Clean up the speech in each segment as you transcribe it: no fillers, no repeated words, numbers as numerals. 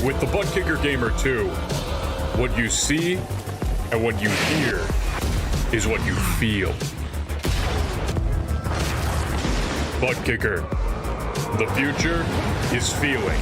With the Butt Kicker Gamer 2, what you see and what you hear is what you feel. Butt Kicker. The future is feeling.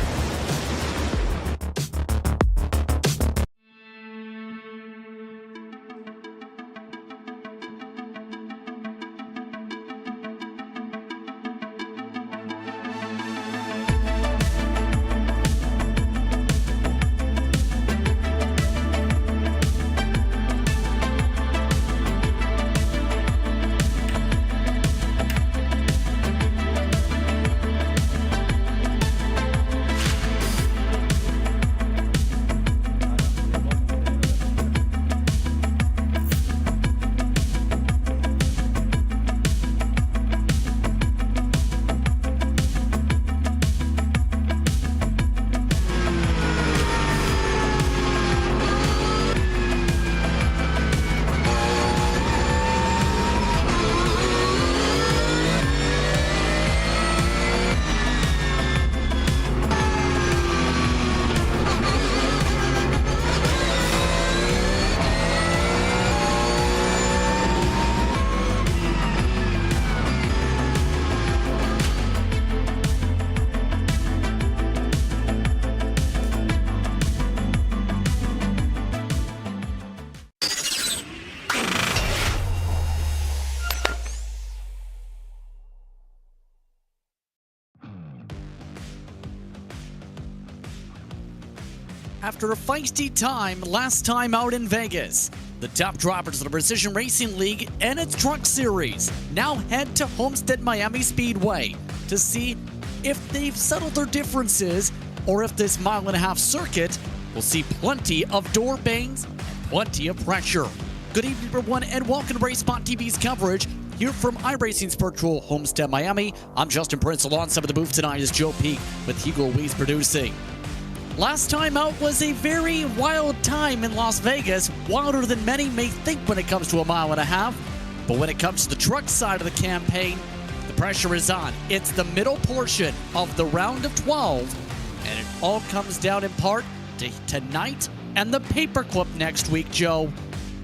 After a feisty time last time out in Vegas, the top drivers of the Precision Racing League and its Truck Series now head to Homestead Miami Speedway to see if they've settled their differences or if this mile-and-a-half circuit will see plenty of door bangs and plenty of pressure. Good evening, everyone, and welcome to RaceSpotTV's coverage here from iRacing's virtual Homestead Miami. I'm Justin Prince. Alongside the booth tonight is Joe Peak with Hugo Weiss producing. Last time out was a very wild time in Las Vegas, wilder than many may think when it comes to a mile-and-a-half. But when it comes to the truck side of the campaign, the pressure is on. It's the middle portion of the round of 12, and it all comes down in part to tonight and the paperclip next week, Joe.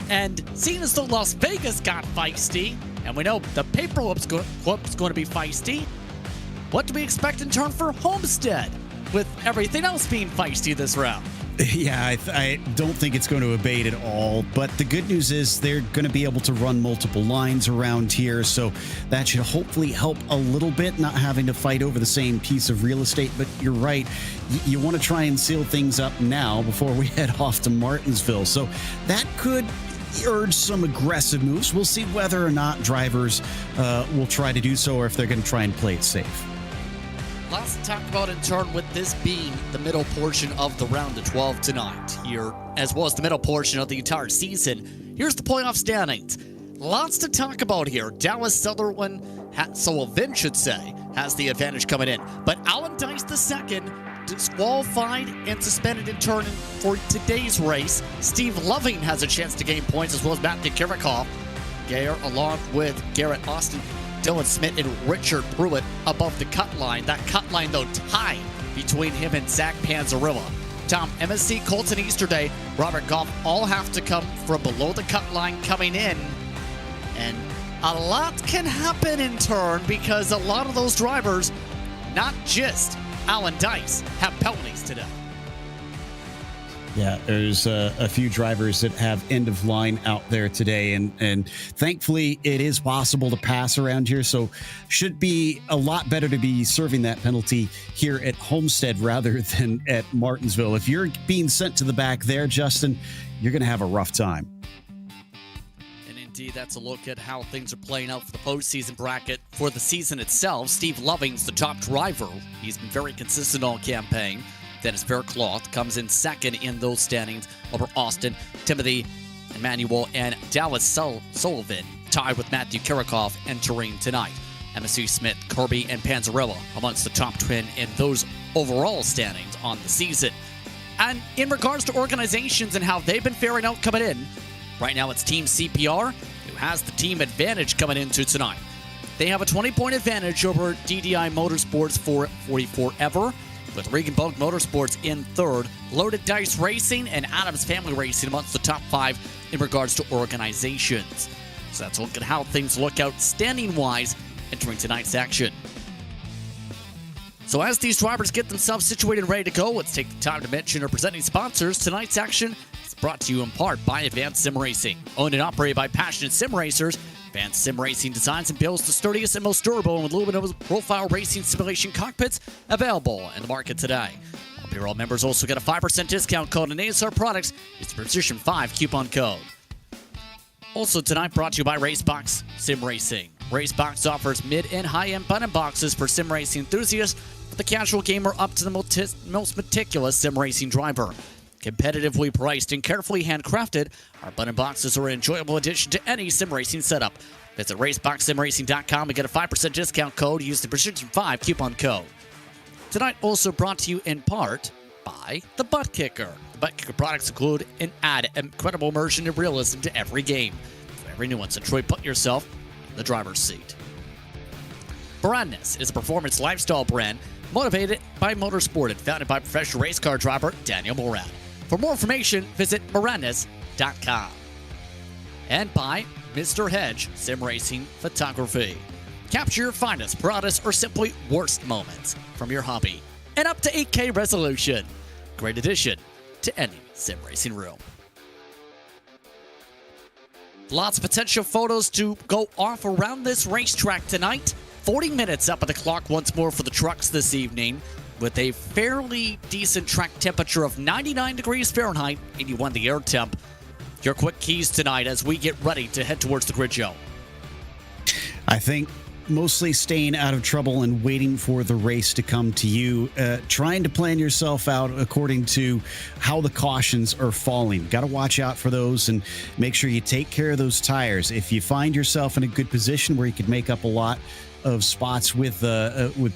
And seeing as though Las Vegas got feisty, and we know the paperclip's going to be feisty, what do we expect in turn for Homestead, with everything else being feisty this round? Yeah, I don't think it's going to abate at all, but the good news is they're going to be able to run multiple lines around here, so that should hopefully help a little bit, not having to fight over the same piece of real estate. But you're right, you want to try and seal things up now before we head off to Martinsville, so that could urge some aggressive moves. We'll see whether or not drivers will try to do so, or if they're going to try and play it safe. Lots to talk about in turn with this being the middle portion of the round of 12 tonight here, as well as the middle portion of the entire season. Here's the playoff standings. Lots to talk about here. Dallas Sullivan, has the advantage coming in. But Alan Dice II, disqualified and suspended in turn for today's race. Steve Loving has a chance to gain points, as well as Matthew Kirikoff. Gayer, along with Garrett Austin, Dylan Smith, and Richard Pruitt above the cut line. That cut line, though, tied between him and Zach Panzarilla. Tom MSC, Colton Easterday, Robert Goff all have to come from below the cut line coming in. And a lot can happen in turn because a lot of those drivers, not just Alan Dice, have penalties today. Yeah, there's a few drivers that have end of line out there today, and thankfully it is possible to pass around here, so should be a lot better to be serving that penalty here at Homestead rather than at Martinsville. If you're being sent to the back there, Justin, you're going to have a rough time. And indeed, that's a look at how things are playing out for the postseason bracket for the season itself. Steve Loving's the top driver. He's been very consistent all campaign. Dennis Faircloth comes in second in those standings over Austin, Timothy, Emmanuel, and Dallas Sullivan, tied with Matthew Kirikoff entering tonight. MSU Smith, Kirby, and Panzarilla amongst the top 10 in those overall standings on the season. And in regards to organizations and how they've been faring out coming in, right now it's Team CPR who has the team advantage coming into tonight. They have a 20-point advantage over DDI Motorsports 444 Ever, with Regenboog Motorsports in third, Loaded Dice Racing and Adams Family Racing amongst the top 5 in regards to organizations. So that's a look at how things look out standing-wise entering tonight's action. So as these drivers get themselves situated and ready to go, let's take the time to mention our presenting sponsors. Tonight's action is brought to you in part by Advanced Sim Racing. Owned and operated by passionate sim racers, Advanced Sim Racing designs and builds the sturdiest and most durable and luminous profile racing simulation cockpits available in the market today. All PRL members also get a 5% discount code on ASR products. It's Precision 5 coupon code. Also tonight brought to you by Racebox Sim Racing. Racebox offers mid and high-end button boxes for sim racing enthusiasts, the casual gamer up to the most meticulous sim racing driver. Competitively priced and carefully handcrafted, our button boxes are an enjoyable addition to any sim racing setup. Visit RaceBoxSimRacing.com and get a 5% discount code. Use the Precision 5 coupon code. Tonight also brought to you in part by the Butt Kicker. The Butt Kicker products include and add incredible immersion and realism to every game. For every nuance, enjoy putting yourself in the driver's seat. Brandness is a performance lifestyle brand motivated by motorsport and founded by professional race car driver Daniel Moran. For more information, visit Moranes.com. And by Mr. Hedge Sim Racing Photography. Capture your finest, proudest, or simply worst moments from your hobby and up to 8K resolution. Great addition to any sim racing room. Lots of potential photos to go off around this racetrack tonight. 40 minutes up at the clock once more for the trucks this evening with a fairly decent track temperature of 99 degrees Fahrenheit, 81 the air temp. Your quick keys tonight as we get ready to head towards the grid show. I think mostly staying out of trouble and waiting for the race to come to you, trying to plan yourself out according to how the cautions are falling. Got to watch out for those and make sure you take care of those tires. If you find yourself in a good position where you could make up a lot of spots with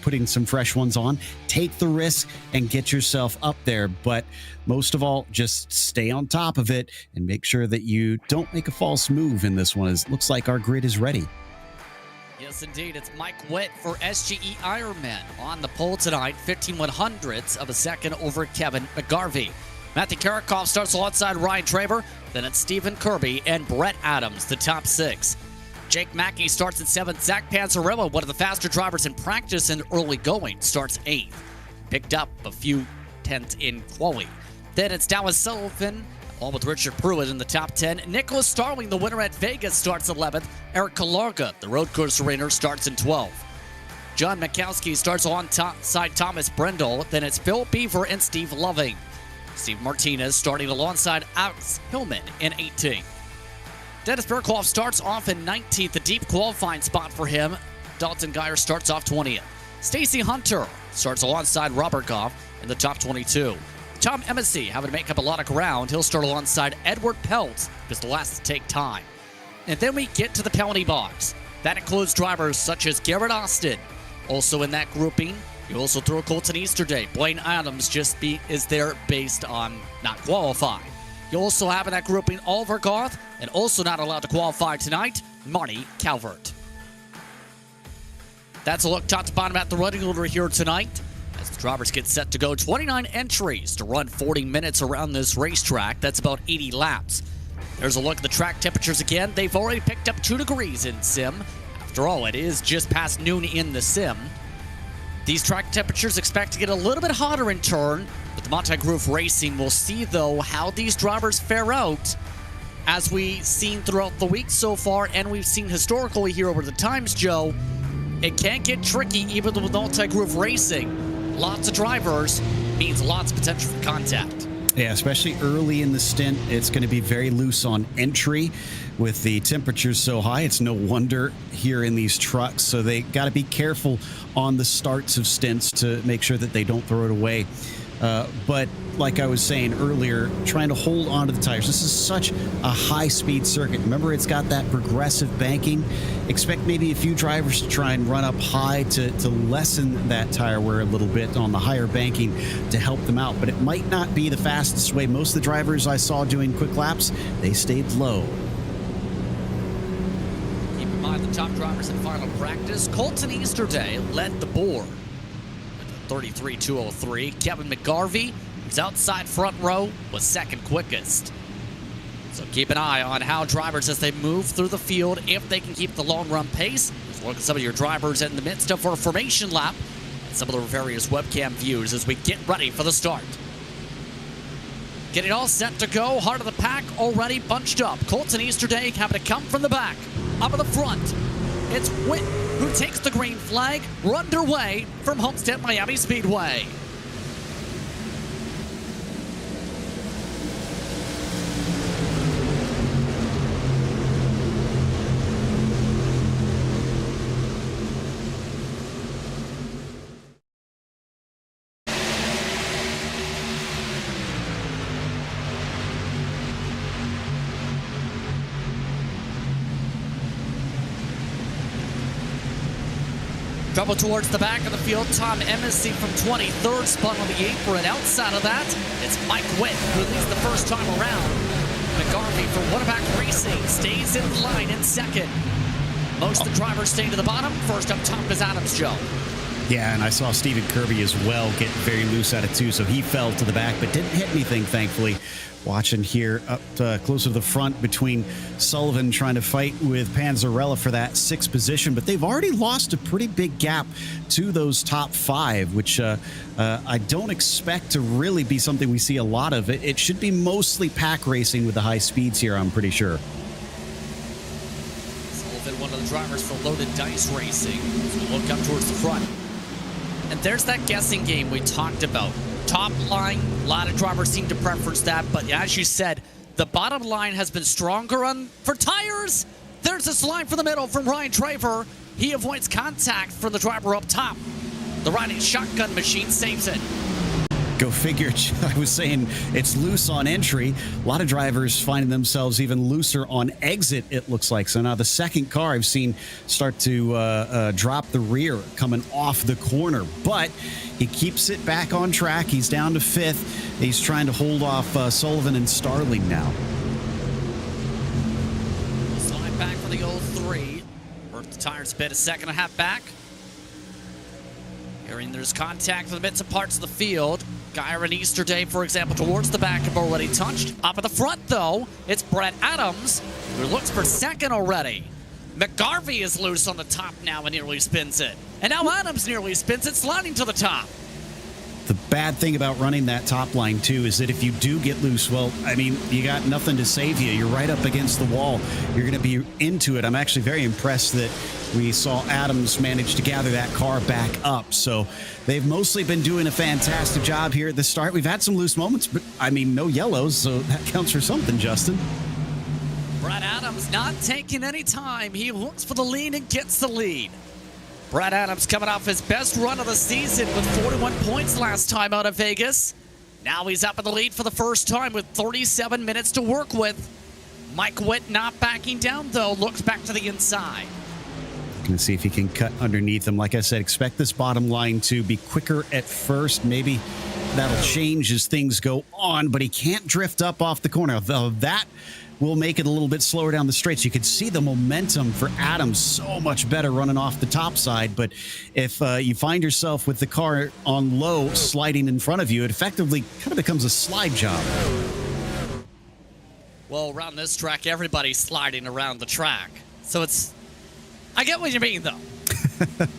putting some fresh ones on, take the risk and get yourself up there. But most of all, just stay on top of it and make sure that you don't make a false move in this one. It looks like our grid is ready. Yes, indeed. It's Mike Witt for SGE Ironman on the pole tonight, 15/100ths of a second over Kevin McGarvey. Matthew Karakov starts alongside Ryan Traver. Then it's Stephen Kirby and Brett Adams, the top 6. Jake Mackey starts in 7th. Zach Panzarella, one of the faster drivers in practice and early going, starts 8th. Picked up a few tenths in quali. Then it's Dallas Sullivan, along with Richard Pruitt in the top 10. Nicholas Starling, the winner at Vegas, starts 11th. Eric Kalarga, the road course winner, starts in 12th. John Mikowski starts alongside Thomas Brendel. Then it's Phil Beaver and Steve Loving. Steve Martinez starting alongside Alex Hillman in 18th. Dennis Berkhoff starts off in 19th, a deep qualifying spot for him. Dalton Geyer starts off 20th. Stacey Hunter starts alongside Robert Goff in the top 22. Tom Embassy having to make up a lot of ground. He'll start alongside Edward Pelt because the last to take time. And then we get to the penalty box. That includes drivers such as Garrett Austin. Also in that grouping, you also throw Colton Easterday. Blaine Adams is there based on not qualifying. You also have in that grouping Oliver Garth, and also not allowed to qualify tonight, Marty Calvert. That's a look top to bottom at the running order here tonight. As the drivers get set to go, 29 entries to run 40 minutes around this racetrack. That's about 80 laps. There's a look at the track temperatures again. They've already picked up 2 degrees in sim. After all, it is just past noon in the sim. These track temperatures expect to get a little bit hotter in turn. With the Monte Groove Racing, we'll see, though, how these drivers fare out. As we've seen throughout the week so far, and we've seen historically here over the times, Joe, it can get tricky even with Monte Groove Racing. Lots of drivers means lots of potential for contact. Yeah, especially early in the stint, it's going to be very loose on entry with the temperatures so high. It's no wonder here in these trucks. So they got to be careful on the starts of stints to make sure that they don't throw it away. But like I was saying earlier, trying to hold on to the tires. This is such a high-speed circuit. Remember, it's got that progressive banking. Expect maybe a few drivers to try and run up high to lessen that tire wear a little bit on the higher banking to help them out. But it might not be the fastest way. Most of the drivers I saw doing quick laps, they stayed low. Keep in mind the top drivers in final practice. Colton Easterday led the board. 33.203. Kevin McGarvey, who's outside front row, was second quickest. So keep an eye on how drivers, as they move through the field, if they can keep the long-run pace. Let's look at some of your drivers in the midst of our formation lap and some of the various webcam views as we get ready for the start. Getting all set to go. Heart of the pack already bunched up. Colton Easterday having to come from the back. Up in the front, it's Witt who takes the green flag. We're underway from Homestead Miami Speedway. Trouble towards the back of the field. Tom Embassy from 23rd spot on the apron. Outside of that, it's Mike Witt who leads the first time around. McGarvey from Winterback Racing stays in line in second. Most of the drivers stay to the bottom. First up top is Adams, Joe. Yeah, and I saw Stephen Kirby as well get very loose out of two, so he fell to the back, but didn't hit anything, thankfully. Watching here up closer to the front between Sullivan trying to fight with Panzarella for that sixth position, but they've already lost a pretty big gap to those top five, which I don't expect to really be something we see a lot of. It should be mostly pack racing with the high speeds here, I'm pretty sure. Sullivan, one of the drivers for Loaded Dice Racing, as we look up towards the front. And there's that guessing game we talked about. Top line, a lot of drivers seem to preference that, but as you said, the bottom line has been stronger for tires. There's this line from the middle from Ryan Traver. He avoids contact from the driver up top. The riding shotgun machine saves it. Go figure. I was saying it's loose on entry. A lot of drivers finding themselves even looser on exit, it looks like. So now the second car I've seen start to drop the rear coming off the corner. But he keeps it back on track. He's down to fifth. He's trying to hold off Sullivan and Starling now. Slide back for the 03. Work the tires a bit, a second and a half back. Hearing there's contact with the bits and parts of the field. Gyron Easterday, for example, towards the back have already touched. Up at the front, though, it's Brett Adams, who looks for second already. McGarvey is loose on the top now and nearly spins it. And now Adams nearly spins it, sliding to the top. The bad thing about running that top line, too, is that if you do get loose, well, I mean, you got nothing to save you. You're right up against the wall. You're going to be into it. I'm actually very impressed that we saw Adams manage to gather that car back up. So they've mostly been doing a fantastic job here at the start. We've had some loose moments, but, I mean, no yellows, so that counts for something, Justin. Brad Adams not taking any time. He looks for the lead and gets the lead. Brad Adams coming off his best run of the season with 41 points last time out of Vegas. Now he's up in the lead for the first time with 37 minutes to work with. Mike Witt not backing down, though. Looks back to the inside. Going to see if he can cut underneath him. Like I said, expect this bottom line to be quicker at first. Maybe that'll change as things go on, but he can't drift up off the corner. That will make it a little bit slower down the straights. You can see the momentum for Adams so much better running off the top side. But if you find yourself with the car on low sliding in front of you, it effectively kind of becomes a slide job. Well, around this track, everybody's sliding around the track. So it's... I get what you mean, though.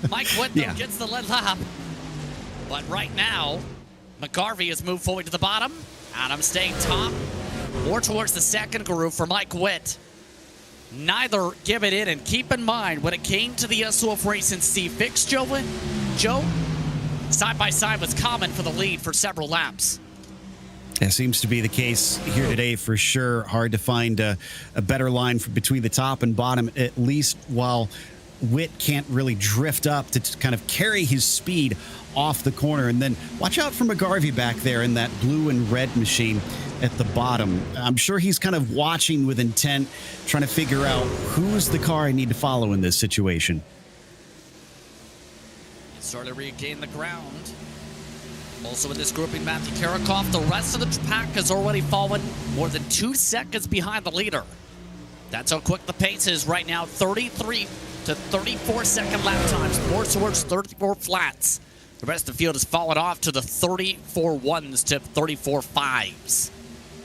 Mike Witt, though, gets the lead lap. But right now, McGarvey has moved forward to the bottom. Adams staying top. More towards the second groove for Mike Witt. Neither give it in, and keep in mind, when it came to the SOF Racing C-Fix, Joe, side-by-side was common for the lead for several laps. That seems to be the case here today for sure. Hard to find a better line between the top and bottom, at least while Witt can't really drift up to kind of carry his speed off the corner. And then watch out for McGarvey back there in that blue and red machine at the bottom. I'm sure he's kind of watching with intent, trying to figure out who's the car I need to follow in this situation. Starting to regain the ground. Also in this grouping, Matthew Karakoff. The rest of the pack has already fallen more than 2 seconds behind the leader. That's how quick the pace is right now. 33 to 34 second lap times. More towards 34 flats. The rest of the field has fallen off to the 34 ones to 34 fives.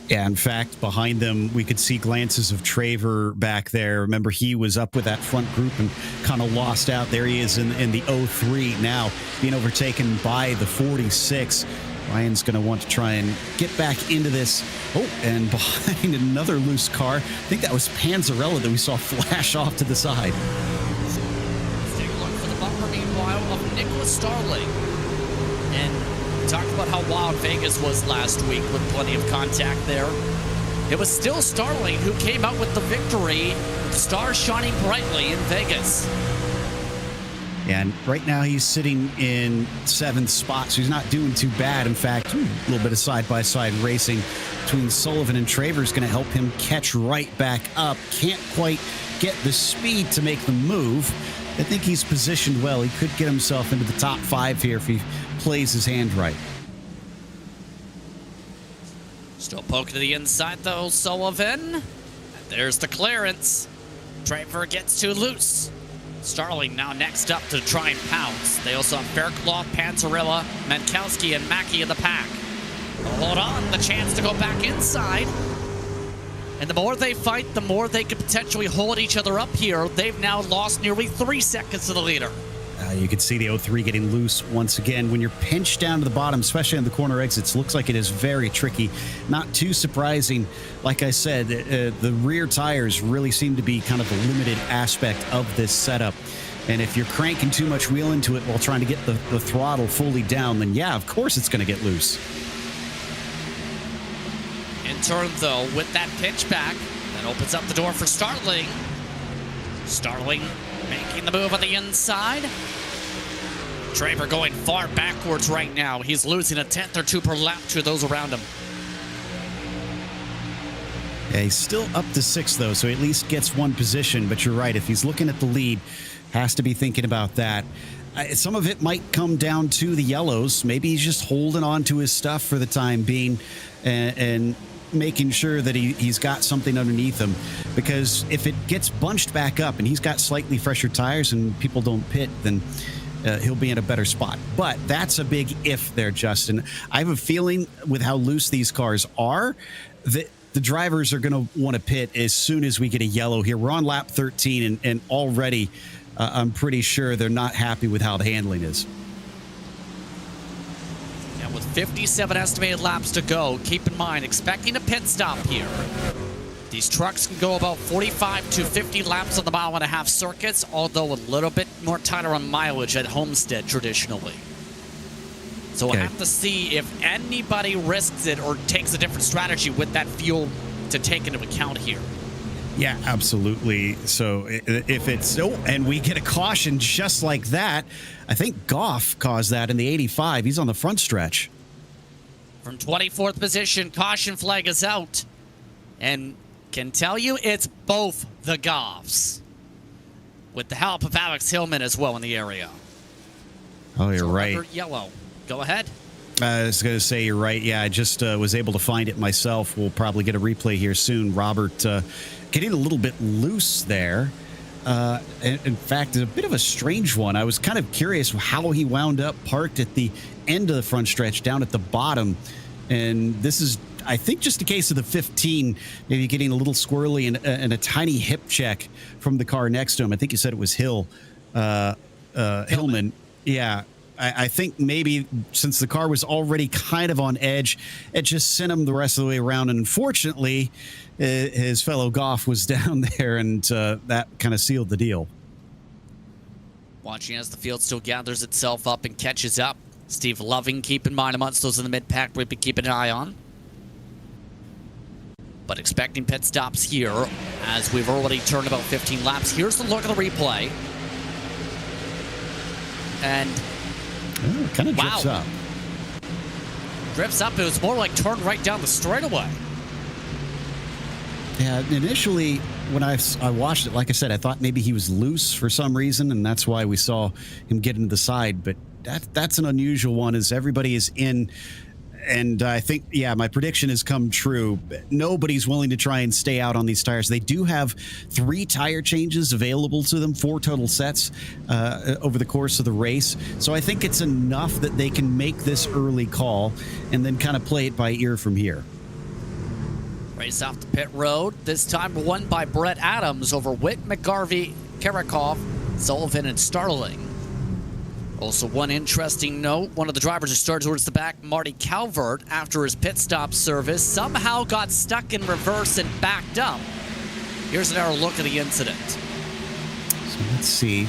Yeah, in fact, behind them, we could see glances of Traver back there. Remember, he was up with that front group and kind of lost out. There he is in the 03 now, being overtaken by the 46. Ryan's going to want to try and get back into this. Oh, and behind another loose car. I think that was Panzarella that we saw flash off to the side. Let's take a look for the bumper, meanwhile, of Nicholas Starling. And talked about how wild Vegas was last week with plenty of contact there. It was still Starling who came out with the victory, with the stars shining brightly in Vegas. And right now he's sitting in 7th spot, so he's not doing too bad. In fact, a little bit of side-by-side racing between Sullivan and Traver is going to help him catch right back up. Can't quite get the speed to make the move. I think he's positioned well. He could get himself into the top 5 here if he plays his hand right. Still poking to the inside, though, Sullivan. And there's the clearance. Traver gets too loose. Starling now next up to try and pounce. They also have Faircloth, Panzarella, Mankowski, and Mackey in the pack. Hold on, the chance to go back inside. And the more they fight, the more they could potentially hold each other up here. They've now lost nearly 3 seconds to the leader. You can see the 03 getting loose once again. When you're pinched down to the bottom, especially on the corner exits, looks like it is very tricky. Not too surprising. Like I said, the rear tires really seem to be kind of the limited aspect of this setup. And if you're cranking too much wheel into it while trying to get the throttle fully down, then yeah, of course it's going to get loose. In turn, though, with that pitch back, that opens up the door for Starling. Starling making the move on the inside. Traver going far backwards right now. He's losing a 10th or 2 per lap to those around him. Yeah, he's still up to 6th, though, so he at least gets 1 position. But you're right, if he's looking at the lead, has to be thinking about that. Some of it might come down to the yellows. Maybe he's just holding on to his stuff for the time being and making sure that he's got something underneath him, because if it gets bunched back up and he's got slightly fresher tires and people don't pit, then he'll be in a better spot. But that's a big if there, Justin. I have a feeling with how loose these cars are that the drivers are going to want to pit as soon as we get a yellow here. We're on lap 13 and already I'm pretty sure they're not happy with how the handling is. With 57 estimated laps to go, keep in mind, expecting a pit stop here. These trucks can go about 45 to 50 laps on the mile-and-a-half circuits, although a little bit more tighter on mileage at Homestead traditionally. So we'll have to see if anybody risks it or takes a different strategy with that fuel to take into account here. Yeah, absolutely. So if it's... Oh, and we get a caution just like that. I think Goff caused that in the 85. He's on the front stretch. From 24th position, caution flag is out. And can tell you it's both the Goffs, with the help of Alex Hillman as well in the area. Oh, you're right. Yellow. Go ahead. I was going to say you're right. Yeah, I just was able to find it myself. We'll probably get a replay here soon. Robert getting a little bit loose there. In fact, it's a bit of a strange one. I was kind of curious how he wound up parked at the end of the front stretch down at the bottom. And this is, I think, just a case of the 15 maybe getting a little squirrely and a tiny hip check from the car next to him. I think you said it was Hillman. Yeah. I think maybe since the car was already kind of on edge, it just sent him the rest of the way around. And unfortunately, his fellow Goff was down there, and that kind of sealed the deal. Watching as the field still gathers itself up and catches up. Steve Loving, keep in mind, amongst those in the mid-pack we've been keeping an eye on. But expecting pit stops here, as we've already turned about 15 laps. Here's the look at the replay. And... oh, kind of drifts up. Drifts up. It was more like turned right down the straightaway. Yeah, initially when I watched it, like I said, I thought maybe he was loose for some reason, and that's why we saw him get into the side. But that's an unusual one, as everybody is in And I think, yeah, my prediction has come true. Nobody's willing to try and stay out on these tires. They do have 3 tire changes available to them, 4 total sets over the course of the race. So I think it's enough that they can make this early call and then kind of play it by ear from here. Race off the pit road, this time won by Brett Adams over Witt, McGarvey, Karakov, Sullivan, and Starling. Also, one interesting note, one of the drivers who started towards the back, Marty Calvert, after his pit stop service, somehow got stuck in reverse and backed up. Here's another look at the incident. So let's see.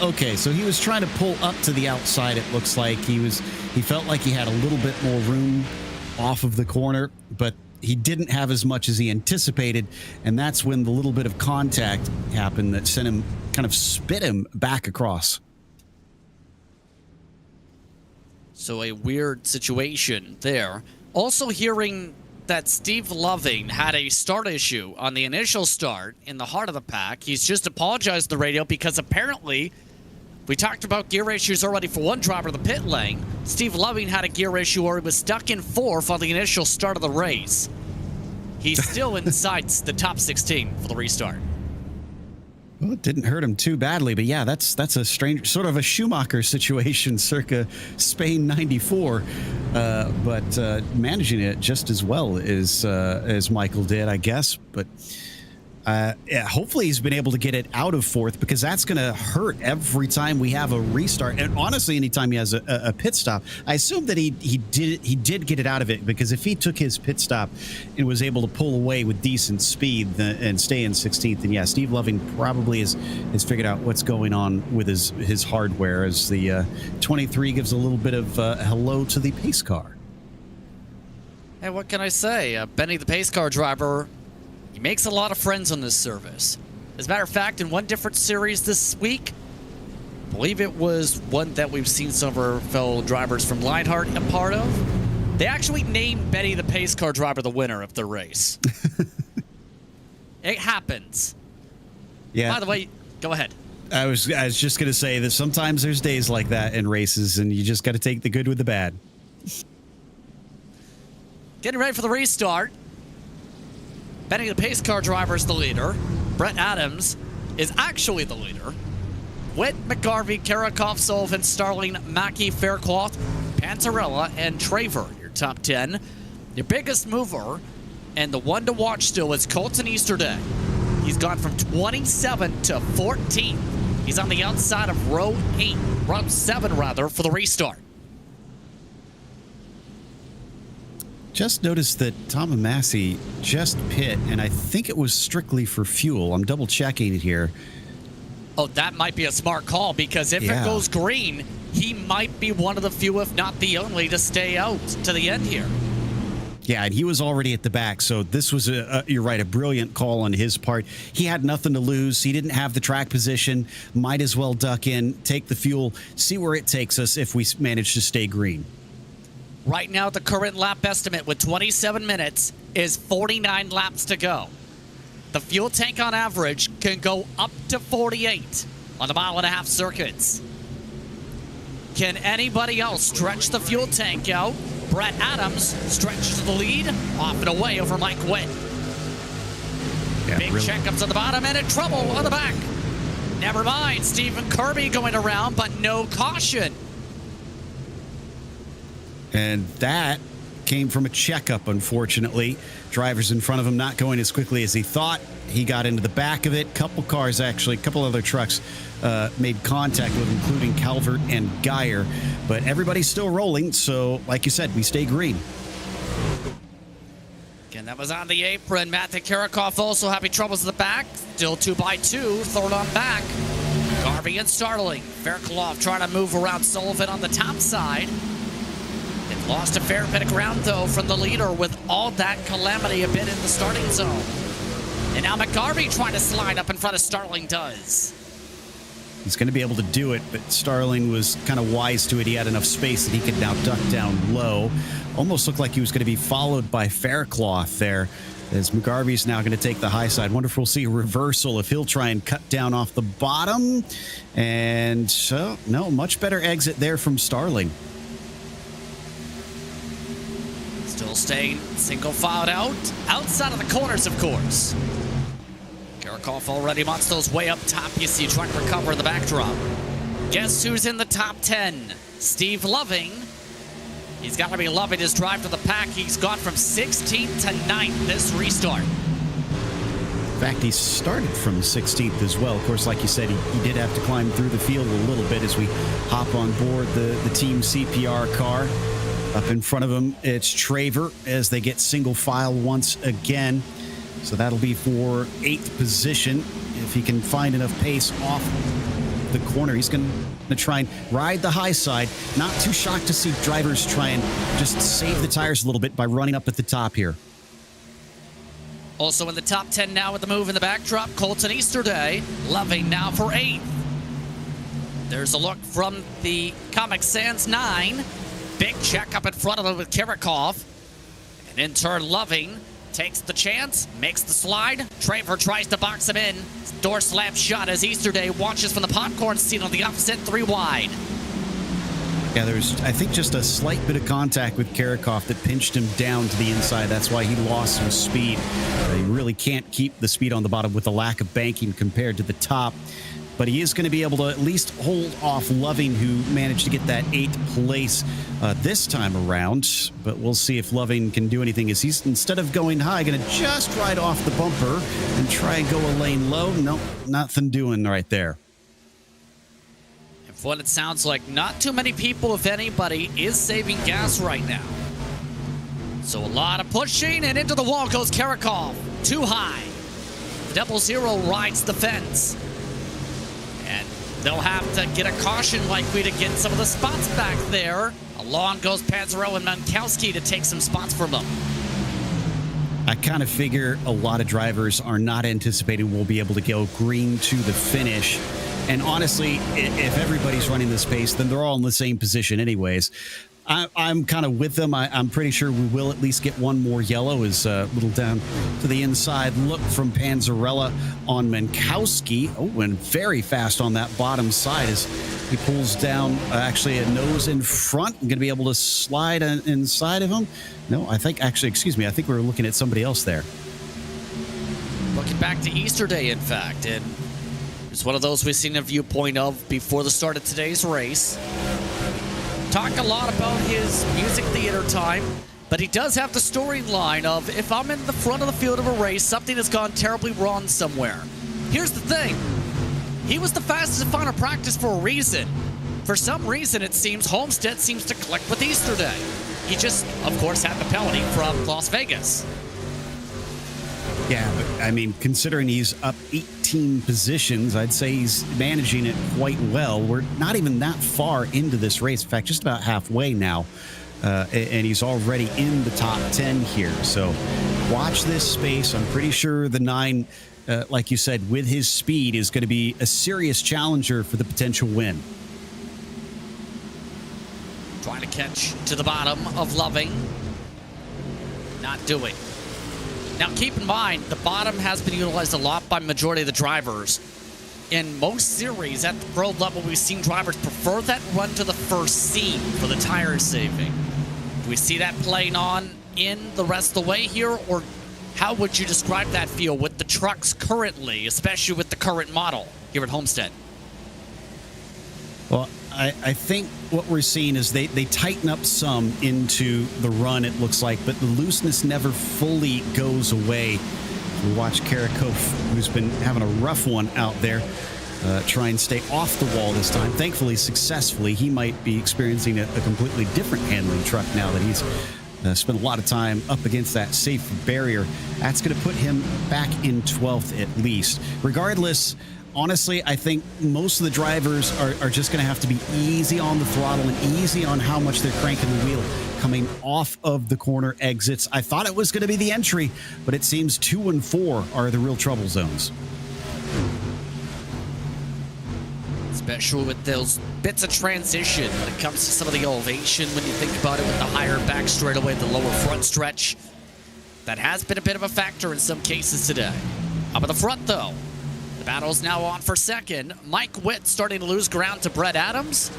Okay, so he was trying to pull up to the outside, it looks like. He felt like he had a little bit more room off of the corner, but he didn't have as much as he anticipated, and that's when the little bit of contact happened that sent him, kind of spit him back across. So a weird situation there. Also hearing that Steve Loving had a start issue on the initial start in the heart of the pack. He's just apologized to the radio because apparently we talked about gear issues already for one driver in the pit lane. Steve Loving had a gear issue where he was stuck in 4th on the initial start of the race. He's still inside the top 16 for the restart. Well, it didn't hurt him too badly, but yeah, that's a strange, sort of a Schumacher situation circa Spain 94, but managing it just as well as Michael did, I guess. But yeah, hopefully he's been able to get it out of 4th, because that's going to hurt every time we have a restart. And honestly, anytime he has a pit stop, I assume that he did get it out of it, because if he took his pit stop and was able to pull away with decent speed and stay in 16th, then yeah, Steve Loving probably has figured out what's going on with his hardware, as the 23 gives a little bit of hello to the pace car. Hey, what can I say? Benny, the pace car driver, he makes a lot of friends on this service. As a matter of fact, in one different series this week, I believe it was one that we've seen some of our fellow drivers from Lionheart a part of, they actually named Benny the pace car driver the winner of the race. It happens. Yeah. By the way, go ahead. I was just going to say that sometimes there's days like that in races, and you just got to take the good with the bad. Getting ready for the restart. Benny, the pace car driver, is the leader. Brett Adams is actually the leader. Witt, McGarvey, Karakov, Sullivan, Starling, Mackey, Faircloth, Panzarella, and Traver, your top 10. Your biggest mover, and the one to watch still, is Colton Easterday. He's gone from 27 to 14. He's on the outside of row 7 for the restart. Just noticed that Tom and Massey just pit, and I think it was strictly for fuel. I'm double checking it here. Oh, that might be a smart call, because if it goes green, he might be one of the few, if not the only, to stay out to the end here. Yeah, and he was already at the back, so this was, you're right, a brilliant call on his part. He had nothing to lose. He didn't have the track position. Might as well duck in, take the fuel, see where it takes us if we manage to stay green. Right now, the current lap estimate with 27 minutes is 49 laps to go. The fuel tank on average can go up to 48 on the 1.5 mile circuits. Can anybody else stretch the fuel tank out? Brett Adams stretches the lead, off and away over Mike Witt. Yeah, Big checkups on the bottom and in trouble on the back. Never mind, Stephen Kirby going around, but no caution. And that came from a checkup, unfortunately. Drivers in front of him not going as quickly as he thought. He got into the back of it. Couple cars, actually, a couple other trucks made contact with him, including Calvert and Geyer. But everybody's still rolling, so like you said, we stay green. Again, that was on the apron. Matthew Karakov also having troubles in the back. Still 2x2, third on back. Garvey and Starling. Faircloth trying to move around Sullivan on the top side. It lost a fair bit of ground, though, from the leader with all that calamity a bit in the starting zone. And now McGarvey trying to slide up in front of Starling does. He's going to be able to do it, but Starling was kind of wise to it. He had enough space that he could now duck down low. Almost looked like he was going to be followed by Faircloth there, as McGarvey's now going to take the high side. Wonder if we'll see a reversal if he'll try and cut down off the bottom. And so, no, much better exit there from Starling. Still staying single filed out. Outside of the corners, of course. Karakov already Monsto's way up top. You see trying to recover in the backdrop. Guess who's in the top 10? Steve Loving. He's got to be loving his drive to the pack. He's gone from 16th to 9th this restart. In fact, he started from 16th as well. Of course, like you said, he did have to climb through the field a little bit as we hop on board the team CPR car. Up in front of him, it's Traver as they get single file once again. So that'll be for 8th position. If he can find enough pace off the corner, he's going to try and ride the high side. Not too shocked to see drivers try and just save the tires a little bit by running up at the top here. Also in the top 10 now with the move in the backdrop, Colton Easterday. Loving now for 8th. There's a look from the Comic Sans 9. Big check up in front of him with Karakov. And in turn, Loving takes the chance, makes the slide. Traver tries to box him in. Door slap shot as Easterday watches from the popcorn seat on the opposite 3 wide. Yeah, there's, I think, just a slight bit of contact with Karakov that pinched him down to the inside. That's why he lost some speed. He really can't keep the speed on the bottom with the lack of banking compared to the top. But he is going to be able to at least hold off Loving, who managed to get that 8th place this time around. But we'll see if Loving can do anything, as he's, instead of going high, going to just ride off the bumper and try and go a lane low. Nope, nothing doing right there. What it sounds like, not too many people, if anybody, is saving gas right now. So a lot of pushing, and into the wall goes Karakov. Too high. The 00 rides the fence. And they'll have to get a caution likely to get some of the spots back there. Along goes Panzero and Mankowski to take some spots from them. I kind of figure a lot of drivers are not anticipating we'll be able to go green to the finish. And honestly, if everybody's running this pace, then they're all in the same position anyways. I'm kind of with them. I'm pretty sure we will at least get one more yellow. Is a little down to the inside look from Panzarella on Mankowski. Oh, and very fast on that bottom side as he pulls down actually a nose in front. I'm going to be able to slide inside of him. No, I think actually, excuse me, I think we were looking at somebody else there. Looking back to Easterday, in fact, and it's one of those we've seen a viewpoint of before the start of today's race. Talk a lot about his music theater time, but he does have the storyline of, if I'm in the front of the field of a race, something has gone terribly wrong somewhere. Here's the thing. He was the fastest in final practice for a reason. For some reason, it seems Homestead seems to click with Easterday. He just, of course, had the penalty from Las Vegas. Yeah, but I mean, considering he's up 18 positions, I'd say he's managing it quite well. We're not even that far into this race. In fact, just about halfway now. And he's already in the top 10 here. So watch this space. I'm pretty sure the 9, like you said, with his speed is going to be a serious challenger for the potential win. Trying to catch to the bottom of Loving. Not doing. Now, keep in mind, the bottom has been utilized a lot by majority of the drivers. In most series at the pro level, we've seen drivers prefer that run to the first seam for the tire saving. Do we see that playing on in the rest of the way here, or how would you describe that feel with the trucks currently, especially with the current model here at Homestead? Well, I think what we're seeing is they tighten up some into the run, it looks like, but the looseness never fully goes away. We watch Karakov, who's been having a rough one out there, try and stay off the wall this time. Thankfully, successfully. He might be experiencing a completely different handling truck now that he's spent a lot of time up against that safe barrier. That's going to put him back in 12th at least. Regardless, honestly, I think most of the drivers are just going to have to be easy on the throttle and easy on how much they're cranking the wheel coming off of the corner exits. I thought it was going to be the entry, but it seems 2 and 4 are the real trouble zones. Especially with those bits of transition when it comes to some of the elevation, when you think about it with the higher back straightaway, the lower front stretch. That has been a bit of a factor in some cases today. Up at the front, though. Battle's now on for second. Mike Witt starting to lose ground to Brett Adams.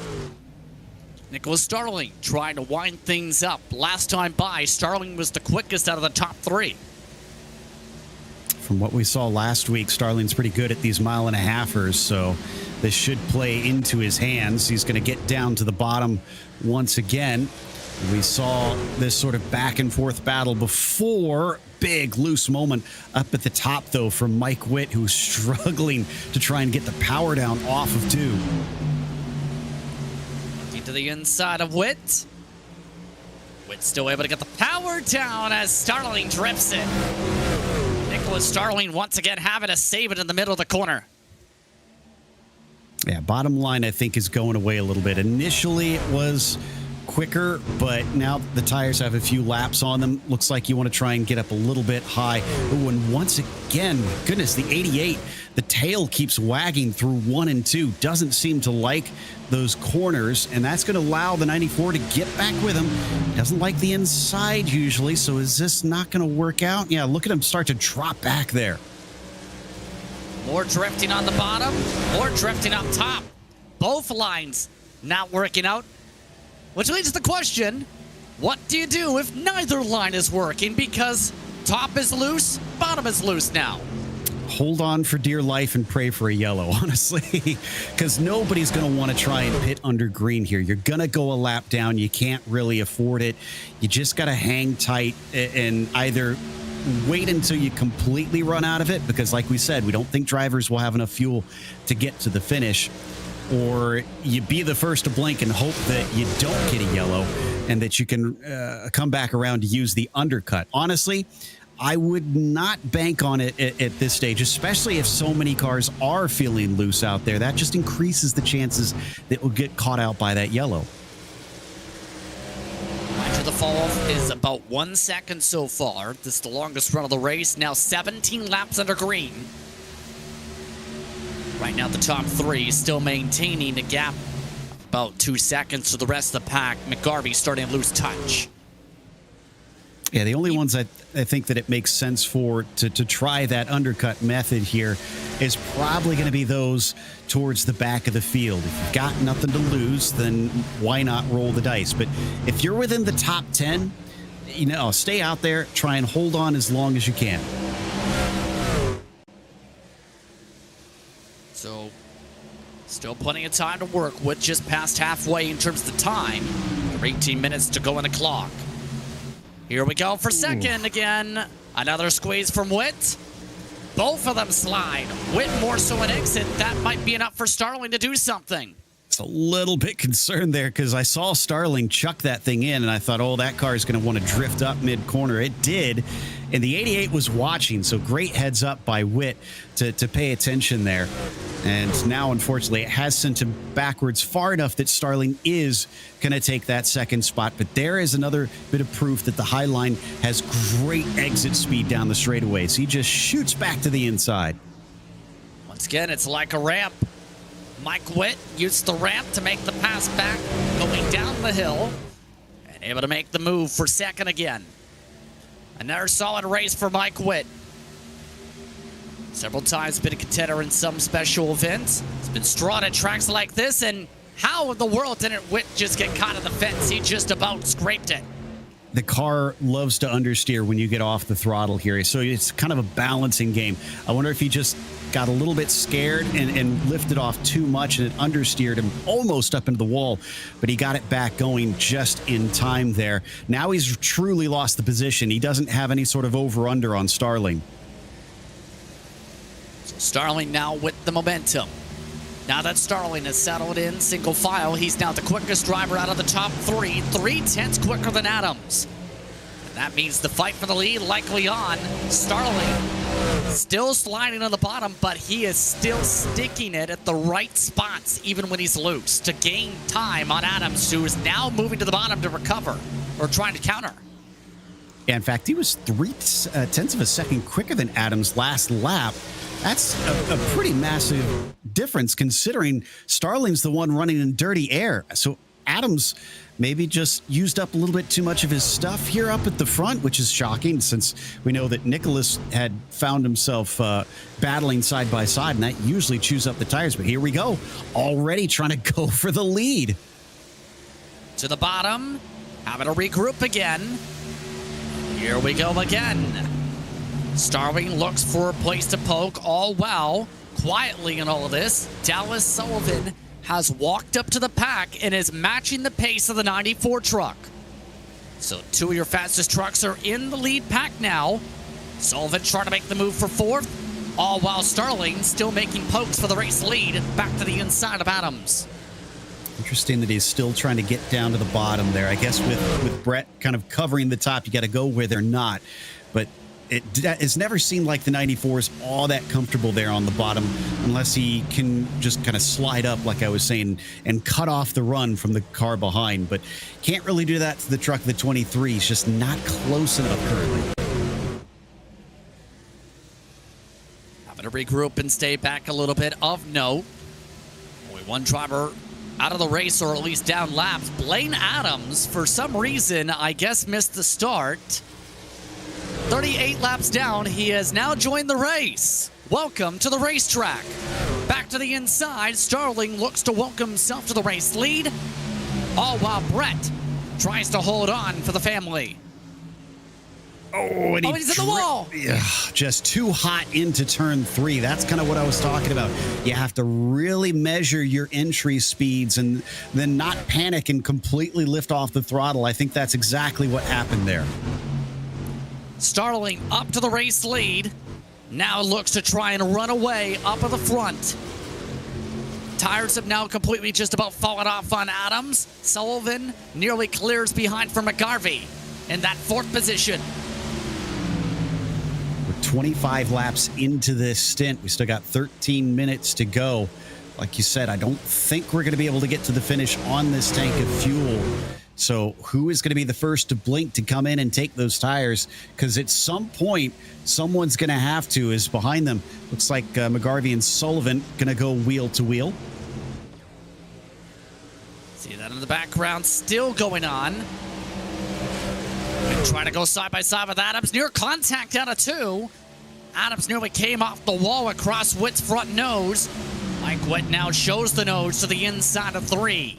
Nicholas Starling trying to wind things up. Last time by, Starling was the quickest out of the top 3. From what we saw last week, Starling's pretty good at these mile-and-a-halfers, so this should play into his hands. He's going to get down to the bottom once again. We saw this sort of back-and-forth battle before. Big loose moment up at the top, though, from Mike Witt, who's struggling to try and get the power down off of 2. To the inside of Witt. Witt still able to get the power down as Starling drifts it. Nicholas Starling once again having to save it in the middle of the corner. Yeah, bottom line, I think, is going away a little bit. Initially, it was quicker, but now the tires have a few laps on them. Looks like you want to try and get up a little bit high. Ooh, and once again, goodness, the 88, the tail keeps wagging through 1 and 2. Doesn't seem to like those corners, and that's going to allow the 94 to get back with him. Doesn't like the inside usually, so is this not going to work out? Yeah, look at him start to drop back there. More drifting on the bottom, more drifting up top. Both lines not working out. Which leads to the question, what do you do if neither line is working? Because top is loose, bottom is loose now. Hold on for dear life and pray for a yellow, honestly, because nobody's going to want to try and pit under green here. You're going to go a lap down. You can't really afford it. You just got to hang tight and either wait until you completely run out of it, because like we said, we don't think drivers will have enough fuel to get to the finish, or you be the first to blink and hope that you don't get a yellow and that you can come back around to use the undercut. Honestly, I would not bank on it at this stage, especially if so many cars are feeling loose out there. That just increases the chances that we'll get caught out by that yellow. After the fall off is about 1 second so far. This is the longest run of the race. Now 17 laps under green. Right now the top 3 still maintaining a gap about 2 seconds to the rest of the pack. McGarvey starting to lose touch. Yeah, the only ones I think that it makes sense for to try that undercut method here is probably going to be those towards the back of the field. If you've got nothing to lose, then why not roll the dice? But if you're within the top 10, you know, stay out there, try and hold on as long as you can. So, still plenty of time to work with, just past halfway in terms of the time. 18 minutes to go on the clock. Here we go for second again. Another squeeze from Witt. Both of them slide. Witt more so an exit. That might be enough for Starling to do something. It's a little bit concerned there because I saw Starling chuck that thing in and I thought, oh, that car is going to want to drift up mid-corner. It did. And the 88 was watching, so great heads up by Witt to pay attention there. And now, unfortunately, it has sent him backwards far enough that Starling is going to take that second spot. But there is another bit of proof that the High Line has great exit speed down the straightaways. He just shoots back to the inside. Once again, it's like a ramp. Mike Witt used the ramp to make the pass back, going down the hill, and able to make the move for second again. Another solid race for Mike Witt. Several times been a contender in some special events. He's been strong at tracks like this, and how in the world didn't Witt just get caught in the fence? He just about scraped it. The car loves to understeer when you get off the throttle here, so it's kind of a balancing game. I wonder if he just got a little bit scared and lifted off too much, and it understeered him almost up into the wall, but he got it back going just in time there. Now he's truly lost the position. He doesn't have any sort of over-under on Starling. So Starling now with the momentum. Now that Starling has settled in single file, he's now the quickest driver out of the top 3, 3/10 quicker than Adams. And that means the fight for the lead likely on. Starling still sliding on the bottom, but he is still sticking it at the right spots, even when he's loose, to gain time on Adams, who is now moving to the bottom to recover, or trying to counter. Yeah, in fact, he was 0.3 of a second quicker than Adams last lap. That's a pretty massive difference considering Starling's the one running in dirty air. So Adams maybe just used up a little bit too much of his stuff here up at the front, which is shocking since we know that Nicholas had found himself battling side by side, and that usually chews up the tires. But here we go, already trying to go for the lead. to the bottom, having to regroup again. Here we go again. Starling looks for a place to poke, all well. Quietly in all of this, Dallas Sullivan has walked up to the pack and is matching the pace of the 94 truck. So two of your fastest trucks are in the lead pack now. Sullivan trying to make the move for fourth, all while Starling still making pokes for the race lead back to the inside of Adams. Interesting that he's still trying to get down to the bottom there. I guess with Brett kind of covering the top, you got to go where they're not. But it's never seemed like the 94 is all that comfortable there on the bottom unless he can just kind of slide up, like I was saying, and cut off the run from the car behind. But can't really do that to the truck of the 23. He's just not close enough currently. Having to regroup and stay back a little bit of note. Only one driver out of the race, or at least down laps. Blaine Adams, for some reason, I guess missed the start. 38 laps down, he has now joined the race. Welcome to the racetrack. Back to the inside, Starling looks to welcome himself to the race lead, all while Brett tries to hold on for the family. And he's in the wall. Yeah, just too hot into turn 3. That's kind of what I was talking about. You have to really measure your entry speeds and then not panic and completely lift off the throttle. I think that's exactly what happened there. Starling up to the race lead. Now looks to try and run away up at the front. Tires have now completely just about fallen off on Adams. Sullivan nearly clears behind for McGarvey in that fourth position. We're 25 laps into this stint. We still got 13 minutes to go. Like you said, I don't think we're going to be able to get to the finish on this tank of fuel. So who is going to be the first to blink to come in and take those tires? Because at some point, someone's going to have to, is behind them. Looks like McGarvey and Sullivan going to go wheel to wheel. See that in the background still going on. And trying to go side by side with Adams. Near contact out of 2. Adams nearly came off the wall across Witt's front nose. Mike Witt now shows the nose to the inside of 3.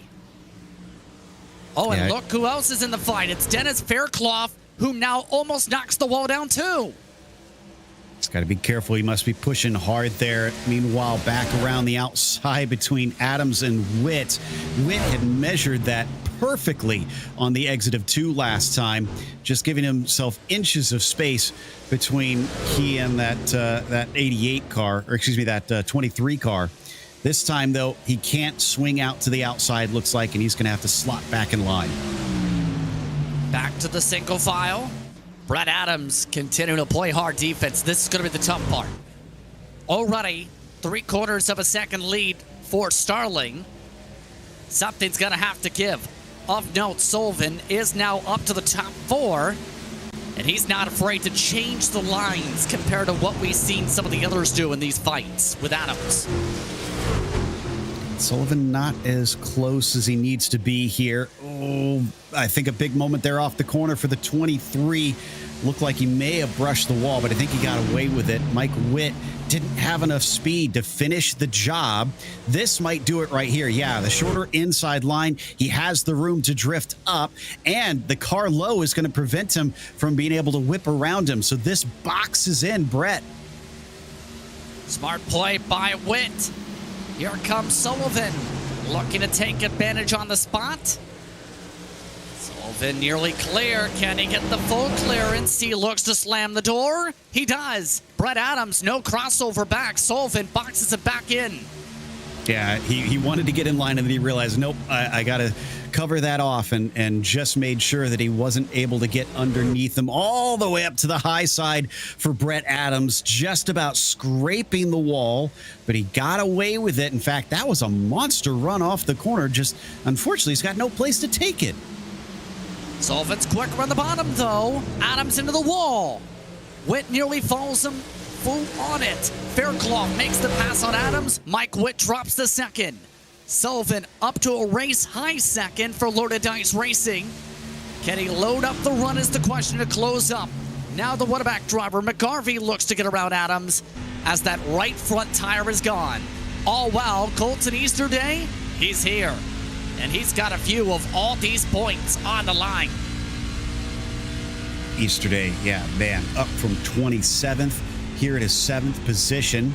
Oh, and look who else is in the fight. It's Dennis Fairclough, who now almost knocks the wall down too. He's got to be careful. He must be pushing hard there. Meanwhile, back around the outside between Adams and Witt. Witt had measured that perfectly on the exit of 2 last time, just giving himself inches of space between he and that 88 car, or excuse me, that 23 car. This time, though, he can't swing out to the outside, looks like, and he's going to have to slot back in line. Back to the single file. Brett Adams continuing to play hard defense. This is going to be the tough part. Already 3/4 of a second lead for Starling. Something's going to have to give. Of note, Sullivan is now up to the top 4, and he's not afraid to change the lines compared to what we've seen some of the others do in these fights with Adams. Sullivan not as close as he needs to be here. Oh, I think a big moment there off the corner for the 23. Looked like he may have brushed the wall, but I think he got away with it. Mike Witt didn't have enough speed to finish the job. This might do it right here. Yeah, the shorter inside line. He has the room to drift up, and the car low is going to prevent him from being able to whip around him. So this boxes in Brett. Smart play by Witt. Here comes Sullivan, looking to take advantage on the spot. Sullivan nearly clear. Can he get the full clearance? He looks to slam the door. He does. Brett Adams, no crossover back. Sullivan boxes it back in. Yeah, he wanted to get in line, and then he realized, nope, I got to cover that off, and just made sure that he wasn't able to get underneath him all the way up to the high side for Brett Adams, just about scraping the wall, but he got away with it. In fact, that was a monster run off the corner. Just, unfortunately, he's got no place to take it. Sullivan's quicker on the bottom, though. Adams into the wall. Witt nearly falls him full on it. Fairclough makes the pass on Adams. Mike Witt drops the second. Sullivan up to a race-high second for Loaded Dice Racing. Can he load up the run is the question to close up. Now the one-back driver, McGarvey, looks to get around Adams as that right front tire is gone. All while Colton Easterday, he's here. And he's got a few of all these points on the line. Easterday, yeah, man, up from 27th here at his 7th position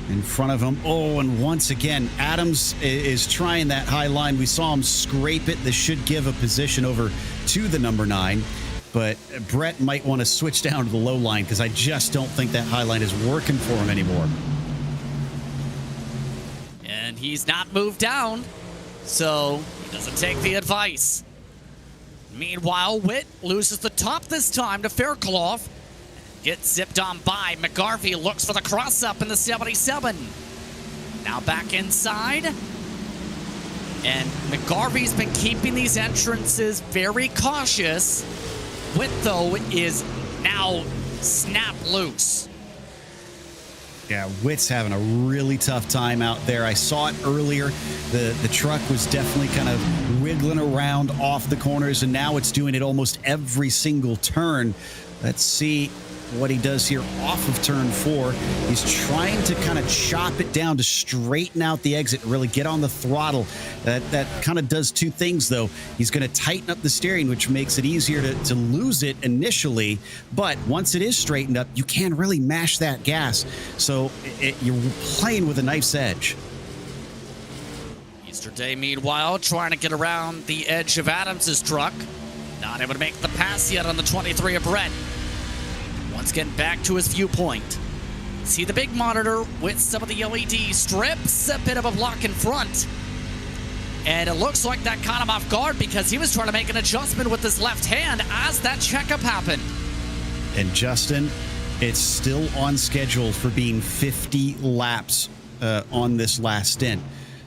in front of him. Oh, and once again, Adams is trying that high line. We saw him scrape it. This should give a position over to the number 9. But Brett might want to switch down to the low line because I just don't think that high line is working for him anymore. And he's not moved down, so he doesn't take the advice. Meanwhile, Witt loses the top this time to Fairclough. Gets zipped on by. McGarvey looks for the cross-up in the 77. Now back inside. And McGarvey's been keeping these entrances very cautious. Witt, though, is now snapped loose. Yeah, Witt's having a really tough time out there. I saw it earlier. The truck was definitely kind of wiggling around off the corners, and now it's doing it almost every single turn. Let's see what he does here off of turn 4. He's trying to kind of chop it down to straighten out the exit, really get on the throttle. That kind of does two things, though. He's going to tighten up the steering, which makes it easier to lose it initially. But once it is straightened up, you can really mash that gas. So you're playing with a knife's edge. Easterday, meanwhile, trying to get around the edge of Adams's truck. Not able to make the pass yet on the 23 of Brett. Once again, back to his viewpoint. See the big monitor with some of the LED strips, a bit of a block in front. And it looks like that caught him off guard because he was trying to make an adjustment with his left hand as that checkup happened. And Justin, it's still on schedule for being 50 laps on this last stint.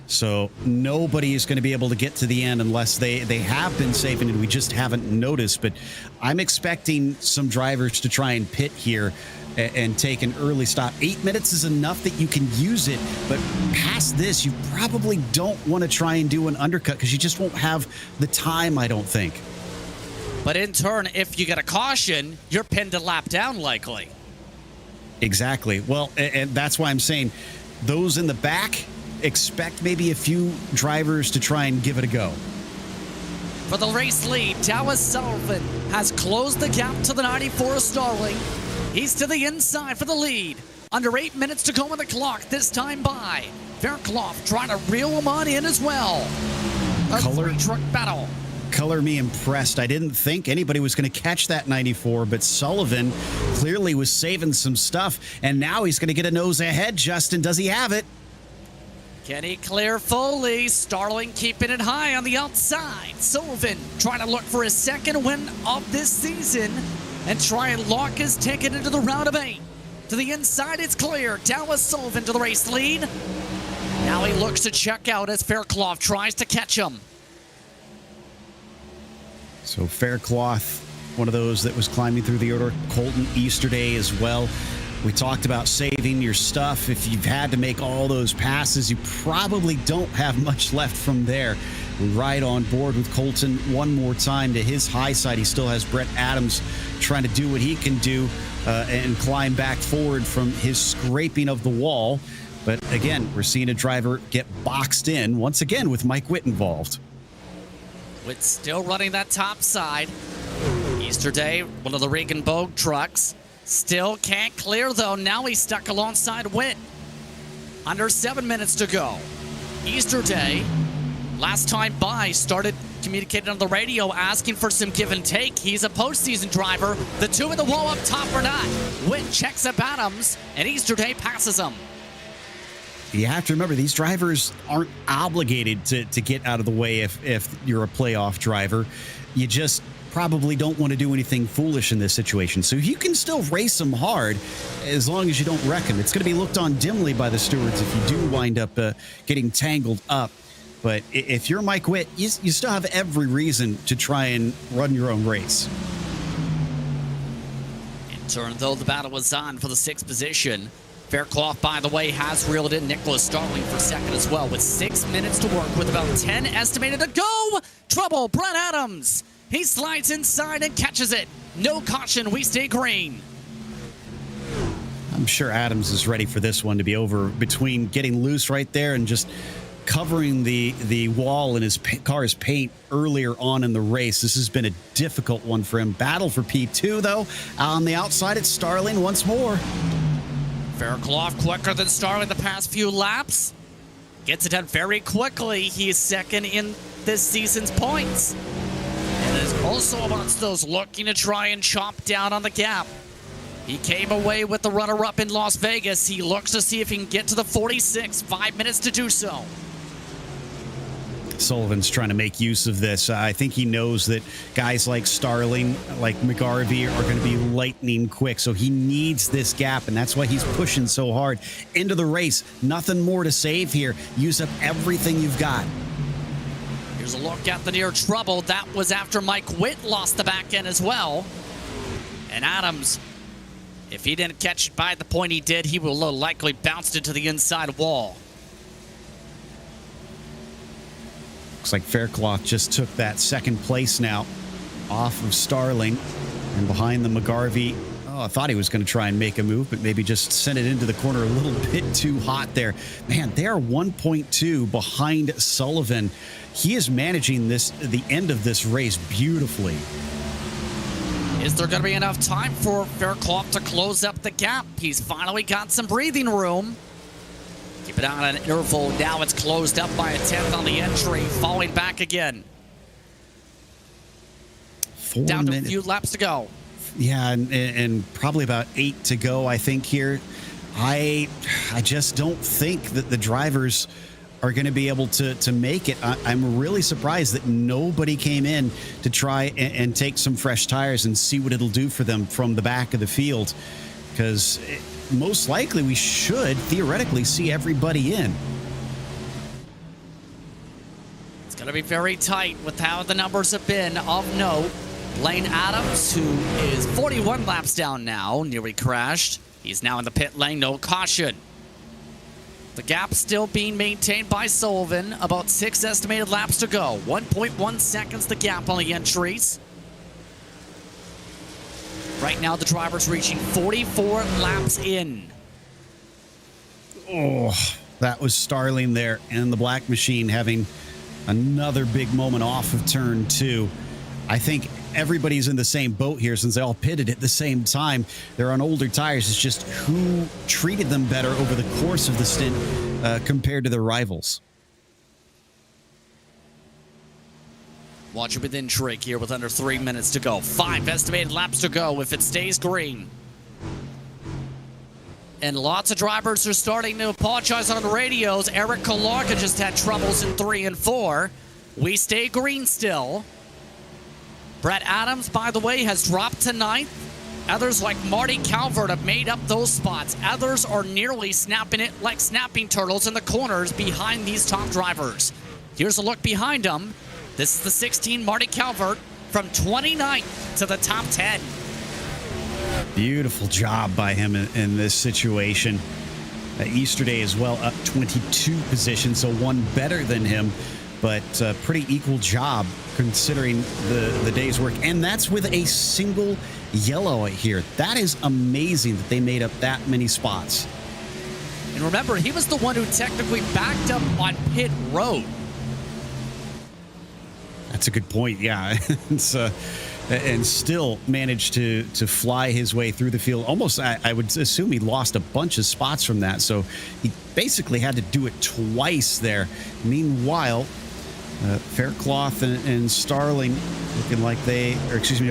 So nobody is going to be able to get to the end unless they have been saving and we just haven't noticed. But I'm expecting some drivers to try and pit here and take an early stop. 8 minutes is enough that you can use it. But past this, you probably don't want to try and do an undercut because you just won't have the time, I don't think. But in turn, if you get a caution, you're pinned a lap down likely. Exactly. Well, and that's why I'm saying those in the back, expect maybe a few drivers to try and give it a go. For the race lead, Dallas Sullivan has closed the gap to the 94 Starling. He's to the inside for the lead. Under 8 minutes to go on the clock, this time by. Fairclough trying to reel him on in as well. A three-truck battle. Color me impressed. I didn't think anybody was going to catch that 94, but Sullivan clearly was saving some stuff, and now he's going to get a nose ahead. Justin, does he have it? Can he clear Foley? Starling keeping it high on the outside. Sullivan trying to look for his second win of this season and try and lock his ticket into the round of 8. To the inside, it's clear. Dallas Sullivan to the race lead. Now he looks to check out as Fairclough tries to catch him. So Fairclough, one of those that was climbing through the order. Colton Easterday as well. We talked about saving your stuff. If you've had to make all those passes, you probably don't have much left from there. We're right on board with Colton one more time to his high side. He still has Brett Adams trying to do what he can do and climb back forward from his scraping of the wall. But again, we're seeing a driver get boxed in once again with Mike Witt involved. Witt still running that top side. Easterday, one of the Regan Bogue trucks. Still can't clear, though. Now he's stuck alongside Witt. Under 7 minutes to go. Easterday, last time by, started communicating on the radio, asking for some give and take. He's a postseason driver. The two in the wall up top are not. Witt checks up Adams, and Easterday passes him. You have to remember, these drivers aren't obligated to get out of the way if you're a playoff driver. You just probably don't want to do anything foolish in this situation. So you can still race them hard as long as you don't wreck them. It's going to be looked on dimly by the stewards if you do wind up getting tangled up. But if you're Mike Witt, you still have every reason to try and run your own race. In turn, though, the battle was on for the 6th position. Fairclough, by the way, has reeled in Nicholas Starling for second as well with 6 minutes to work with about 10 estimated to go. Trouble, Brett Adams. He slides inside and catches it. No caution, we stay green. I'm sure Adams is ready for this one to be over between getting loose right there and just covering the wall in his car's paint earlier on in the race. This has been a difficult one for him. Battle for P2, though. On the outside, it's Starling once more. Fairclough quicker than Starling the past few laps. Gets it done very quickly. He is second in this season's points. And is also amongst those looking to try and chomp down on the gap. He came away with the runner-up in Las Vegas. He looks to see if he can get to the 46. 5 minutes to do so. Sullivan's trying to make use of this. I think he knows that guys like Starling, like McGarvey, are going to be lightning quick. So he needs this gap, and that's why he's pushing so hard into the race. Nothing more to save here. Use up everything you've got. Here's a look at the near trouble. That was after Mike Witt lost the back end as well. And Adams, if he didn't catch it by the point he did, he will likely bounced into the inside wall. Looks like Fairclough just took that second place now off of Starling. And behind the McGarvey, I thought he was going to try and make a move, but maybe just send it into the corner a little bit too hot there. Man, they are 1.2 behind Sullivan. He is managing the end of this race beautifully. Is there going to be enough time for Fairclough to close up the gap? He's finally got some breathing room. Keep it on an interval. Now it's closed up by a 10th on the entry. Falling back again. 4 Down to minutes. a few laps to go. Yeah, and probably about 8 to go, I think, here. I just don't think that the drivers are going to be able to make it. I'm really surprised that nobody came in to try and take some fresh tires and see what it'll do for them from the back of the field, because most likely we should theoretically see everybody in. It's going to be very tight with how the numbers have been. Of note, Blaine Adams, who is 41 laps down now, nearly crashed. He's now in the pit lane, no caution. The gap still being maintained by Sullivan. About 6 estimated laps to go. 1.1 seconds the gap on the entries. Right now the driver's reaching 44 laps in. Oh, that was Starling there, and the Black Machine having another big moment off of turn 2. I think everybody's in the same boat here since they all pitted at the same time. They're on older tires. It's just who treated them better over the course of the stint compared to their rivals. Watch it within Trick here with under 3 minutes to go. 5 estimated laps to go if it stays green. And lots of drivers are starting to apologize on the radios. Eric Kalarka just had troubles in 3 and 4. We stay green still. Brett Adams, by the way, has dropped to 9th. Others like Marty Calvert have made up those spots. Others are nearly snapping it like snapping turtles in the corners behind these top drivers. Here's a look behind them. This is the 16, Marty Calvert, from 29th to the top 10. Beautiful job by him in this situation. Easterday as well, up 22 positions, so one better than him, but pretty equal job considering the day's work. And that's with a single yellow here. That is amazing that they made up that many spots. And remember, he was the one who technically backed up on pit road. That's a good point, yeah. And still managed to fly his way through the field. Almost, I would assume he lost a bunch of spots from that, so he basically had to do it twice there. Meanwhile, Fairclough and Starling looking like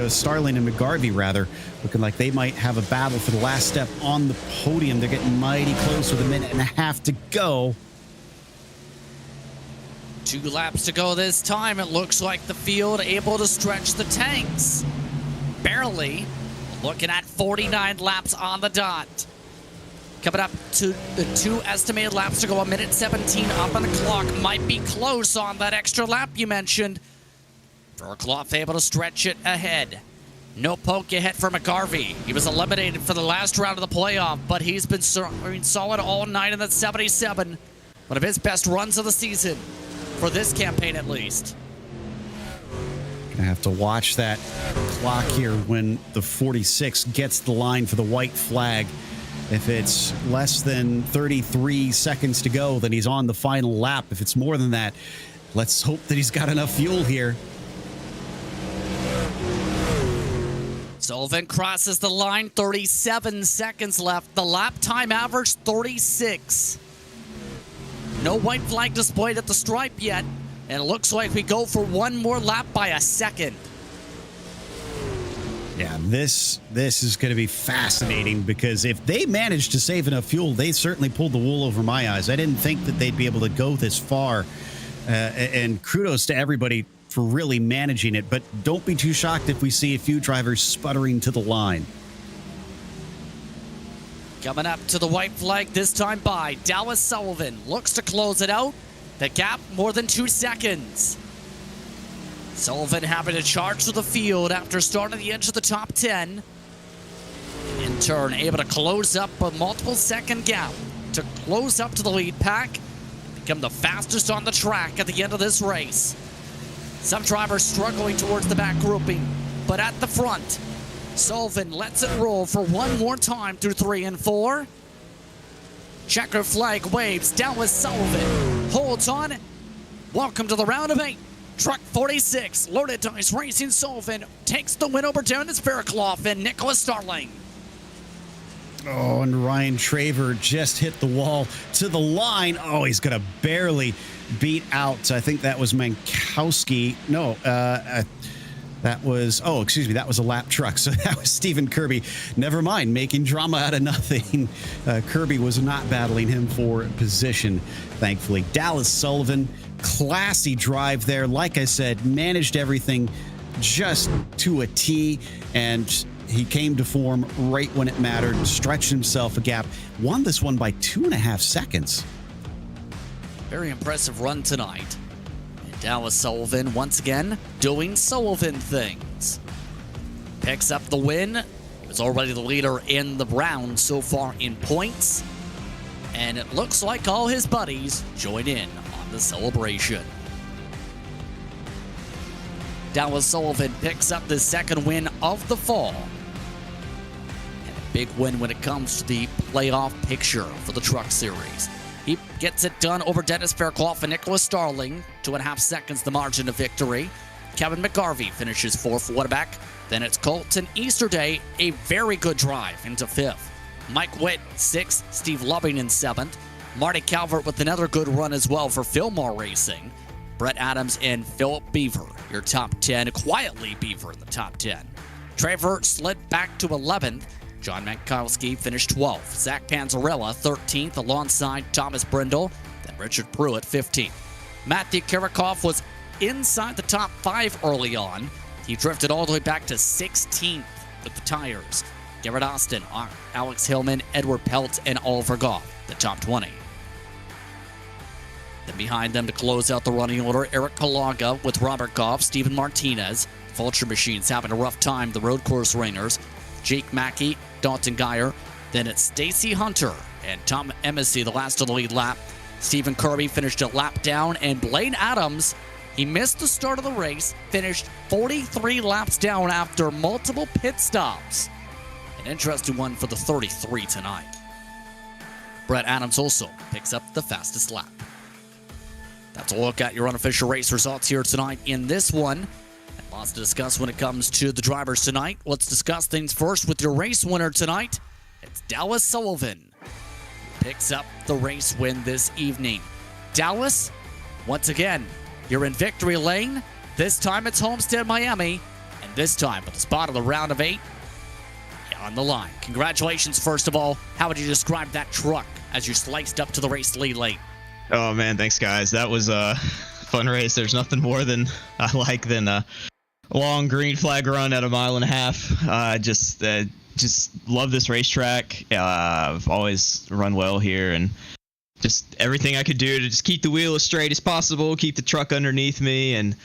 Starling and McGarvey, rather, looking like they might have a battle for the last step on the podium. They're getting mighty close with 1.5 minutes to go. 2 laps to go this time. It looks like the field able to stretch the tanks. Barely. Looking at 49 laps on the dot. Coming up to the 2 estimated laps to go. 1:17 up on the clock. Might be close on that extra lap you mentioned. Fairclough able to stretch it ahead. No poke ahead for McGarvey. He was eliminated for the last round of the playoff, but he's been solid all night in that 77. One of his best runs of the season. For this campaign, at least. Gonna have to watch that clock here when the 46 gets the line for the white flag. If it's less than 33 seconds to go, then he's on the final lap. If it's more than that, let's hope that he's got enough fuel here. Sullivan crosses the line, 37 seconds left. The lap time average, 36. No white flag displayed at the stripe yet, and it looks like we go for one more lap by a second. Yeah, this is going to be fascinating, because if they manage to save enough fuel, they certainly pulled the wool over my eyes. I didn't think that they'd be able to go this far, and kudos to everybody for really managing it, but don't be too shocked if we see a few drivers sputtering to the line. Coming up to the white flag, this time by Dallas Sullivan. Looks to close it out. The gap more than 2 seconds. Sullivan having to charge to the field after starting at the edge of the top 10. In turn, able to close up a multiple second gap to close up to the lead pack. Become the fastest on the track at the end of this race. Some drivers struggling towards the back grouping, but at the front, Sullivan lets it roll for one more time through 3 and 4. Checker flag waves. Dallas Sullivan holds on. Welcome to the round of 8. Truck 46, Loaded Dice Racing Sullivan takes the win over Dennis Fairclough and Nicholas Starling. Oh, and Ryan Traver just hit the wall to the line. Oh, he's going to barely beat out. I think that was Mankowski. No, that was, oh, excuse me, that was a lap truck. So that was Stephen Kirby. Never mind, making drama out of nothing. Kirby was not battling him for position, thankfully. Dallas Sullivan, classy drive there. Like I said, managed everything just to a T, and he came to form right when it mattered, stretched himself a gap, won this one by 2.5 seconds. Very impressive run tonight. And Dallas Sullivan, once again, doing Sullivan things. Picks up the win. He was already the leader in the round so far in points. And it looks like all his buddies join in on the celebration. Dallas Sullivan picks up the second win of the fall. And a big win when it comes to the playoff picture for the Truck Series. He gets it done over Dennis Fairclough and Nicholas Starling. 2.5 seconds the margin of victory. Kevin McGarvey finishes 4th. What back? Then it's Colton Easterday, a very good drive into 5th. Mike Witt, 6th. Steve Loving in 7th. Marty Calvert with another good run as well for Fillmore Racing. Brett Adams and Philip Beaver, your top 10. Quietly Beaver in the top 10. Traver slid back to 11th. John Mankowski finished 12th. Zach Panzarella, 13th, alongside Thomas Brindle. Then Richard Pruitt, 15th. Matthew Kirikoff was inside the top 5 early on. He drifted all the way back to 16th with the tires. Garrett Austin, Alex Hillman, Edward Pelt, and Oliver Goff, the top 20. Then behind them to close out the running order, Eric Kalaga with Robert Goff, Steven Martinez. Vulture Machines having a rough time, the road course ringers. Jake Mackey, Dalton Geyer. Then it's Stacy Hunter and Tom Embassy, the last of the lead lap. Stephen Kirby finished a lap down, and Blaine Adams, he missed the start of the race, finished 43 laps down after multiple pit stops. An interesting one for the 33 tonight. Brett Adams also picks up the fastest lap. That's a look at your unofficial race results here tonight in this one. And lots to discuss when it comes to the drivers tonight. Let's discuss things first with your race winner tonight. It's Dallas Sullivan, who picks up the race win this evening. Dallas, once again, you're in victory lane. This time it's Homestead, Miami. And this time with the spot of the round of 8 on the line. Congratulations, first of all. How would you describe that truck as you sliced up to the race lead late? Oh man, thanks guys. That was a fun race. There's nothing more than I like than a long green flag run at 1.5 miles. Just love this racetrack. I've always run well here, and just everything I could do to just keep the wheel as straight as possible, keep the truck underneath me, and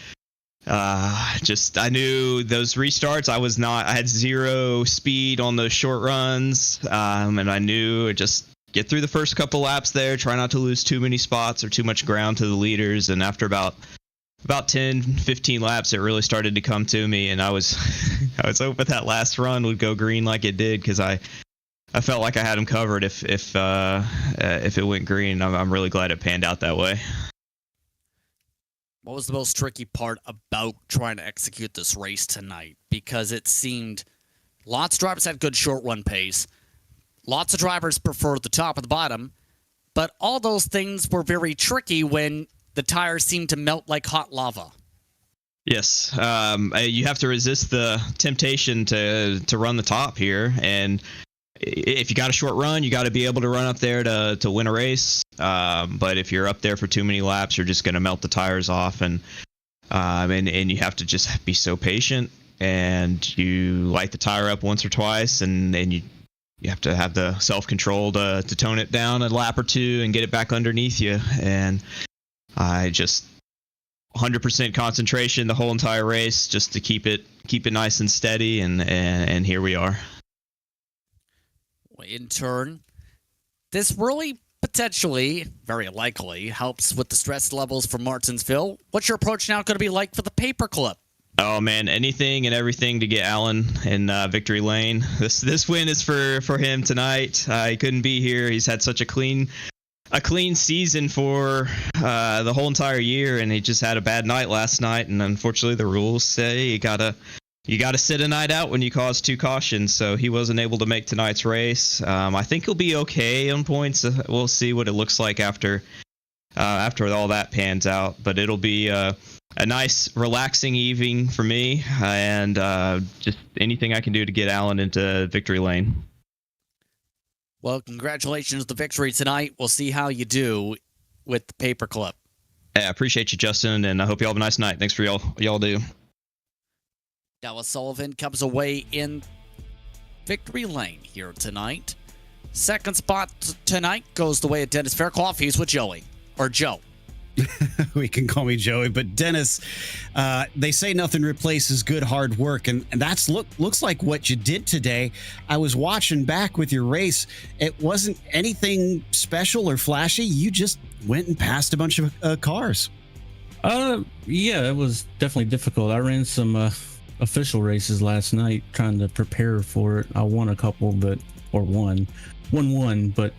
I knew those restarts. I had 0 speed on those short runs, and I knew just get through the first couple laps there, try not to lose too many spots or too much ground to the leaders. And after about 10, 15 laps, it really started to come to me, and I was hoping that last run would go green like it did, because I I felt like I had him covered if it went green. I'm really glad it panned out that way. What was the most tricky part about trying to execute this race tonight? Because it seemed lots of drivers had good short run pace. Lots of drivers preferred the top and the bottom. But all those things were very tricky when the tires seemed to melt like hot lava. Yes, you have to resist the temptation to run the top here, and if you got a short run, you got to be able to run up there to win a race. But if you're up there for too many laps, you're just going to melt the tires off, and you have to just be so patient, and you light the tire up once or twice, and then you have to have the self-control to tone it down a lap or two and get it back underneath you. And I just 100% concentration the whole entire race just to keep it nice and steady, and here we are. In turn, this really potentially, very likely, helps with the stress levels for Martinsville. What's your approach now going to be like for the paperclip? Oh man, anything and everything to get Alan in victory lane. This win is for him tonight. He couldn't be here. He's had such a clean season for the whole entire year, and he just had a bad night last night. And unfortunately, the rules say you gotta sit a night out when you cause 2 cautions. So he wasn't able to make tonight's race. I think he'll be okay on points. We'll see what it looks like after all that pans out. But it'll be a nice, relaxing evening for me, and just anything I can do to get Alan into victory lane. Well, congratulations on the victory tonight. We'll see how you do with the paperclip. I appreciate you, Justin, and I hope you all have a nice night. Thanks for y'all do. Dallas Sullivan comes away in victory lane here tonight. Second spot tonight goes the way of Dennis Fairclough. He's with Joey, or Joe. We can call me Joey, but Dennis, they say nothing replaces good hard work, and that's looks like what you did today. I was watching back with your race. It wasn't anything special or flashy. You just went and passed a bunch of cars. Yeah, it was definitely difficult. I ran some official races last night trying to prepare for it. I won a couple, but won, but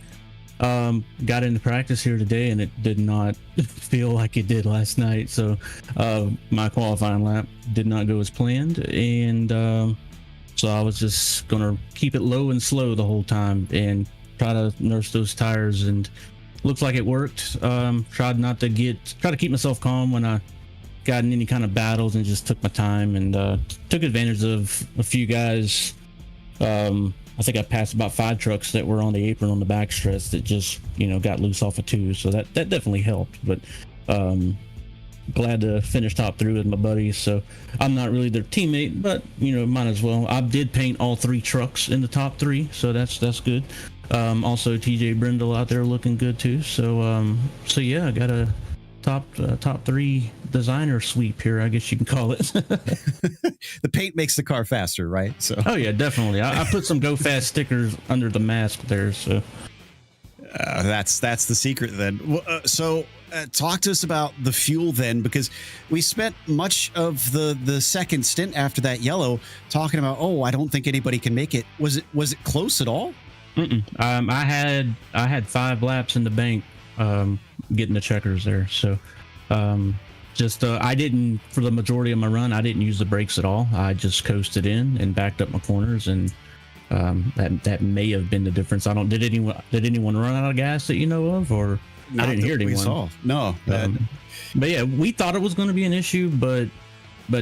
got into practice here today, and it did not feel like it did last night. So my qualifying lap did not go as planned, and so I was just gonna keep it low and slow the whole time and try to nurse those tires, and looks like it worked. Tried to keep myself calm when I got in any kind of battles, and just took my time and took advantage of a few guys. I think I passed about 5 trucks that were on the apron on the backstretch that just, got loose off of 2. So that definitely helped. But glad to finish top 3 with my buddies. So I'm not really their teammate, but might as well. I did paint all 3 trucks in the top 3, so that's good. Also TJ Brindle out there looking good too. So yeah, I got a top 3 designer sweep here, I guess you can call it. The paint makes the car faster, right? So. Oh yeah, definitely. I put some Go Fast stickers under the mask there, so that's the secret then. So talk to us about the fuel then, because we spent much of the second stint after that yellow talking about, I don't think anybody can make it. Was it close at all? I had 5 laps in the bank getting the checkers there, so I didn't, for the majority of my run, I didn't use the brakes at all. I just coasted in and backed up my corners, and that may have been the difference. Did anyone run out of gas that you know of, or Not I didn't hear anyone. No. But yeah, we thought it was going to be an issue, but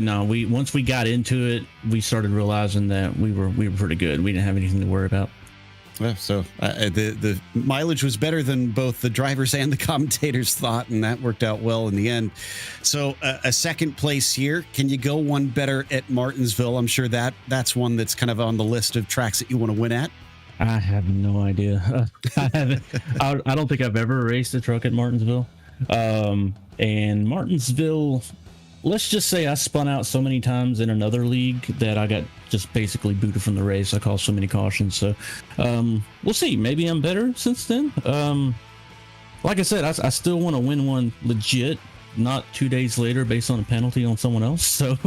no, once we got into it, we started realizing that we were pretty good. We didn't have anything to worry about. Well, so the mileage was better than both the drivers and the commentators thought, and that worked out well in the end. So a second place here. Can you go one better at Martinsville? I'm sure that's one that's kind of on the list of tracks that you want to win at. I have no idea. I haven't. I don't think I've ever raced a truck at Martinsville. And Martinsville, let's just say I spun out so many times in another league that I got just basically booted from the race. I caused so many cautions. So we'll see. Maybe I'm better since then. Like I said, I still want to win one legit, not 2 days later based on a penalty on someone else. So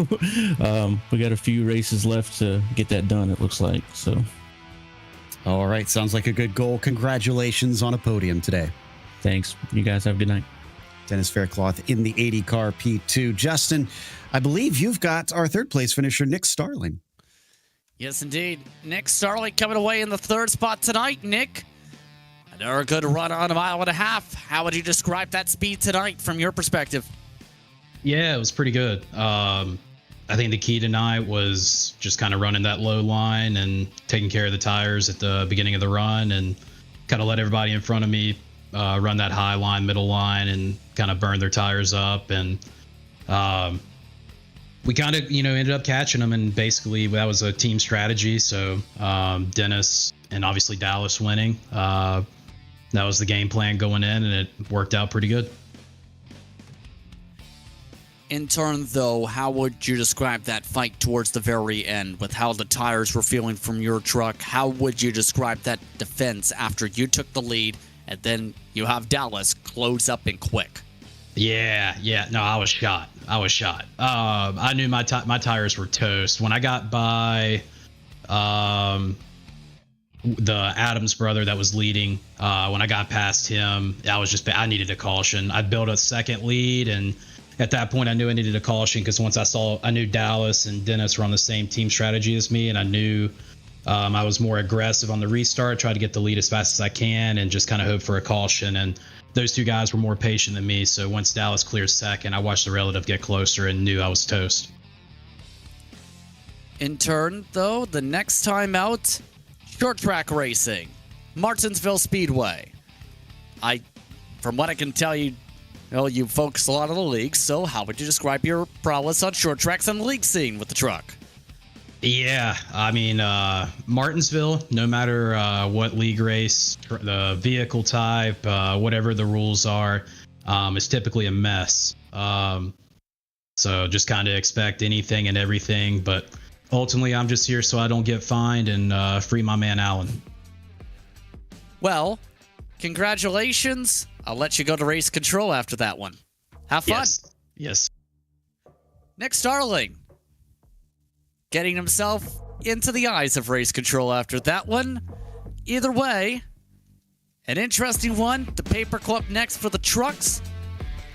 we got a few races left to get that done, it looks like. So All right. Sounds like a good goal. Congratulations on a podium today. Thanks. You guys have a good night. Dennis Faircloth in the 80 car P2. Justin, I believe you've got our third place finisher, Nick Starling. Yes, indeed. Nick Starling coming away in the third spot tonight. Nick, another good run on a mile and a half. How would you describe that speed tonight from your perspective? Yeah, it was pretty good. I think the key tonight was just kind of running that low line and taking care of the tires at the beginning of the run and kind of let everybody in front of me run that high line, middle line, and kind of burn their tires up. And we kind of, ended up catching them, and basically that was a team strategy. So Dennis and obviously Dallas winning, that was the game plan going in, and it worked out pretty good. In turn, though, how would you describe that fight towards the very end with how the tires were feeling from your truck? How would you describe that defense after you took the lead and then you have Dallas close up and quick? Yeah. No, I was shot. I knew my tires were toast. When I got by the Adams brother that was leading, when I got past him, I needed a caution. I built a second lead, and at that point I knew I needed a caution because once I knew Dallas and Dennis were on the same team strategy as me, and I knew I was more aggressive on the restart, tried to get the lead as fast as I can and just kind of hope for a caution. And those two guys were more patient than me. So once Dallas cleared second, I watched the relative get closer and knew I was toast. In turn, though, the next time out, short track racing, Martinsville Speedway. From what I can tell you, you focus a lot on the leagues, so how would you describe your prowess on short tracks on the league scene with the truck? Yeah, I mean, Martinsville, no matter what league race, the vehicle type, whatever the rules are, is typically a mess. So just kind of expect anything and everything, but ultimately I'm just here so I don't get fined and free my man Allen. Well, congratulations. I'll let you go to race control after that one. Have fun. Yes. Nick Starling getting himself into the eyes of race control after that one. Either way, an interesting one. The paperclip next for the trucks.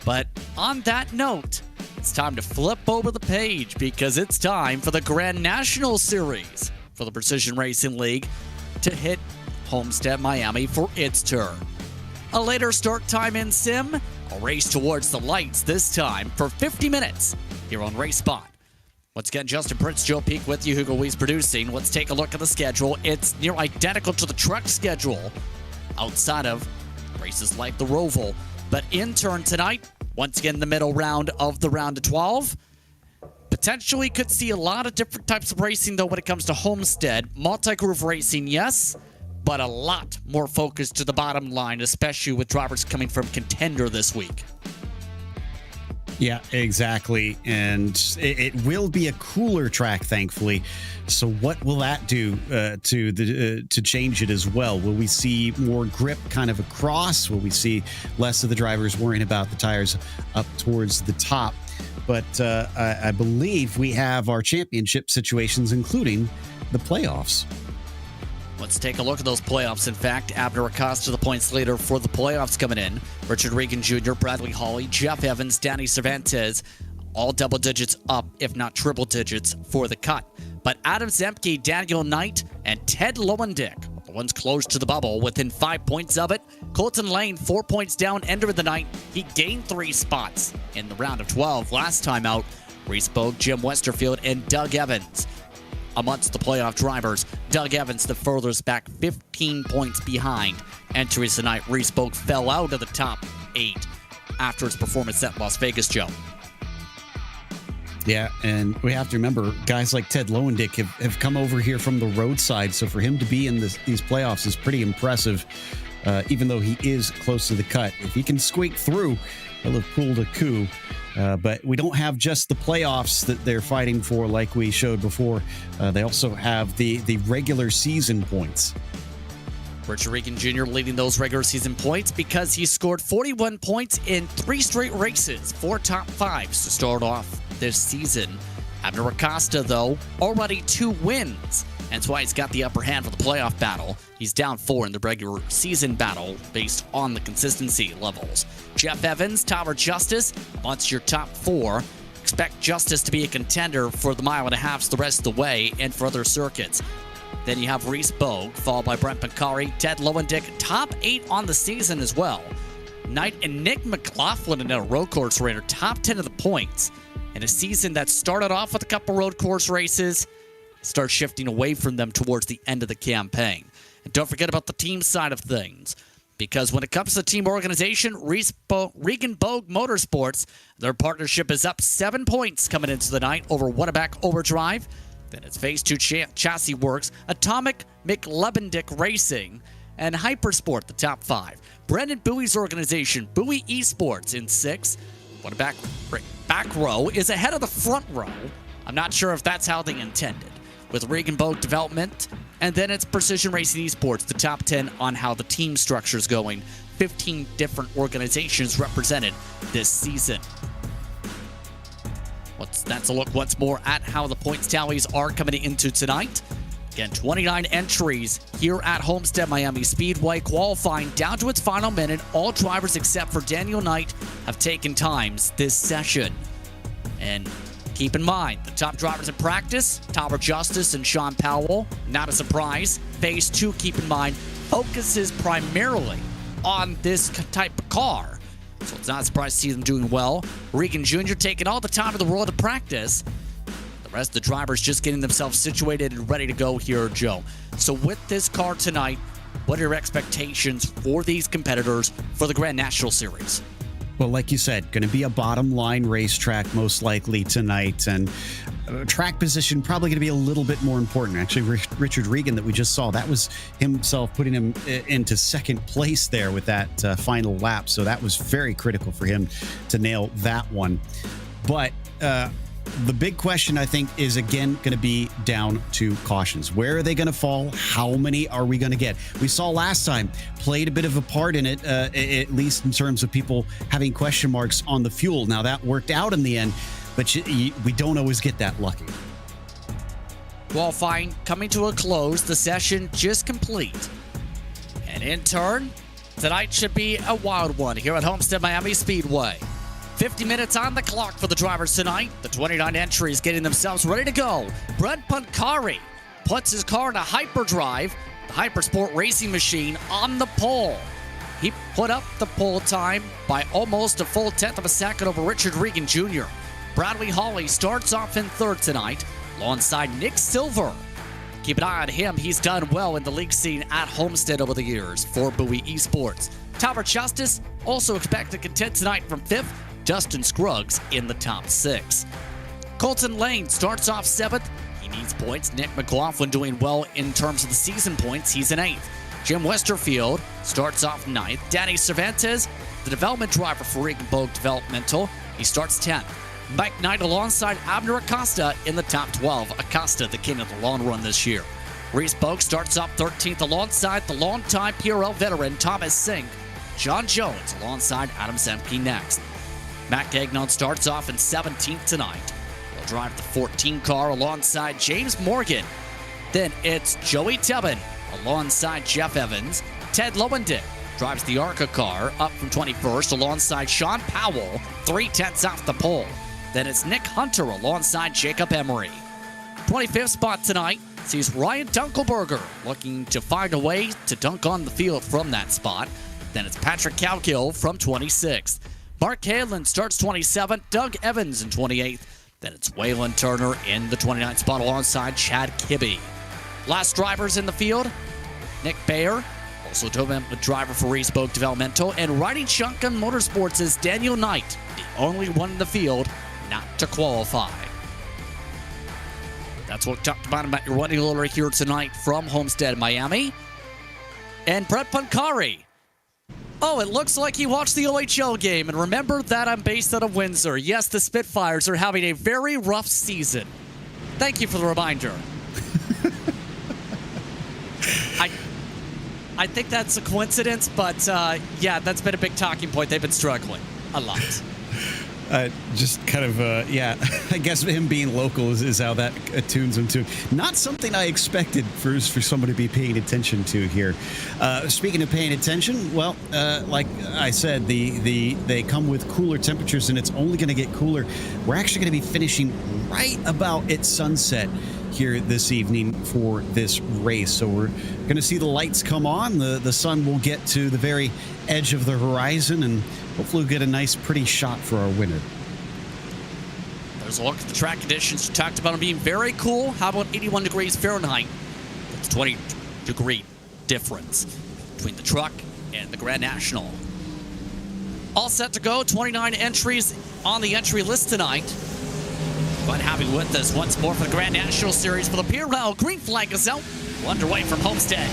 But on that note, it's time to flip over the page because it's time for the Grand National Series for the Precision Racing League to hit Homestead, Miami for its turn. A later start time in sim, a race towards the lights this time for 50 minutes here on RaceSpot. Once again, Justin Prince, Joe Peak with you, Hugo Weiss producing. Let's take a look at the schedule. It's near identical to the truck schedule outside of races like the Roval. But in turn tonight, once again, the middle round of the round of 12. Potentially could see a lot of different types of racing, though, when it comes to Homestead. Multi-groove racing, yes, but a lot more focused to the bottom line, especially with drivers coming from Contender this week. Yeah, exactly. And it will be a cooler track, thankfully. So what will that do to change it as well? Will we see more grip kind of across? Will we see less of the drivers worrying about the tires up towards the top? But I believe we have our championship situations, including the playoffs. Let's take a look at those playoffs. In fact, Abner Acosta, the points leader for the playoffs coming in. Richard Regan Jr., Bradley Hawley, Jeff Evans, Danny Cervantes, all double digits up, if not triple digits, for the cut. But Adam Zemke, Daniel Knight, and Ted Lowendick, the ones close to the bubble, within 5 points of it. Colton Lane, 4 points down, entering the night. He gained 3 spots in the round of 12 last time out. Reese Bogue, Jim Westerfield, and Doug Evans amongst the playoff drivers. Doug Evans the furthest back, 15 points behind. Entering tonight, Reese Bogue fell out of the top 8 after his performance at Las Vegas, Joe. Yeah, and we have to remember, guys like Ted Lowendick have come over here from the roadside, so for him to be in these playoffs is pretty impressive, even though he is close to the cut. If he can squeak through, he'll have pulled a coup. But we don't have just the playoffs that they're fighting for like we showed before. They also have the regular season points. Richard Regan Jr. leading those regular season points because he scored 41 points in 3 straight races, 4 top 5s to start off this season. Abner Acosta, though, already 2 wins That's why he's got the upper hand for the playoff battle. He's down 4 in the regular season battle based on the consistency levels. Jeff Evans, Tyler Justice, amongst your top 4. Expect Justice to be a contender for the mile and a half the rest of the way and for other circuits. Then you have Reese Bogue, followed by Brent Pancari, Ted Lowendick, top 8 on the season as well. Knight and Nick McLaughlin, another road course racer, top 10 of the points. In a season that started off with a couple road course races, start shifting away from them towards the end of the campaign. And don't forget about the team side of things, because when it comes to team organization, Regan Bogue Motorsports, their partnership is up 7 points coming into the night over Winnebago Overdrive. Then it's Phase 2 Chassis Works, Atomic McLebendick Racing, and Hypersport, the top 5. Brendan Bowie's organization, Bowie Esports, in 6. Winnebago back row is ahead of the front row. I'm not sure if that's how they intended, with Regan Bogue Development, and then it's Precision Racing Esports, the top 10 on how the team structure is going. 15 different organizations represented this season. That's a look once more at how the points tallies are coming into tonight. Again, 29 entries here at Homestead Miami Speedway, qualifying down to its final minute. All drivers except for Daniel Knight have taken times this session. And keep in mind, the top drivers in practice, Tyler Justice and Sean Powell, not a surprise. Phase 2, keep in mind, focuses primarily on this type of car. So it's not a surprise to see them doing well. Regan Jr. taking all the time in the world to practice. The rest of the drivers just getting themselves situated and ready to go here, Joe. So with this car tonight, what are your expectations for these competitors for the Grand National Series? Well, like you said, going to be a bottom line racetrack most likely tonight, and track position probably going to be a little bit more important. Actually, Richard Regan that we just saw, that was himself putting him into second place there with that final lap. So that was very critical for him to nail that one. But the big question, I think, is again going to be down to cautions. Where are they going to fall? How many are we going to get? We saw last time played a bit of a part in it, at least in terms of people having question marks on the fuel. Now that worked out in the end, but we don't always get that lucky. Qualifying coming to a close, the session just complete. And in turn, tonight should be a wild one here at Homestead Miami Speedway. 50 minutes on the clock for the drivers tonight. The 29 entries getting themselves ready to go. Brent Pancari puts his car in a hyperdrive, the Hypersport racing machine, on the pole. He put up the pole time by almost a full 10th of a second over Richard Regan Jr. Bradley Hawley starts off in 3rd tonight, alongside Nick Silver. Keep an eye on him. He's done well in the league scene at Homestead over the years for Bowie Esports. Tyler Justice also expected to contend tonight from 5th. Dustin Scruggs in the top 6. Colton Lane starts off 7th. He needs points. Nick McLaughlin doing well in terms of the season points. He's in 8th. Jim Westerfield starts off 9th. Danny Cervantes, the development driver for Regan Bogue Developmental, he starts 10th. Mike Knight alongside Abner Acosta in the top 12. Acosta, the king of the long run this year. Reese Bogue starts off 13th alongside the longtime PRL veteran Thomas Sink. John Jones alongside Adam Semke next. Matt Gagnon starts off in 17th tonight. He'll drive the 14 car alongside James Morgan. Then it's Joey Tubbin alongside Jeff Evans. Ted Lowendick drives the ARCA car up from 21st alongside Sean Powell, 3/10 off the pole. Then it's Nick Hunter alongside Jacob Emery. 25th spot tonight sees Ryan Dunkelberger looking to find a way to dunk on the field from that spot. Then it's Patrick Cowgill from 26th. Mark Hanlon starts 27th, Doug Evans in 28th. Then it's Waylon Turner in the 29th spot alongside Chad Kibbe. Last drivers in the field, Nick Bayer, also development driver for Reese Bogue Developmental, and riding shotgun motorsports is Daniel Knight, the only one in the field not to qualify. That's what we talked about your running loader here tonight from Homestead, Miami. And Brent Pancari. Oh, it looks like he watched the OHL game, and remember that I'm based out of Windsor. Yes, the Spitfires are having a very rough season. Thank you for the reminder. I think that's a coincidence, but yeah, that's been a big talking point. They've been struggling a lot. Just kind of, yeah, I guess him being local is how that attunes him to. Not something I expected for somebody to be paying attention to here. Speaking of paying attention, well, like I said, they come with cooler temperatures, and it's only going to get cooler. We're actually going to be finishing right about at sunset here this evening for this race. So we're going to see the lights come on. The sun will get to the very edge of the horizon, and hopefully we'll get a nice, pretty shot for our winner. There's a look at the track conditions. You talked about them being very cool. How about 81 degrees Fahrenheit? That's 20-degree difference between the truck and the Grand National. All set to go. 29 entries on the entry list tonight. Quite happy with this once more for the Grand National Series for the PRL. Green flag is out. We're underway from Homestead.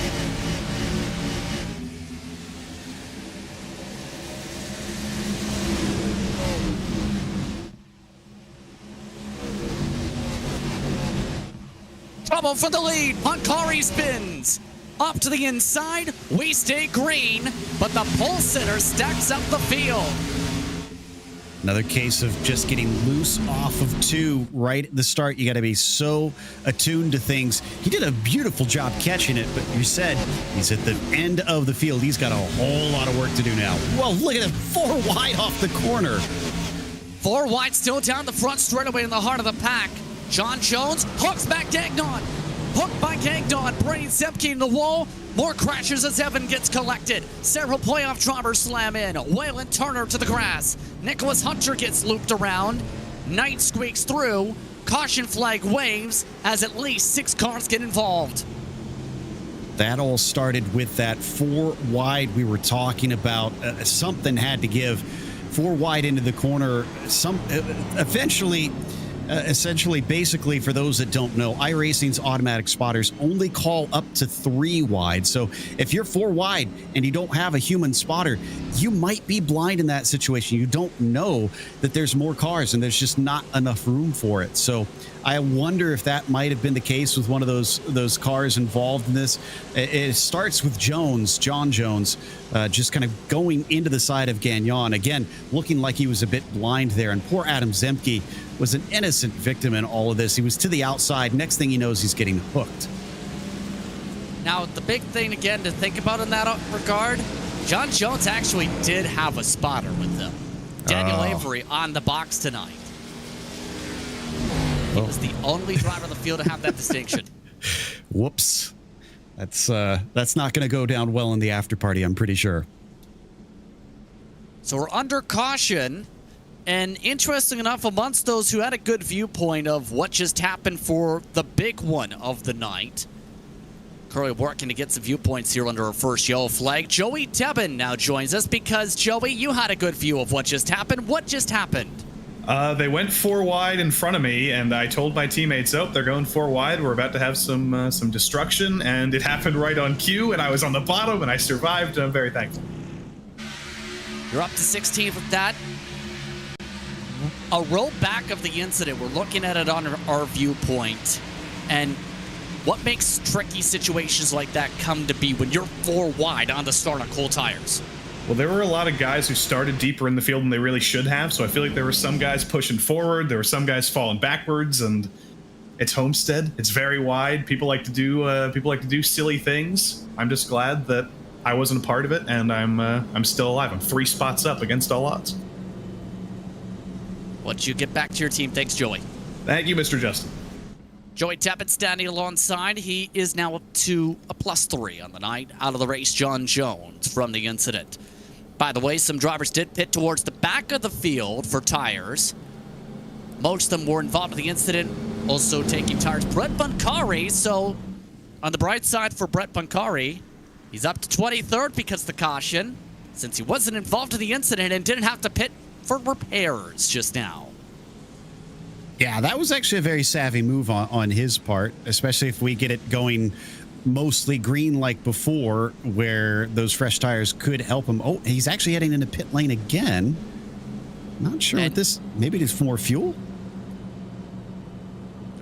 Trouble for the lead. Pancari spins. Up to the inside. We stay green, but the pole sitter stacks up the field. Another case of just getting loose off of 2 right at the start. You got to be so attuned to things. He did a beautiful job catching it, but you said he's at the end of the field. He's got a whole lot of work to do now. Well, look at him, 4 wide off the corner. 4 wide still down the front straightaway in the heart of the pack. John Jones hooks back Gagnon. Hooked by Gagnon, bringing Zemke in the wall. More crashes as Evan gets collected. Several playoff drivers slam in. Waylon Turner to the grass. Nicholas Hunter gets looped around. Knight squeaks through. Caution flag waves as at least 6 cars get involved. That all started with that 4 wide we were talking about. Something had to give. 4 wide into the corner. Essentially, basically, for those that don't know, iRacing's automatic spotters only call up to 3 wide. So if you're 4 wide and you don't have a human spotter, you might be blind in that situation. You don't know that there's more cars and there's just not enough room for it. So I wonder if that might have been the case with one of those cars involved in this. It starts with John Jones, just kind of going into the side of Gagnon. Again, looking like he was a bit blind there. And poor Adam Zemke was an innocent victim in all of this. He was to the outside. Next thing he knows, he's getting hooked. Now, the big thing, again, to think about in that regard, John Jones actually did have a spotter with him. Daniel Avery on the box tonight. He was the only driver on the field to have that distinction. Whoops. That's not going to go down well in the after party, I'm pretty sure. So we're under caution. And interesting enough, amongst those who had a good viewpoint of what just happened for the big one of the night, currently working to get some viewpoints here under our first yellow flag, Joey Debin now joins us because, Joey, you had a good view of what just happened. What just happened? They went 4 wide in front of me, and I told my teammates, "Oh, they're going 4 wide. We're about to have some destruction." And it happened right on cue, and I was on the bottom, and I survived. And I'm very thankful. You're up to 16th with that. A roll back of the incident. We're looking at it on our viewpoint, and what makes tricky situations like that come to be when you're 4 wide on the start on cold tires? Well, there were a lot of guys who started deeper in the field than they really should have, so I feel like there were some guys pushing forward, there were some guys falling backwards, and it's Homestead. It's very wide. People like to do silly things. I'm just glad that I wasn't a part of it, and I'm still alive. I'm 3 spots up against all odds. Once you get back to your team, thanks, Joey. Thank you, Mr. Justin. Joey Teppin standing alongside. He is now up to a +3 on the night. Out of the race, John Jones from the incident. By the way, some drivers did pit towards the back of the field for tires. Most of them were involved in the incident, also taking tires. Brett Pancari, so on the bright side for Brett Pancari, he's up to 23rd because of the caution, since he wasn't involved in the incident and didn't have to pit for repairs just now. Yeah, that was actually a very savvy move on his part, especially if we get it going mostly green like before, where those fresh tires could help him. Oh, he's actually heading into pit lane again. Not sure what this, maybe it is for more fuel?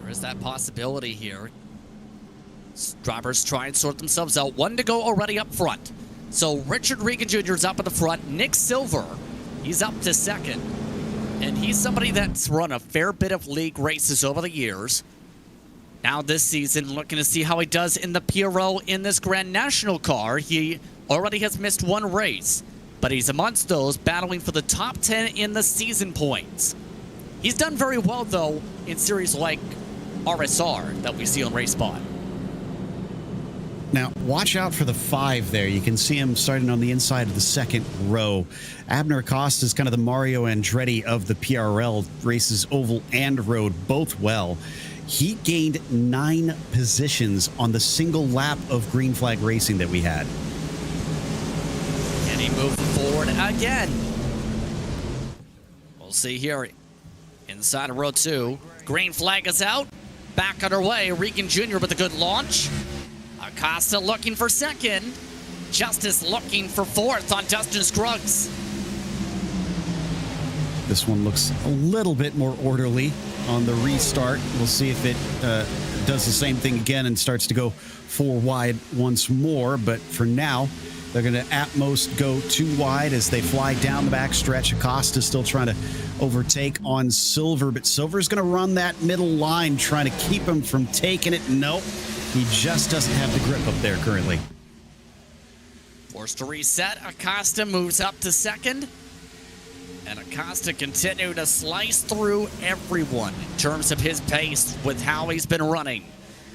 There is that possibility here. Drivers try and sort themselves out. 1 to go already up front. So Richard Regan Jr. is up at the front. Nick Silver, he's up to 2nd. And he's somebody that's run a fair bit of league races over the years. Now this season, looking to see how he does in the PRL in this Grand National car. He already has missed one race, but he's amongst those battling for the top 10 in the season points. He's done very well, though, in series like RSR that we see on RaceSpot. Now, watch out for the 5 there. You can see him starting on the inside of the second row. Abner Acosta is kind of the Mario Andretti of the PRL, races oval and road both well. He gained 9 positions on the single lap of green flag racing that we had. And he moved forward again. We'll see here inside of row 2. Green flag is out. Back underway. Regan Jr. with a good launch. Acosta looking for second. Justice looking for fourth on Dustin Scruggs. This one looks a little bit more orderly on the restart. We'll see if it does the same thing again and starts to go 4 wide once more. But for now, they're going to at most go 2 wide as they fly down the back stretch. Acosta still trying to overtake on Silver, but Silver's going to run that middle line, trying to keep him from taking it. Nope, he just doesn't have the grip up there currently. Forced to reset. Acosta moves up to second. And Acosta continued to slice through everyone in terms of his pace with how he's been running.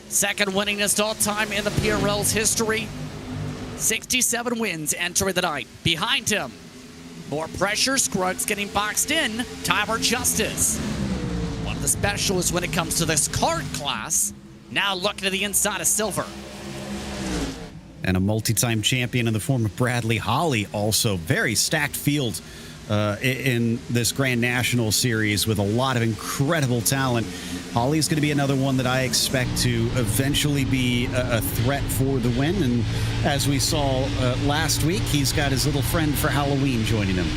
Second winningest all time in the PRL's history. 67 wins entering the night. Behind him, more pressure. Scruggs getting boxed in. Tyler Justice, one of the specialists when it comes to this card class. Now looking to the inside of Silver. And a multi-time champion in the form of Bradley Holly, also very stacked field in this Grand National Series with a lot of incredible talent. Holly's going to be another one that I expect to eventually be a threat for the win. And as we saw last week, he's got his little friend for Halloween joining him.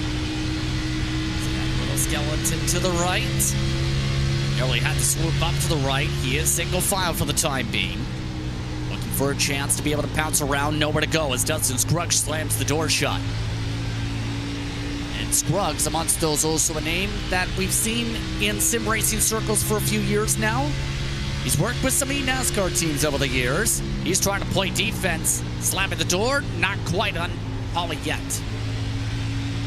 Little skeleton to the right. Nearly had to swoop up to the right. He is single file for the time being. Looking for a chance to be able to pounce around. Nowhere to go as Dustin Scruggs slams the door shut. And Scruggs, amongst those, also a name that we've seen in sim racing circles for a few years now. He's worked with some NASCAR teams over the years. He's trying to play defense. Slamming the door, not quite on Holly yet.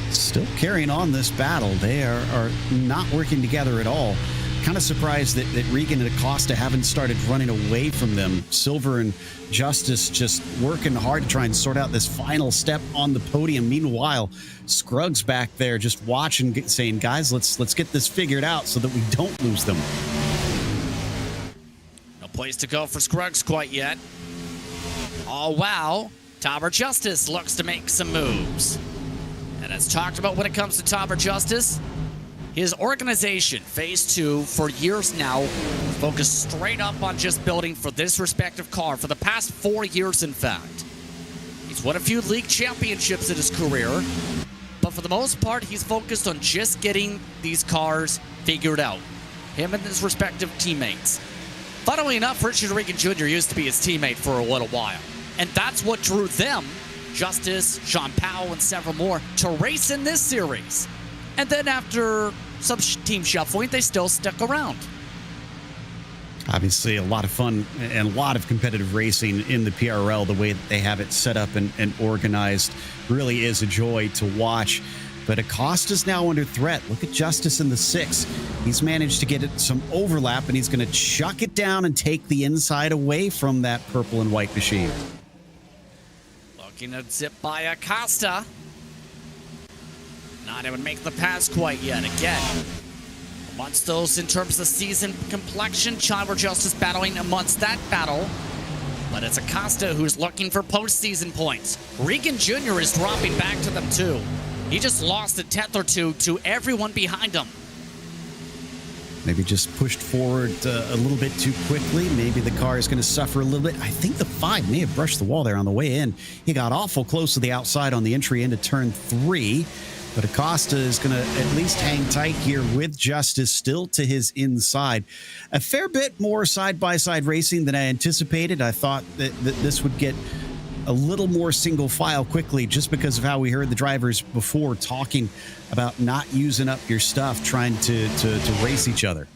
Still carrying on this battle. They are not working together at all. Kind of surprised that Regan and Acosta haven't started running away from them. Silver and Justice just working hard to try and sort out this final step on the podium. Meanwhile, Scruggs back there just watching, saying, guys, let's get this figured out so that we don't lose them. No place to go for Scruggs quite yet. Oh, wow. Tyler Justice looks to make some moves. And as talked about when it comes to Tyler Justice, his organization, Phase 2, for years now, focused straight up on just building for this respective car for the past 4 years, in fact. He's won a few league championships in his career, but for the most part, he's focused on just getting these cars figured out. Him and his respective teammates. Funnily enough, Richard Regan Jr. used to be his teammate for a little while, and that's what drew them, Justice, Sean Powell, and several more, to race in this series. And then after some team shuffling, they still stuck around. Obviously, a lot of fun and a lot of competitive racing in the PRL. The way that they have it set up and organized really is a joy to watch. But Acosta's now under threat. Look at Justice in the 6. He's managed to get it some overlap, and he's going to chuck it down and take the inside away from that purple and white machine. Looking to zip by Acosta. Not able to make the pass quite yet. Again, amongst those in terms of season complexion, Tyler Justice battling amongst that battle. But it's Acosta who's looking for postseason points. Regan Jr. is dropping back to them too. He just lost a tenth or two to everyone behind him. Maybe just pushed forward a little bit too quickly. Maybe the car is going to suffer a little bit. I think the 5 may have brushed the wall there on the way in. He got awful close to the outside on the entry into turn 3. But Acosta is going to at least hang tight here with Justice still to his inside. A fair bit more side-by-side racing than I anticipated. I thought that this would get a little more single file quickly, just because of how we heard the drivers before talking about not using up your stuff, trying to race each other.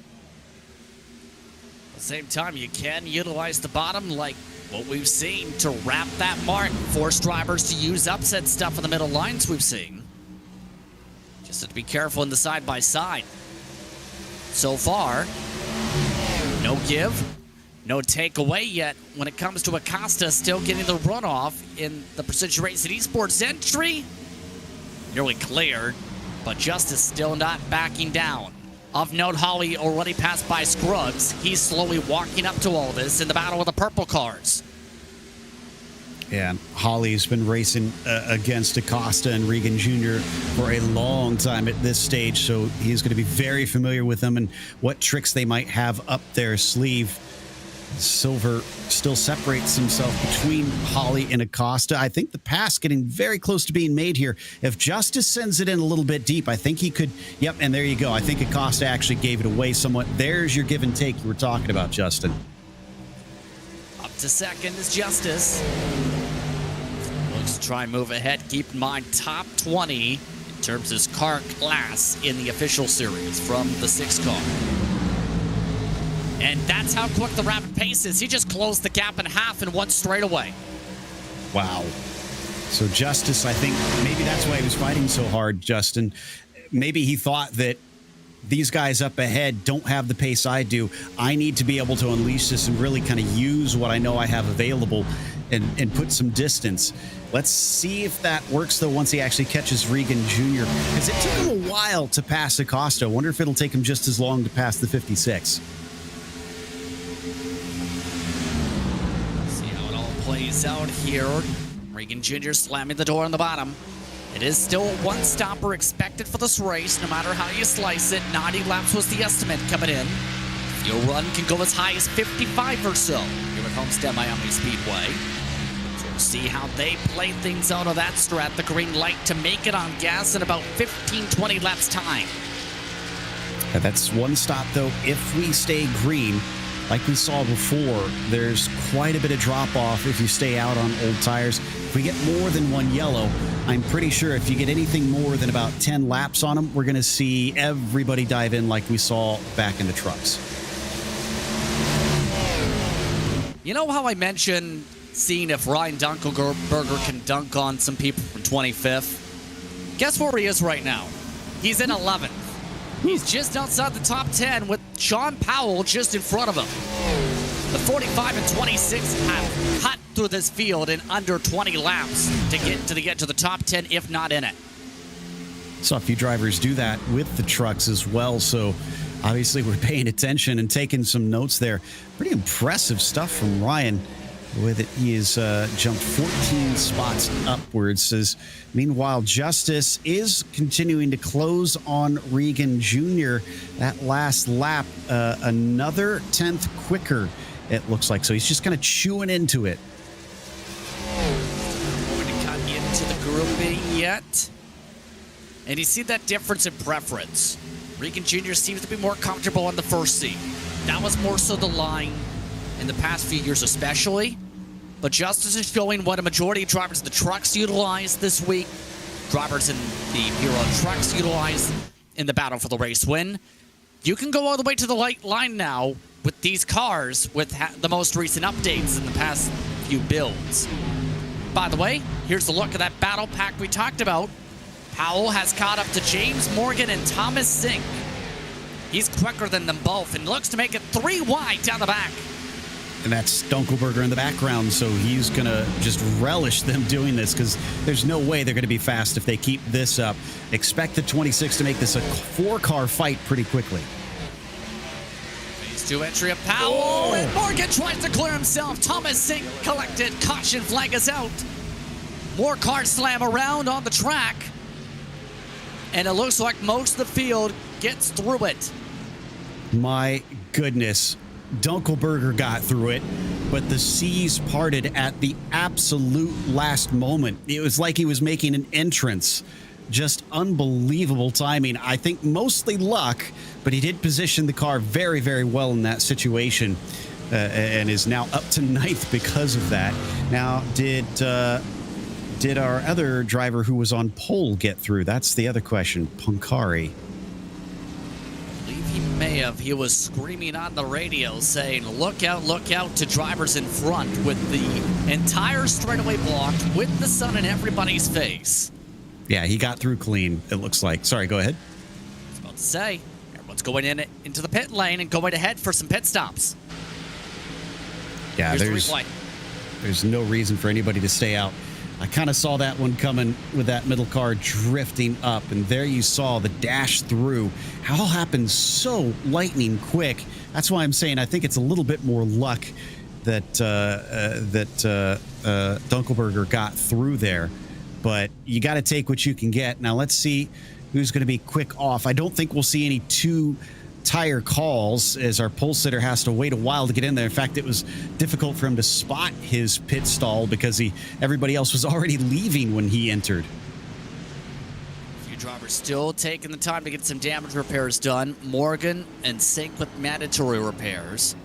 At the same time, you can utilize the bottom like what we've seen to wrap that mark, force drivers to use upset stuff in the middle lines we've seen. Just have to be careful in the side-by-side. So far, no give, no takeaway yet when it comes to Acosta still getting the runoff in the Precision Racing Esports entry. Nearly cleared, but Justice still not backing down. Of note, Holly already passed by Scruggs. He's slowly walking up to all this in the battle with the purple cars. Yeah, Holly's been racing against Acosta and Regan Jr. for a long time at this stage, so he's going to be very familiar with them and what tricks they might have up their sleeve. Silver still separates himself between Holly and Acosta. I think the pass getting very close to being made here. If Justice sends it in a little bit deep, I think he could. Yep, and there you go. I think Acosta actually gave it away somewhat. There's your give and take you were talking about, Justin. Up to second is Justice. Looks to try and move ahead. Keep in mind, top 20 in terms of his car class in the official series from the 6 car. And that's how quick the rapid pace is. He just closed the gap in half in one straightaway. Wow. So Justice, I think maybe that's why he was fighting so hard, Justin. Maybe he thought that these guys up ahead don't have the pace I do. I need to be able to unleash this and really kind of use what I know I have available and put some distance. Let's see if that works, though, once he actually catches Regan Jr. Because it took him a while to pass Acosta. I wonder if it'll take him just as long to pass the 56. Plays out here. Regan Jr. slamming the door on the bottom. It is still a one-stopper expected for this race, no matter how you slice it. 90 laps was the estimate coming in. Your run can go as high as 55 or so here at Homestead Miami Speedway. So we'll see how they play things out of that strat. The green light to make it on gas in about 15-20 laps time. Yeah, that's one stop, though. If we stay green, like we saw before, there's quite a bit of drop-off if you stay out on old tires. If we get more than one yellow, I'm pretty sure if you get anything more than about 10 laps on them, we're going to see everybody dive in like we saw back in the trucks. You know how I mentioned seeing if Ryan Dunkelberger can dunk on some people from 25th? Guess where he is right now? He's in 11th. He's just outside the top 10 with Sean Powell just in front of him. The 45 and 26 have cut through this field in under 20 laps to get to the top 10, if not in it. Saw a few drivers do that with the trucks as well, so obviously we're paying attention and taking some notes there. Pretty impressive stuff from Ryan. With it, he has jumped 14 spots upwards. Meanwhile, Justice is continuing to close on Regan Jr. That last lap, another 10th quicker, it looks like. So he's just kind of chewing into it. Going to cut into the grouping yet. And you see that difference in preference. Regan Jr. seems to be more comfortable on the first seat. That was more so the line in the past few years especially. But Justice is showing what a majority of drivers in the trucks utilize this week. Drivers in the PRL trucks utilize in the battle for the race win. You can go all the way to the light line now with these cars with the most recent updates in the past few builds. By the way, here's a look at that battle pack we talked about. Powell has caught up to James Morgan and Thomas Sink. He's quicker than them both and looks to make it 3 wide down the back. And that's Dunkelberger in the background, so he's going to just relish them doing this because there's no way they're going to be fast if they keep this up. Expect the 26 to make this a 4-car fight pretty quickly. Phase 2 entry of Powell, and Morgan tries to clear himself. Thomas Sink collected. Caution flag is out. More cars slam around on the track. And it looks like most of the field gets through it. My goodness. Dunkelberger got through it, but the seas parted at the absolute last moment. It was like he was making an entrance. Just unbelievable timing. I think mostly luck, but he did position the car very, very well in that situation. and is now up to 9th because of that. Now, did our other driver who was on pole get through? That's the other question. Punkari. I believe he may have. He was screaming on the radio saying, look out to drivers in front, with the entire straightaway blocked, with the sun in everybody's face. Yeah, he got through clean, it looks like. Sorry, go ahead. I was about to say, everyone's going into the pit lane and going ahead for some pit stops. Yeah, Here's the replay. there's no reason for anybody to stay out. I kind of saw that one coming with that middle car drifting up, and there you saw the dash through. It all happened so lightning quick. That's why I'm saying I think it's a little bit more luck that Dunkelberger got through there. But you got to take what you can get. Now let's see who's going to be quick off. I don't think we'll see any two-tire calls, as our pole sitter has to wait a while to get in there. In fact, it was difficult for him to spot his pit stall because everybody else was already leaving when he entered. A few drivers still taking the time to get some damage repairs done. Morgan in sync with mandatory repairs.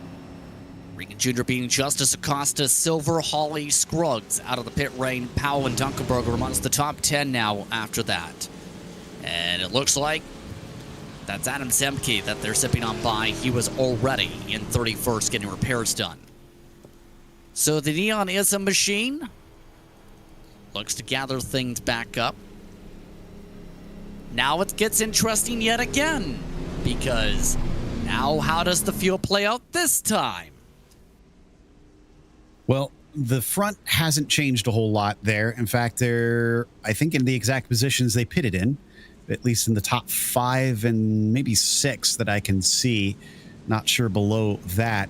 Regan Jr. beating Justice, Acosta, Silver, Hawley, Scruggs out of the pit lane. Powell and Dunkelberger amongst the top 10 now after that. And it looks like that's Adam Zemke that they're sipping on by. He was already in 31st getting repairs done. So the Neon is a machine. Looks to gather things back up. Now it gets interesting yet again, because now how does the field play out this time? Well, the front hasn't changed a whole lot there. In fact, they're, I think, in the exact positions they pitted in, at least in the top 5 and maybe 6 that I can see. Not sure below that.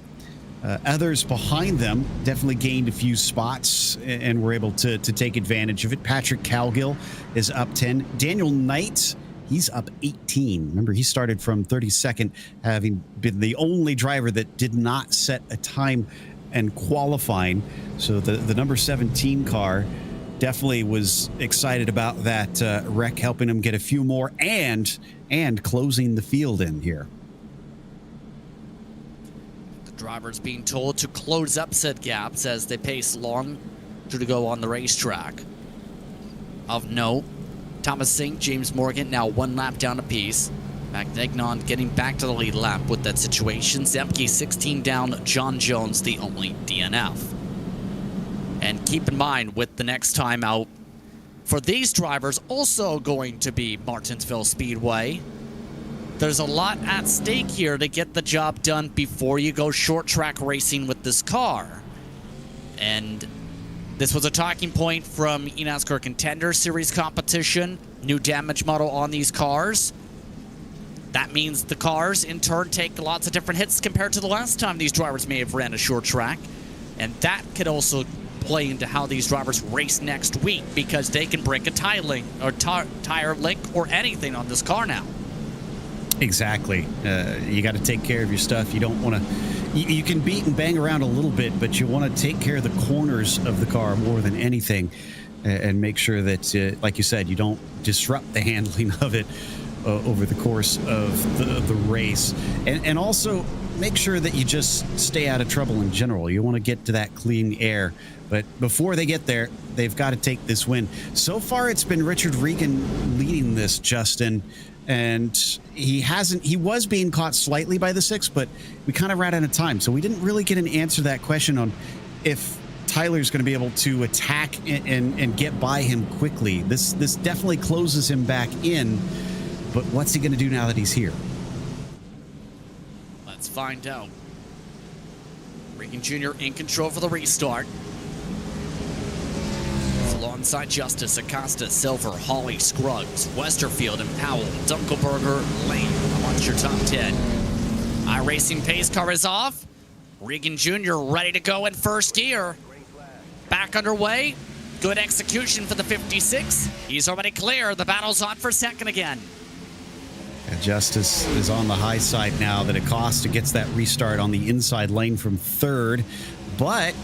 Others behind them definitely gained a few spots and were able to take advantage of it. Patrick Cowgill is up 10. Daniel Knight, he's up 18. Remember, he started from 32nd, having been the only driver that did not set a time and qualifying. So the number 17 car definitely was excited about that wreck, helping him get a few more and closing the field in here. The drivers being told to close up said gaps as they pace long to go on the racetrack. Of note, Thomas Sink, James Morgan now 1 lap down apiece. Magdegnon getting back to the lead lap with that situation. Zemke 16 down, John Jones the only DNF. And keep in mind, with the next time out for these drivers also going to be Martinsville Speedway, there's a lot at stake here to get the job done before you go short track racing with this car. And this was a talking point from eNASCAR Contender Series competition. New damage model on these cars. That means the cars, in turn, take lots of different hits compared to the last time these drivers may have ran a short track. And that could also play into how these drivers race next week, because they can break a tire link or anything on this car now. Exactly. You got to take care of your stuff. You don't want to... You can beat and bang around a little bit, but you want to take care of the corners of the car more than anything, and make sure that, like you said, you don't disrupt the handling of it over the course of the race. And also make sure that you just stay out of trouble in general. You want to get to that clean air. But before they get there, they've got to take this win. So far, it's been Richard Regan leading this, Justin. And he was being caught slightly by the 6, but we kind of ran out of time. So we didn't really get an answer to that question on if Tyler's going to be able to attack and get by him quickly. This definitely closes him back in. But what's he going to do now that he's here? Let's find out. Regan Jr. in control for the restart. Alongside Justice, Acosta, Silver, Hawley, Scruggs, Westerfield, and Powell, Dunkelberger, Lane amongst your top 10. iRacing pace car is off. Regan Jr. ready to go in first gear. Back underway. Good execution for the 56. He's already clear. The battle's on for second again. Justice is on the high side now that Acosta gets that restart on the inside lane from third. But,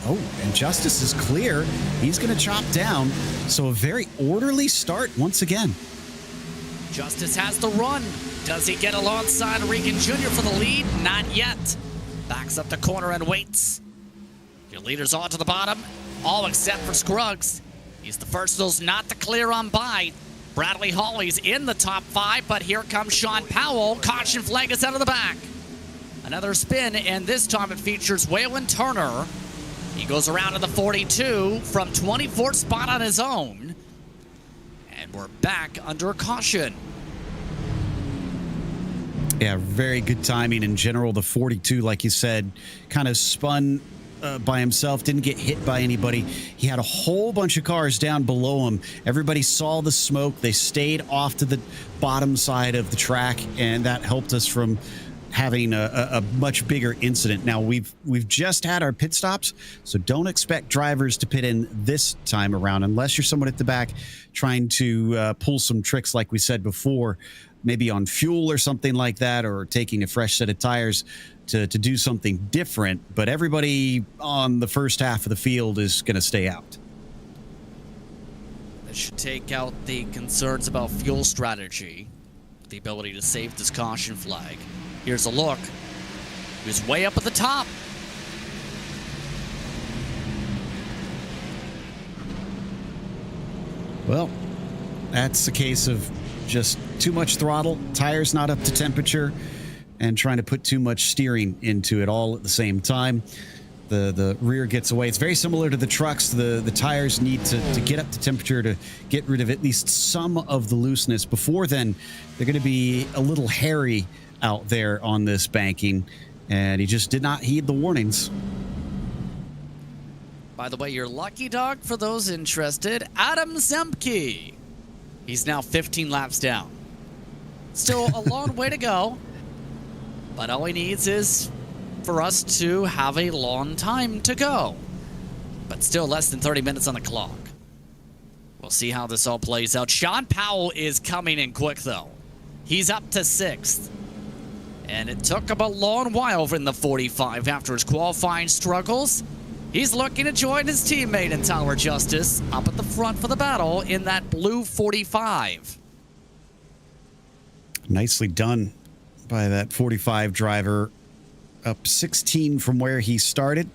and Justice is clear. He's going to chop down. So a very orderly start once again. Justice has the run. Does he get alongside Regan Jr. for the lead? Not yet. Backs up the corner and waits. Your leader's on to the bottom, all except for Scruggs. He's the first of those not to clear on by. Bradley Hawley's in the top 5, but here comes Sean Powell. Caution flag is out of the back. Another spin, and this time it features Waylon Turner. He goes around to the 42 from 24th spot on his own. And we're back under caution. Yeah, very good timing in general. The 42, like you said, kind of spun by himself, didn't get hit by anybody. He had a whole bunch of cars down below him. Everybody saw the smoke. They stayed off to the bottom side of the track, and that helped us from having a much bigger incident. Now, we've just had our pit stops, so don't expect drivers to pit in this time around unless you're someone at the back trying to pull some tricks like we said before, maybe on fuel or something like that, or taking a fresh set of tires to do something different. But everybody on the first half of the field is going to stay out. This should take out the concerns about fuel strategy, the ability to save this caution flag. Here's a look. He was way up at the top. Well, that's a case of just too much throttle, tires not up to temperature, and trying to put too much steering into it all at the same time. The rear gets away. It's very similar to the trucks. The tires need to get up to temperature to get rid of at least some of the looseness. Before then, they're going to be a little hairy out there on this banking, and he just did not heed the warnings. By the way, your lucky dog, for those interested, Adam Zemke. He's now 15 laps down. Still a long way to go, but all he needs is for us to have a long time to go. But still less than 30 minutes on the clock. We'll see how this all plays out. Sean Powell is coming in quick, though. He's up to 6th. And it took him a long while in the 45 after his qualifying struggles. He's looking to join his teammate in Tower Justice up at the front for the battle in that blue 45. Nicely done by that 45 driver. Up 16 from where he started.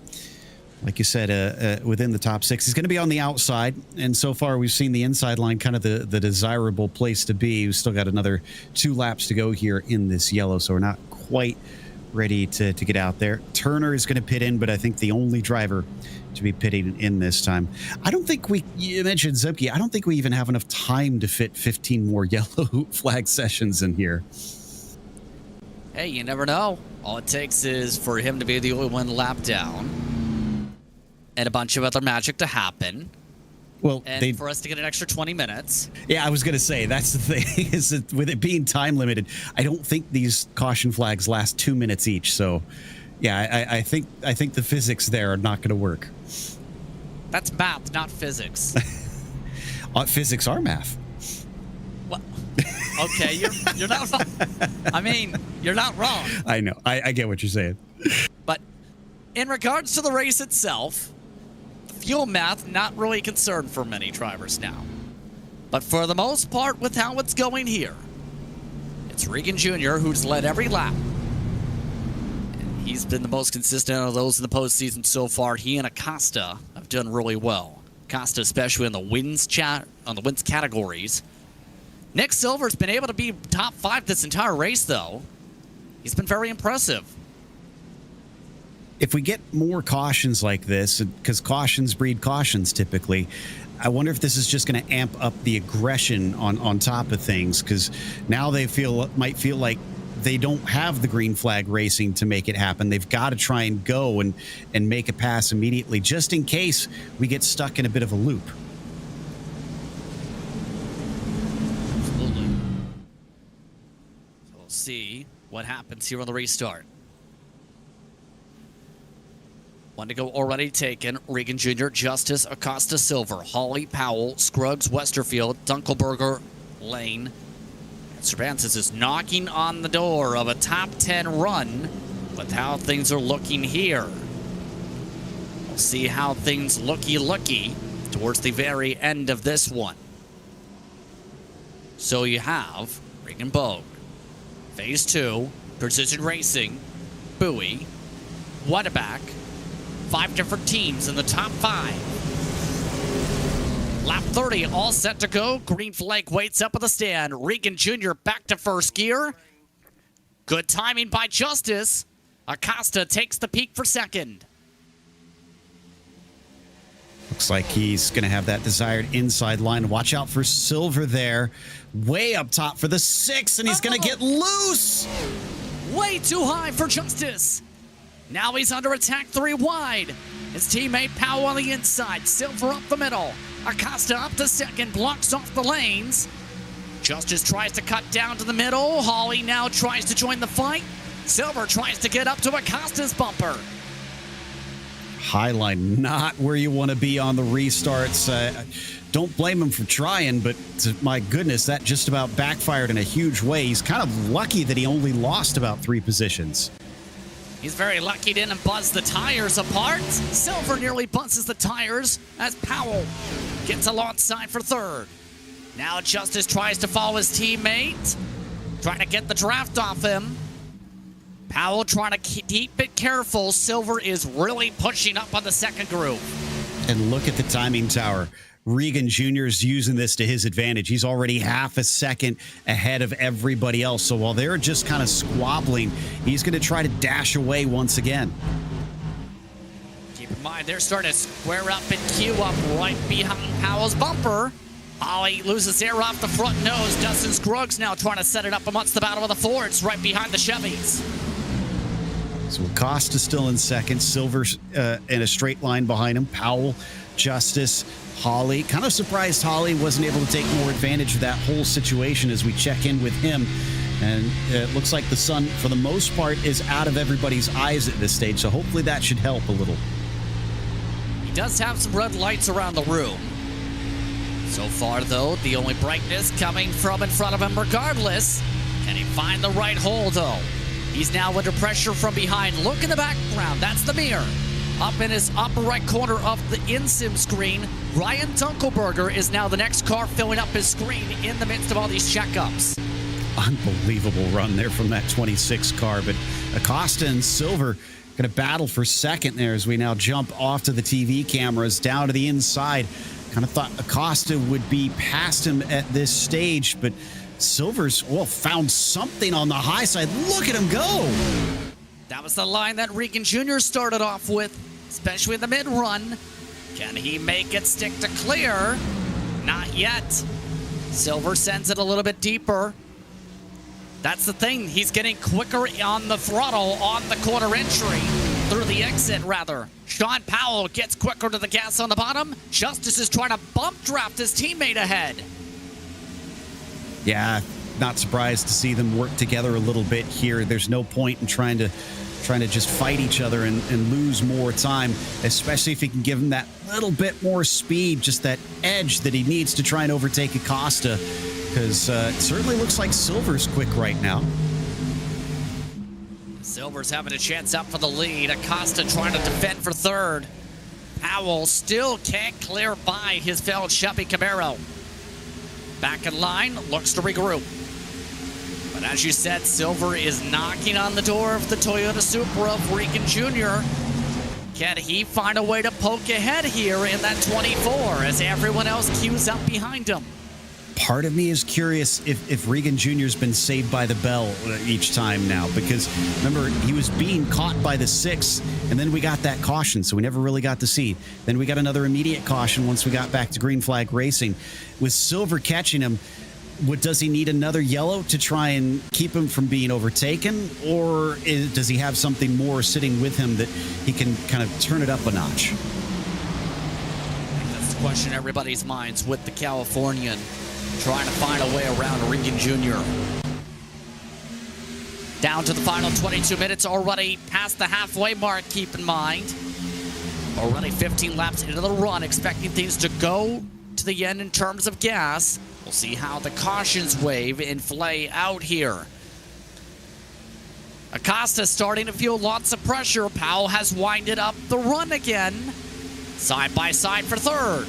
Like you said, within the top 6. He's going to be on the outside, and so far we've seen the inside line kind of the desirable place to be. We've still got another 2 laps to go here in this yellow, so we're not quite ready to get out there. Turner is going to pit in, but I think the only driver to be pitting in this time. I don't think you mentioned Zemke, I don't think we even have enough time to fit 15 more yellow flag sessions in here. Hey, you never know. All it takes is for him to be the only one lap down and a bunch of other magic to happen. Well, and for us to get an extra 20 minutes. Yeah, I was going to say, that's the thing, is that with it being time limited, I don't think these caution flags last 2 minutes each. So, yeah, I think the physics there are not going to work. That's math, not physics. Physics are math. Well, okay, you're not wrong. I mean, you're not wrong. I know. I get what you're saying. But in regards to the race itself, fuel math, not really a concern for many drivers now. But for the most part, with how it's going here, it's Regan Jr. who's led every lap. And he's been the most consistent of those in the postseason so far. He and Acosta have done really well. Acosta, especially in the wins categories. Nick Silver's been able to be top 5 this entire race, though. He's been very impressive. If we get more cautions like this, because cautions breed cautions typically, I wonder if this is just going to amp up the aggression on top of things, because now they might feel like they don't have the green flag racing to make it happen. They've got to try and go and make a pass immediately, just in case we get stuck in a bit of a loop. Absolutely. So we'll see what happens here on the restart. One to go already taken. Regan Jr., Justice, Acosta, Silver, Hawley, Powell, Scruggs, Westerfield, Dunkelberger, Lane. And Cervantes is knocking on the door of a top 10 run with how things are looking here. We'll see how things looky towards the very end of this one. So you have Regan Bogue, Phase 2, Precision Racing, Bowie, Wadaback. 5 different teams in the top 5. Lap 30, all set to go. Green flag waits up at the stand. Regan Jr. back to first gear. Good timing by Justice. Acosta takes the peak for second. Looks like he's going to have that desired inside line. Watch out for Silver there. Way up top for the 6, and he's going to get loose. Way too high for Justice. Now he's under attack 3 wide. His teammate Powell on the inside. Silver up the middle. Acosta up to second. Blocks off the lanes. Justice tries to cut down to the middle. Hawley now tries to join the fight. Silver tries to get up to Acosta's bumper. Highline, not where you want to be on the restarts. Don't blame him for trying, but my goodness, that just about backfired in a huge way. He's kind of lucky that he only lost about 3 positions. He's very lucky didn't buzz the tires apart. Silver nearly buzzes the tires as Powell gets alongside for third. Now Justice tries to follow his teammate, trying to get the draft off him. Powell trying to keep it careful. Silver is really pushing up on the second group. And look at the timing tower. Regan Jr. is using this to his advantage. He's already half a second ahead of everybody else. So while they're just kind of squabbling, he's going to try to dash away once again. Keep in mind, they're starting to square up and queue up right behind Powell's bumper. Ollie loses air off the front nose. Dustin Scruggs now trying to set it up amongst the battle of the Fords right behind the Chevys. So Acosta still in second. Silver's in a straight line behind him. Powell, Justice, Hawley. Kind of surprised Hawley wasn't able to take more advantage of that whole situation as we check in with him. And it looks like the sun, for the most part, is out of everybody's eyes at this stage. So hopefully that should help a little. He does have some red lights around the room. So far, though, the only brightness coming from in front of him regardless. Can he find the right hole, though? He's now under pressure from behind. Look in the background. That's the mirror. Up in his upper right corner of the in-sim screen, Ryan Dunkelberger is now the next car filling up his screen in the midst of all these checkups. Unbelievable run there from that 26 car. But Acosta and Silver going to battle for second there as we now jump off to the TV cameras down to the inside. Kind of thought Acosta would be past him at this stage, but Silver's, well, found something on the high side. Look at him go. That was the line that Regan Jr. started off with, especially in the mid-run. Can he make it stick to clear? Not yet. Silver sends it a little bit deeper. That's the thing. He's getting quicker on the throttle on the corner entry. Through the exit, rather. Sean Powell gets quicker to the gas on the bottom. Justice is trying to bump draft his teammate ahead. Yeah, not surprised to see them work together a little bit here. There's no point in trying to just fight each other and lose more time, especially if he can give him that little bit more speed, just that edge that he needs to try and overtake Acosta, because it certainly looks like Silver's quick right now. Silver's having a chance up for the lead. Acosta trying to defend for third. Powell still can't clear by his fellow Chevy Camaro. Back in line, looks to regroup. But as you said, Silver is knocking on the door of the Toyota Supra of Regan Jr. Can he find a way to poke ahead here in that 24 as everyone else queues up behind him? Part of me is curious if Regan Jr.'s been saved by the bell each time now, because remember, he was being caught by the 6, and then we got that caution, so we never really got to see. Then we got another immediate caution once we got back to green flag racing. With Silver catching him, does he need another yellow to try and keep him from being overtaken, or does he have something more sitting with him that he can kind of turn it up a notch? That's the question in everybody's minds with the Californian. Trying to find a way around Regan Jr. Down to the final 22 minutes, already past the halfway mark, keep in mind. Already 15 laps into the run, expecting things to go to the end in terms of gas. We'll see how the cautions wave and flay out here. Acosta starting to feel lots of pressure. Powell has winded up the run again. Side by side for third.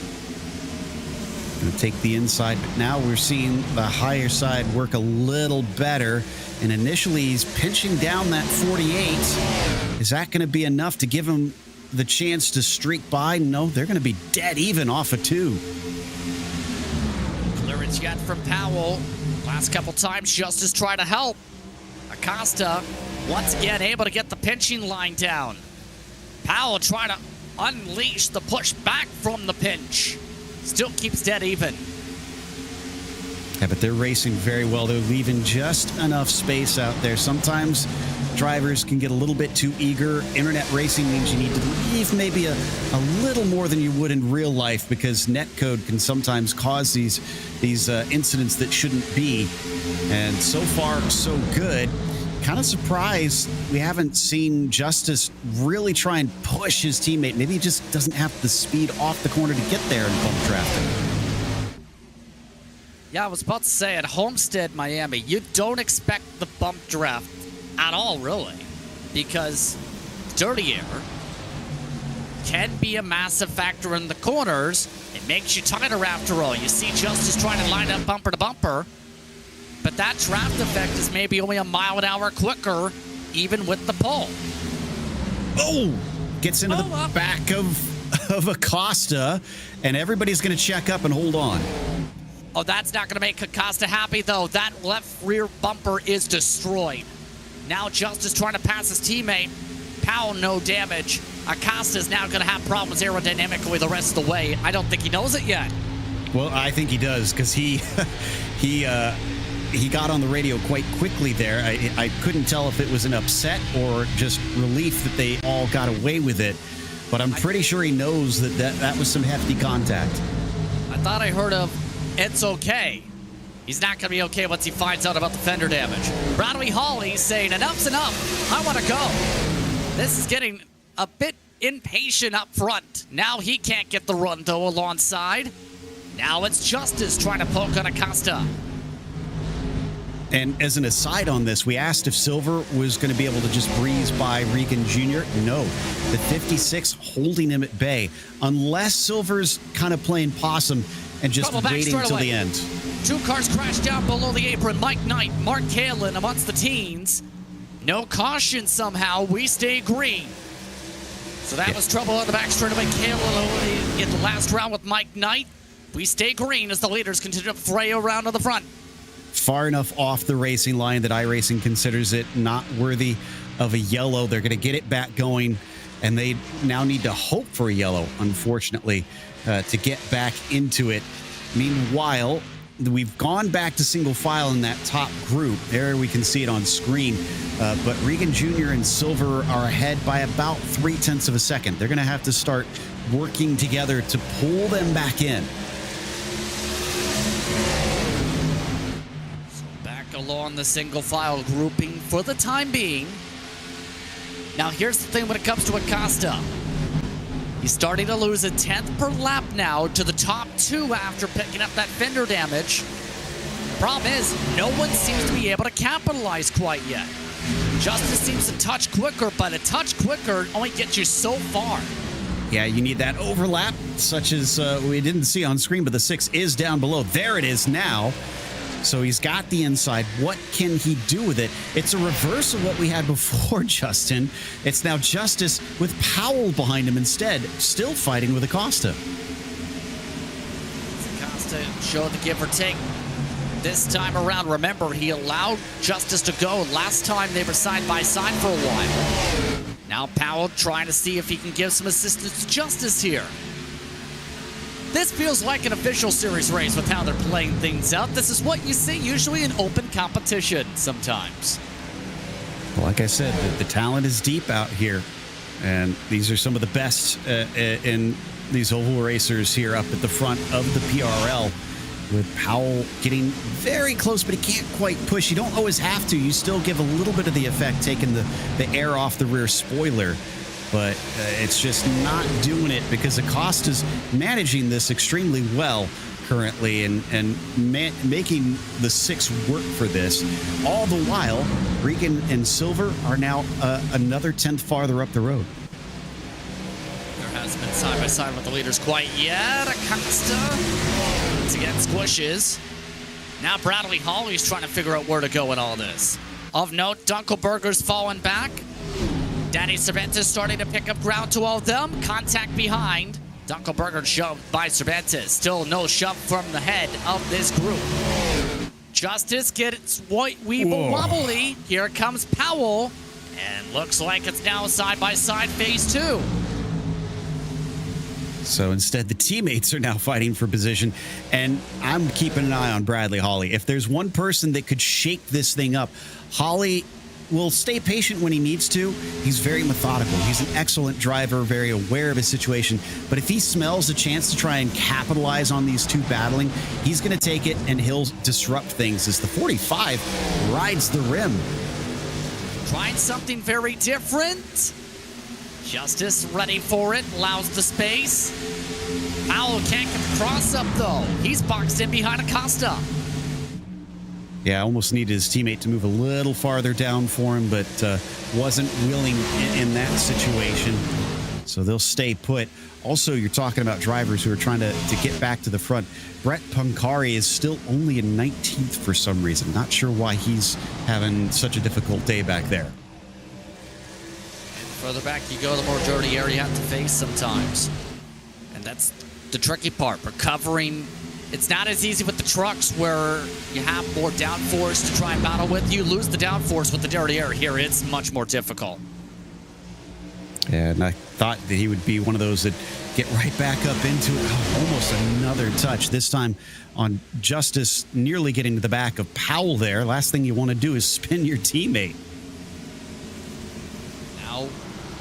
Going to take the inside, but now we're seeing the higher side work a little better. And initially, he's pinching down that 48. Is that going to be enough to give him the chance to streak by? No, they're going to be dead even off of 2. Clearance yet from Powell. Last couple times, Justice tried to help. Acosta, once again, able to get the pinching line down. Powell trying to unleash the push back from the pinch. Still keeps dead even. Yeah, but they're racing very well. They're leaving just enough space out there. Sometimes drivers can get a little bit too eager. Internet racing means you need to leave maybe a little more than you would in real life, because netcode can sometimes cause these incidents that shouldn't be. And so far, so good. Kind of surprised we haven't seen Justice really try and push his teammate. Maybe he just doesn't have the speed off the corner to get there and bump drafting. Yeah, I was about to say, at Homestead, Miami, you don't expect the bump draft at all, really, because dirty air can be a massive factor in the corners. It makes you tighter after all. You see Justice trying to line up bumper to bumper, but that draft effect is maybe only a mile an hour quicker, even with the pull. Oh! Gets into the back of Acosta, and everybody's going to check up and hold on. Oh, that's not going to make Acosta happy, though. That left rear bumper is destroyed. Now Justice trying to pass his teammate. Powell, no damage. Acosta is now going to have problems aerodynamically the rest of the way. I don't think he knows it yet. Well, I think he does, because he got on the radio quite quickly there. I couldn't tell if it was an upset or just relief that they all got away with it. But I'm pretty sure he knows that was some hefty contact. I thought I heard of "it's okay." He's not going to be okay once he finds out about the fender damage. Bradley Hawley saying, enough's enough. I want to go. This is getting a bit impatient up front. Now he can't get the run, though, alongside. Now it's Justice trying to poke on Acosta. And as an aside on this, we asked if Silver was going to be able to just breeze by Regan Jr. No. The 56 holding him at bay. Unless Silver's kind of playing possum and just waiting till the end. 2 cars crashed down below the apron. Mike Knight, Mark Kalin amongst the teens. No caution somehow. We stay green. So that was trouble on the back straightaway. Kalin in the last round with Mike Knight. We stay green as the leaders continue to fray around to the front. Far enough off the racing line that iRacing considers it not worthy of a yellow. They're going to get it back going, and they now need to hope for a yellow, unfortunately, to get back into it. Meanwhile, we've gone back to single file in that top group. There we can see it on screen. But Regan Jr. and Silver are ahead by about 0.3 of a second. They're going to have to start working together to pull them back in. Along the single file grouping for the time being. Now here's the thing when it comes to Acosta. He's starting to lose a 10th per lap now to the top 2 after picking up that fender damage. Problem is, no one seems to be able to capitalize quite yet. Justice seems a touch quicker, but a touch quicker only gets you so far. Yeah, you need that overlap, such as we didn't see on screen, but the 6 is down below. There it is now. So he's got the inside. What can he do with it? It's a reverse of what we had before, Justin. It's now Justice with Powell behind him instead, still fighting with Acosta. Acosta showed the give or take this time around. Remember, he allowed Justice to go. Last time they were side by side for a while. Now Powell trying to see if he can give some assistance to Justice here. This feels like an official series race with how they're playing things out. This is what you see usually in open competition sometimes. Well, like I said, the talent is deep out here. And these are some of the best in these oval racers here up at the front of the PRL. With Powell getting very close, but he can't quite push. You don't always have to. You still give a little bit of the effect, taking the air off the rear spoiler. But it's just not doing it because Acosta's managing this extremely well currently and making the 6 work for this. All the while, Regan and Silver are now another 10th farther up the road. There hasn't been side by side with the leaders quite yet. Acosta once again squishes. Now Bradley Holly's trying to figure out where to go in all this. Of note, Dunkelberger's falling back. Danny Cervantes starting to pick up ground to all of them. Contact behind. Dunkelberger shoved by Cervantes. Still no shove from the head of this group. Justice gets Weeble wobbly. Here comes Powell. And looks like it's now side-by-side phase 2. So instead, the teammates are now fighting for position, and I'm keeping an eye on Bradley Holly. If there's one person that could shake this thing up, Holly will stay patient when he needs to. He's very methodical. He's an excellent driver, very aware of his situation. But if he smells a chance to try and capitalize on these two battling, he's going to take it, and he'll disrupt things as the 45 rides the rim. Trying something very different. Justice ready for it, allows the space. Powell can't get the cross up though. He's boxed in behind Acosta. Yeah, almost needed his teammate to move a little farther down for him, but wasn't willing in that situation. So they'll stay put. Also, you're talking about drivers who are trying to get back to the front. Brett Pancari is still only in 19th for some reason. Not sure why he's having such a difficult day back there. Further back you go, the more dirty area you have to face sometimes. And that's the tricky part. Recovering, it's not as easy with the trucks where you have more downforce to try and battle with. You lose the downforce with the dirty area. Here, it's much more difficult. Yeah, and I thought that he would be one of those that get right back up into it. Oh, almost another touch. This time on Justice, nearly getting to the back of Powell there. Last thing you want to do is spin your teammate. Now,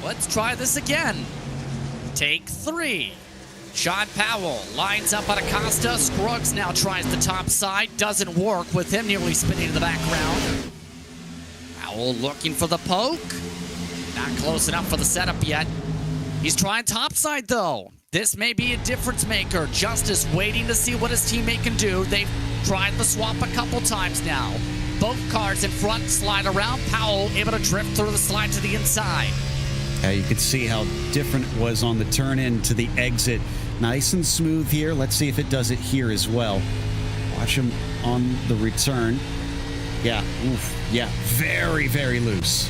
let's try this again. Take 3. Sean Powell lines up on Acosta. Scruggs now tries the top side. Doesn't work with him nearly spinning to the background. Powell looking for the poke. Not close enough for the setup yet. He's trying topside though. This may be a difference maker. Justice waiting to see what his teammate can do. They've tried the swap a couple times now. Both cars in front slide around. Powell able to drift through the slide to the inside. You could see how different it was on the turn in to the exit. Nice and smooth here. Let's see if it does it here as well. Watch him on the return. Yeah, oof. Yeah, very, very loose.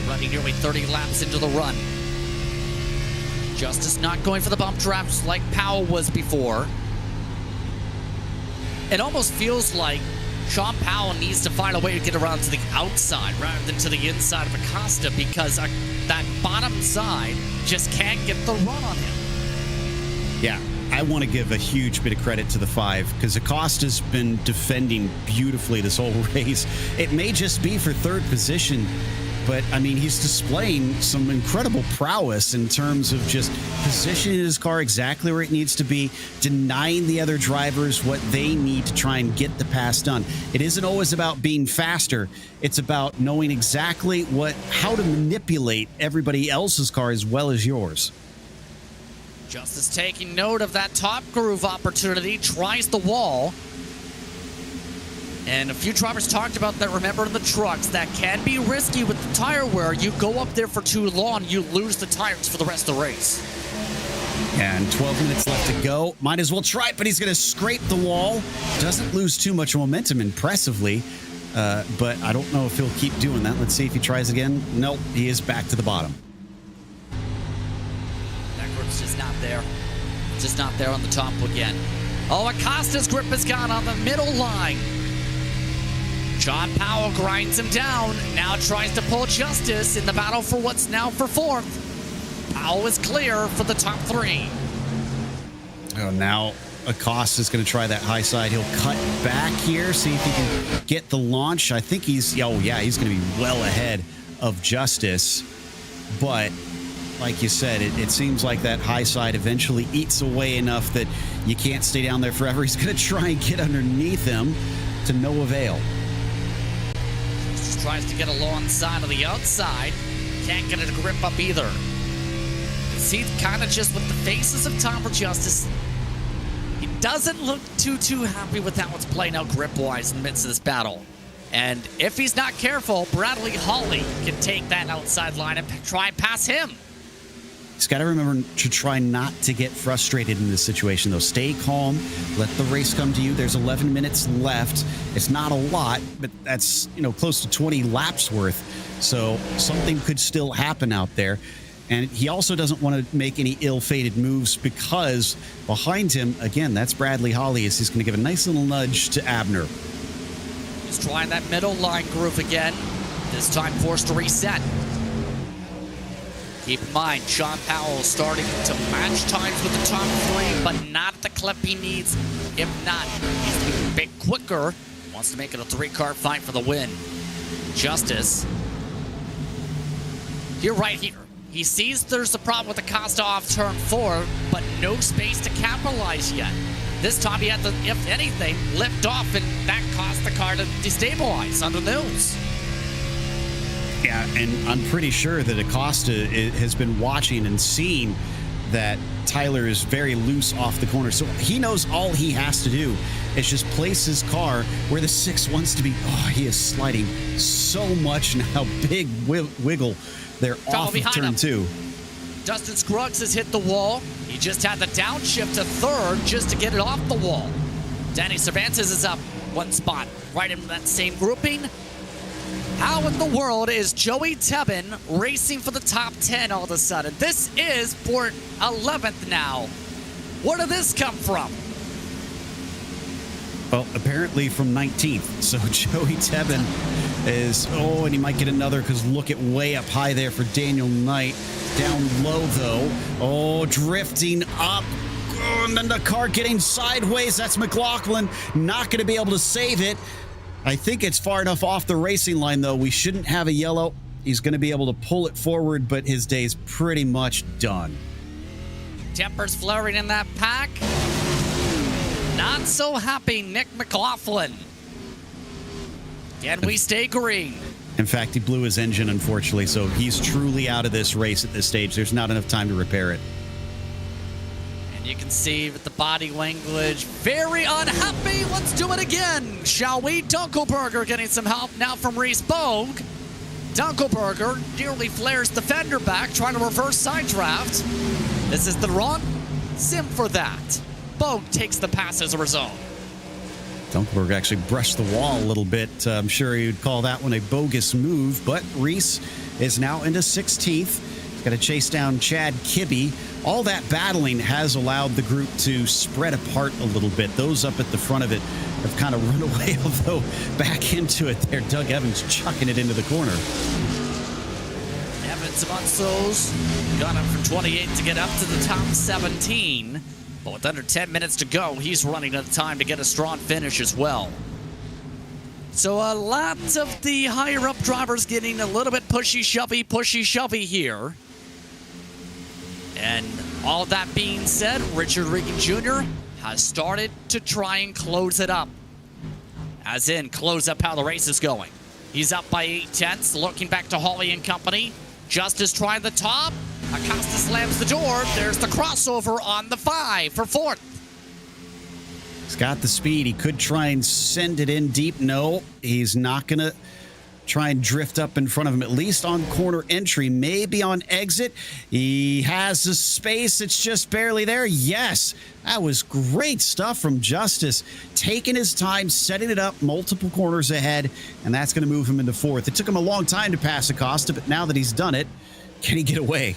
Already nearly 30 laps into the run. Justice not going for the bump traps like Powell was before. It almost feels like Sean Powell needs to find a way to get around to the outside rather than to the inside of Acosta because that bottom side just can't get the run on him. Yeah, I want to give a huge bit of credit to the 5 because Acosta's been defending beautifully this whole race. It may just be for third position, but I mean, he's displaying some incredible prowess in terms of just positioning his car exactly where it needs to be, denying the other drivers what they need to try and get the pass done. It isn't always about being faster. It's about knowing exactly how to manipulate everybody else's car as well as yours. Justice taking note of that top groove opportunity, tries the wall. And a few drivers talked about that, remember, in the trucks, that can be risky with the tire wear. You go up there for too long, you lose the tires for the rest of the race. And 12 minutes left to go. Might as well try it, but he's going to scrape the wall. Doesn't lose too much momentum impressively, but I don't know if he'll keep doing that. Let's see if he tries again. Nope, he is back to the bottom. That grip's just not there. Just not there on the top again. Oh, Acosta's grip is gone on the middle line. Sean Powell grinds him down, now tries to pull Justice in the battle for what's now for 4th. Powell is clear for the top 3. Oh, now Acosta's going to try that high side. He'll cut back here, see if he can get the launch. I think he's going to be well ahead of Justice. But like you said, it seems like that high side eventually eats away enough that you can't stay down there forever. He's going to try and get underneath him to no avail. Just tries to get alongside of the outside. Can't get it to grip up either. See, kind of just with the faces of Tom for Justice. He doesn't look too happy with how it's playing out grip-wise in the midst of this battle. And if he's not careful, Bradley Holly can take that outside line and try and pass him. He's got to remember to try not to get frustrated in this situation, though. Stay calm. Let the race come to you. There's 11 minutes left. It's not a lot, but that's, close to 20 laps worth. So something could still happen out there. And he also doesn't want to make any ill-fated moves because behind him, again, that's Bradley Holly, as he's going to give a nice little nudge to Abner. He's trying that middle line groove again. This time forced to reset. Keep in mind, Sean Powell starting to match times with the top three, but not at the clip he needs. If not, he's to be a bit quicker. Wants to make it a three-car fight for the win. Justice. You're right here. He sees there's a problem with the Costa off turn 4, but no space to capitalize yet. This time he had to, if anything, lift off, and that caused the car to destabilize on the nose. Yeah, and I'm pretty sure that Acosta has been watching and seen that Tyler is very loose off the corner. So he knows all he has to do is just place his car where the 6 wants to be. Oh, he is sliding so much now. Big wiggle. They're off of turn 2. Dustin Scruggs has hit the wall. He just had the downshift to third just to get it off the wall. Danny Cervantes is up 1 spot, right in that same grouping. How in the world is Joey Tebbin racing for the top 10 all of a sudden? This is for 11th now. Where did this come from? Well, apparently from 19th. So Joey Tebbin is, and he might get another because look at way up high there for Daniel Knight. Down low, though. Drifting up. And then the car getting sideways. That's McLaughlin. Not going to be able to save it. I think it's far enough off the racing line, though. We shouldn't have a yellow. He's going to be able to pull it forward, but his day's pretty much done. Tempers flaring in that pack. Not so happy, Nick McLaughlin. Can we stay green? In fact, he blew his engine, unfortunately, so he's truly out of this race at this stage. There's not enough time to repair it. And you can see with the body language, very unhappy. Let's do it again, shall we? Dunkelberger getting some help now from Reese Bogue. Dunkelberger nearly flares the fender back, trying to reverse side draft. This is the wrong sim for that. Bogue takes the pass as a result. Dunkelberg actually brushed the wall a little bit. I'm sure he would call that one a bogus move, but Reese is now into 16th. He's got to chase down Chad Kibbe. All that battling has allowed the group to spread apart a little bit. Those up at the front of it have kind of run away, although back into it there, Doug Evans chucking it into the corner. Evans Munsos got up from 28 to get up to the top 17. But with under 10 minutes to go, he's running out of time to get a strong finish as well. So a lot of the higher-up drivers getting a little bit pushy-shovey here. And all that being said, Richard Regan Jr. has started to try and close it up. As in, close up how the race is going. He's up by 8/10, looking back to Hawley and company. Justice trying the top. Acosta slams the door. There's the crossover on the 5 for 4th. He's got the speed. He could try and send it in deep. No, he's not going to try and drift up in front of him, at least on corner entry, maybe on exit. He has the space. It's just barely there. Yes, that was great stuff from Justice. Taking his time, setting it up multiple corners ahead, and that's going to move him into 4th. It took him a long time to pass Acosta, but now that he's done it, can he get away?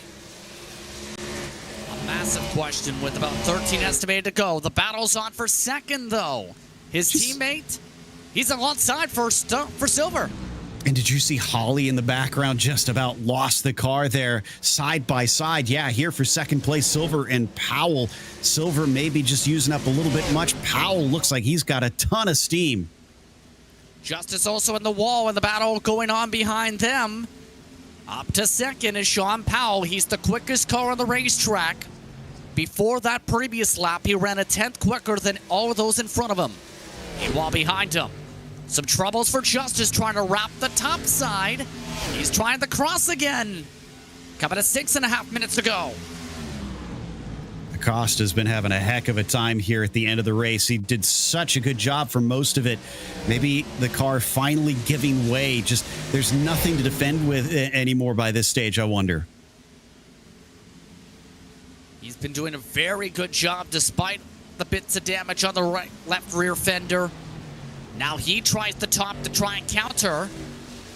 Massive question with about 13 estimated to go. The battle's on for 2nd, though. His teammate, he's alongside for silver. And did you see Holly in the background just about lost the car there side by side? Yeah, here for 2nd place, Silver and Powell. Silver maybe just using up a little bit much. Powell looks like he's got a ton of steam. Justice also in the wall, and the battle going on behind them. Up to 2nd is Sean Powell. He's the quickest car on the racetrack. Before that previous lap, he ran a 10th quicker than all of those in front of him. Meanwhile, behind him, some troubles for Justice trying to wrap the top side. He's trying the cross again. Coming to 6.5 minutes to go. Acosta's been having a heck of a time here at the end of the race. He did such a good job for most of it. Maybe the car finally giving way. Just there's nothing to defend with anymore by this stage, I wonder. been doing a very good job despite the bits of damage on the left rear fender. Now he tries the top to try and counter.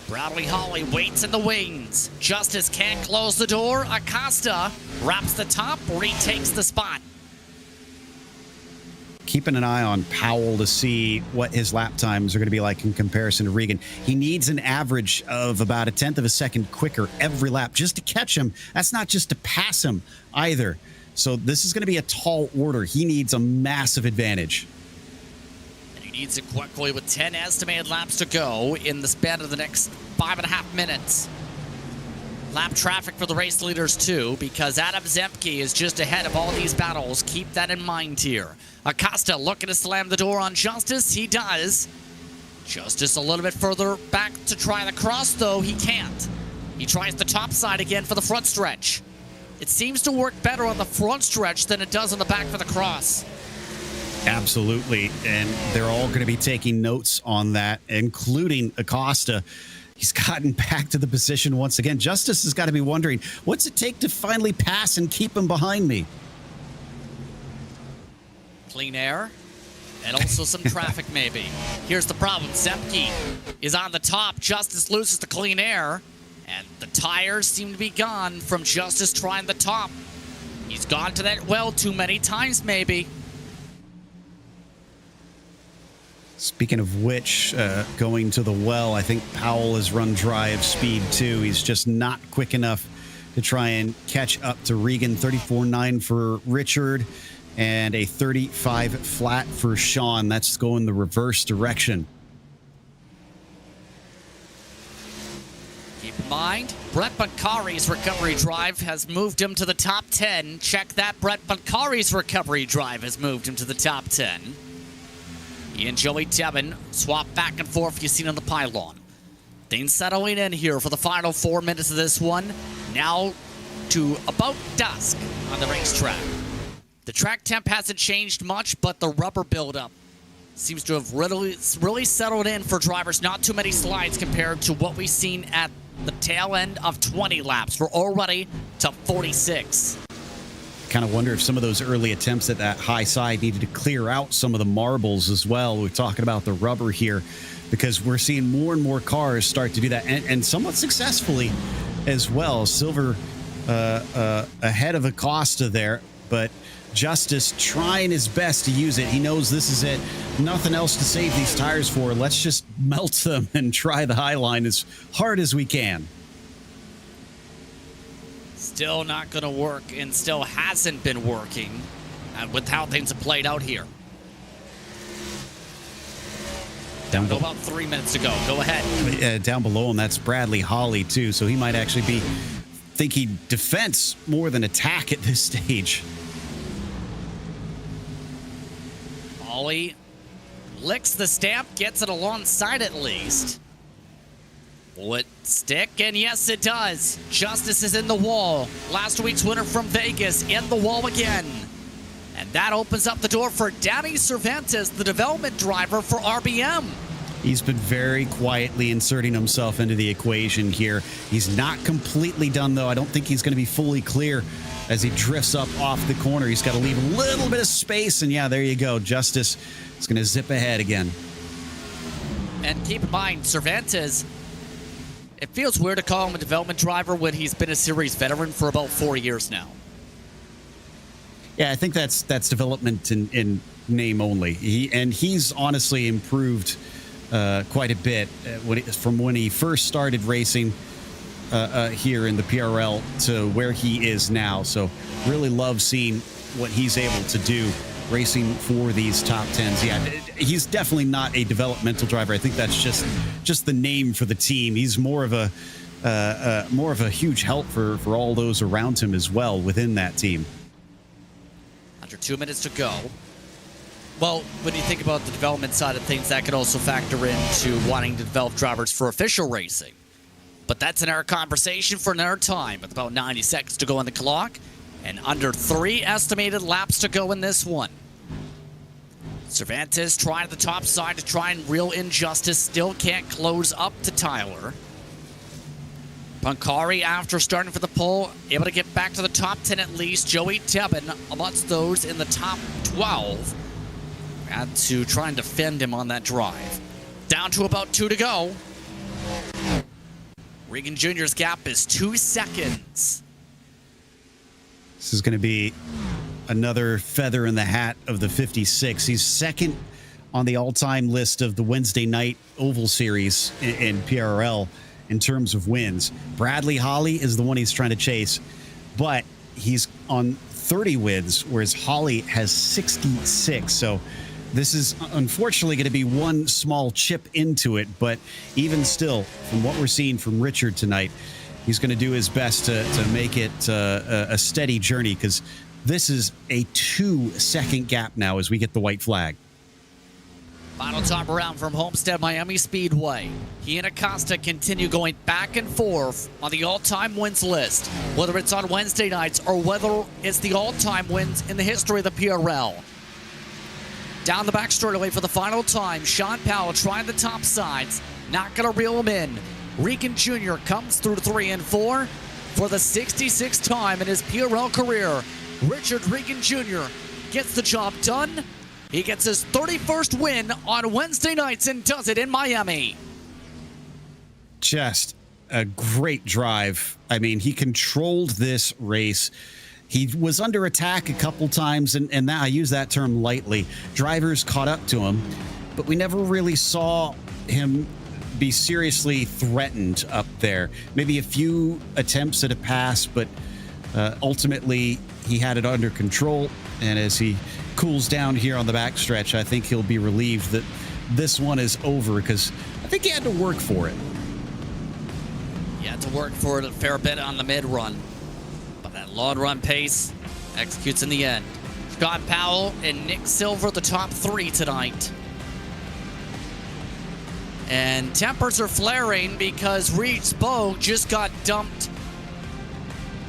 Bradley Holly waits in the wings. Justice can't close the door. Acosta wraps the top, retakes the spot. Keeping an eye on Powell to see what his lap times are going to be like in comparison to Regan. He needs an average of about 1/10 of a second quicker every lap just to catch him. That's not just to pass him either. So this is going to be a tall order. He needs a massive advantage. And he needs it quickly with 10 estimated laps to go in the span of the next 5.5 minutes. Lap traffic for the race leaders too, because Adam Zemke is just ahead of all these battles. Keep that in mind here. Acosta looking to slam the door on Justice. He does. Justice a little bit further back to try the cross, though. He can't. He tries the top side again for the front stretch. It seems to work better on the front stretch than it does on the back for the cross. Absolutely. And they're all going to be taking notes on that, including Acosta. He's gotten back to the position once again. Justice has got to be wondering, what's it take to finally pass and keep him behind me? Clean air and also some traffic maybe. Here's the problem. Zemke is on the top. Justice loses the clean air, and the tires seem to be gone from Justice trying the top. He's gone to that well too many times maybe. Speaking of which, going to the well, I think Powell has run dry of speed too. He's just not quick enough to try and catch up to Regan. 34.9 for Richard and a 35 flat for Sean. That's going the reverse direction. Keep in mind, Brett Bancari's recovery drive has moved him to the top 10. Check that. Brett Bancari's recovery drive has moved him to the top 10. He and Joey Devin swap back and forth you've seen on the pylon. Things settling in here for the final 4 minutes of this one. Now to about dusk on the racetrack. The track temp hasn't changed much, but the rubber buildup seems to have really settled in for drivers. Not too many slides compared to what we've seen at the tail end of 20 laps. We're already to 46. Kind of wonder if some of those early attempts at that high side needed to clear out some of the marbles as well. We're talking about the rubber here because we're seeing more and more cars start to do that, and somewhat successfully as well. Silver ahead of Acosta there, but Justice trying his best to use it. He knows this is it. Nothing else to save these tires for. Let's just melt them and try the high line as hard as we can. Still not going to work, and still hasn't been working with how things have played out here. Down to about 3 minutes to go. Go ahead. Down below him, that's Bradley Holly, too. So he might actually be thinking defense more than attack at this stage. Holly licks the stamp, gets it alongside at least. Will it stick? And yes, it does. Justice is in the wall. Last week's winner from Vegas in the wall again. And that opens up the door for Danny Cervantes, the development driver for RBM. He's been very quietly inserting himself into the equation here. He's not completely done, though. I don't think he's going to be fully clear as he drifts up off the corner. He's got to leave a little bit of space. And yeah, there you go. Justice is going to zip ahead again. And keep in mind, Cervantes, it feels weird to call him a development driver when he's been a series veteran for about 4 years now. Yeah, I think that's development in name only. He's honestly improved quite a bit from when he first started racing here in the PRL to where he is now. So really love seeing what he's able to do racing for these top tens. Yeah, he's definitely not a developmental driver. I think that's just the name for the team. He's more of a huge help for all those around him as well within that team. Under 2 minutes to go. Well, when you think about the development side of things, that could also factor into wanting to develop drivers for official racing. But that's another conversation for another time, with about 90 seconds to go on the clock and under 3 estimated laps to go in this one. Cervantes trying the top side to try and reel in Justice. Still can't close up to Tyler. Pancari, after starting for the pole, able to get back to the top 10 at least. Joey Tebben amongst those in the top 12. Had to try and defend him on that drive. Down to about 2 to go. Regan Jr.'s gap is 2 seconds. This is going to be another feather in the hat of the 56. He's second on the all-time list of the Wednesday night Oval Series in PRL in terms of wins. Bradley Holly is the one he's trying to chase, but he's on 30 wins, whereas Holly has 66. So this is unfortunately going to be one small chip into it, but even still, from what we're seeing from Richard tonight, he's going to do his best to make it a steady journey, because this is a 2-second gap now as we get the white flag. Final time around from Homestead Miami Speedway. He and Acosta continue going back and forth on the all-time wins list, whether it's on Wednesday nights or whether it's the all-time wins in the history of the PRL. Down the back straightaway for the final time, Sean Powell trying the top sides, not going to reel him in. Regan Jr. comes through 3 and 4 for the 66th time in his PRL career. Richard Regan Jr. gets the job done. He gets his 31st win on Wednesday nights and does it in Miami. Just a great drive. I mean, he controlled this race. He was under attack a couple times, and I use that term lightly. Drivers caught up to him, but we never really saw him be seriously threatened up there. Maybe a few attempts at a pass, but ultimately he had it under control. And as he cools down here on the backstretch, I think he'll be relieved that this one is over, because I think he had to work for it. He had to work for it a fair bit on the mid-run, but that long run pace executes in the end. Scott Powell and Nick Silver, the top 3 tonight. And tempers are flaring because RaceSpo just got dumped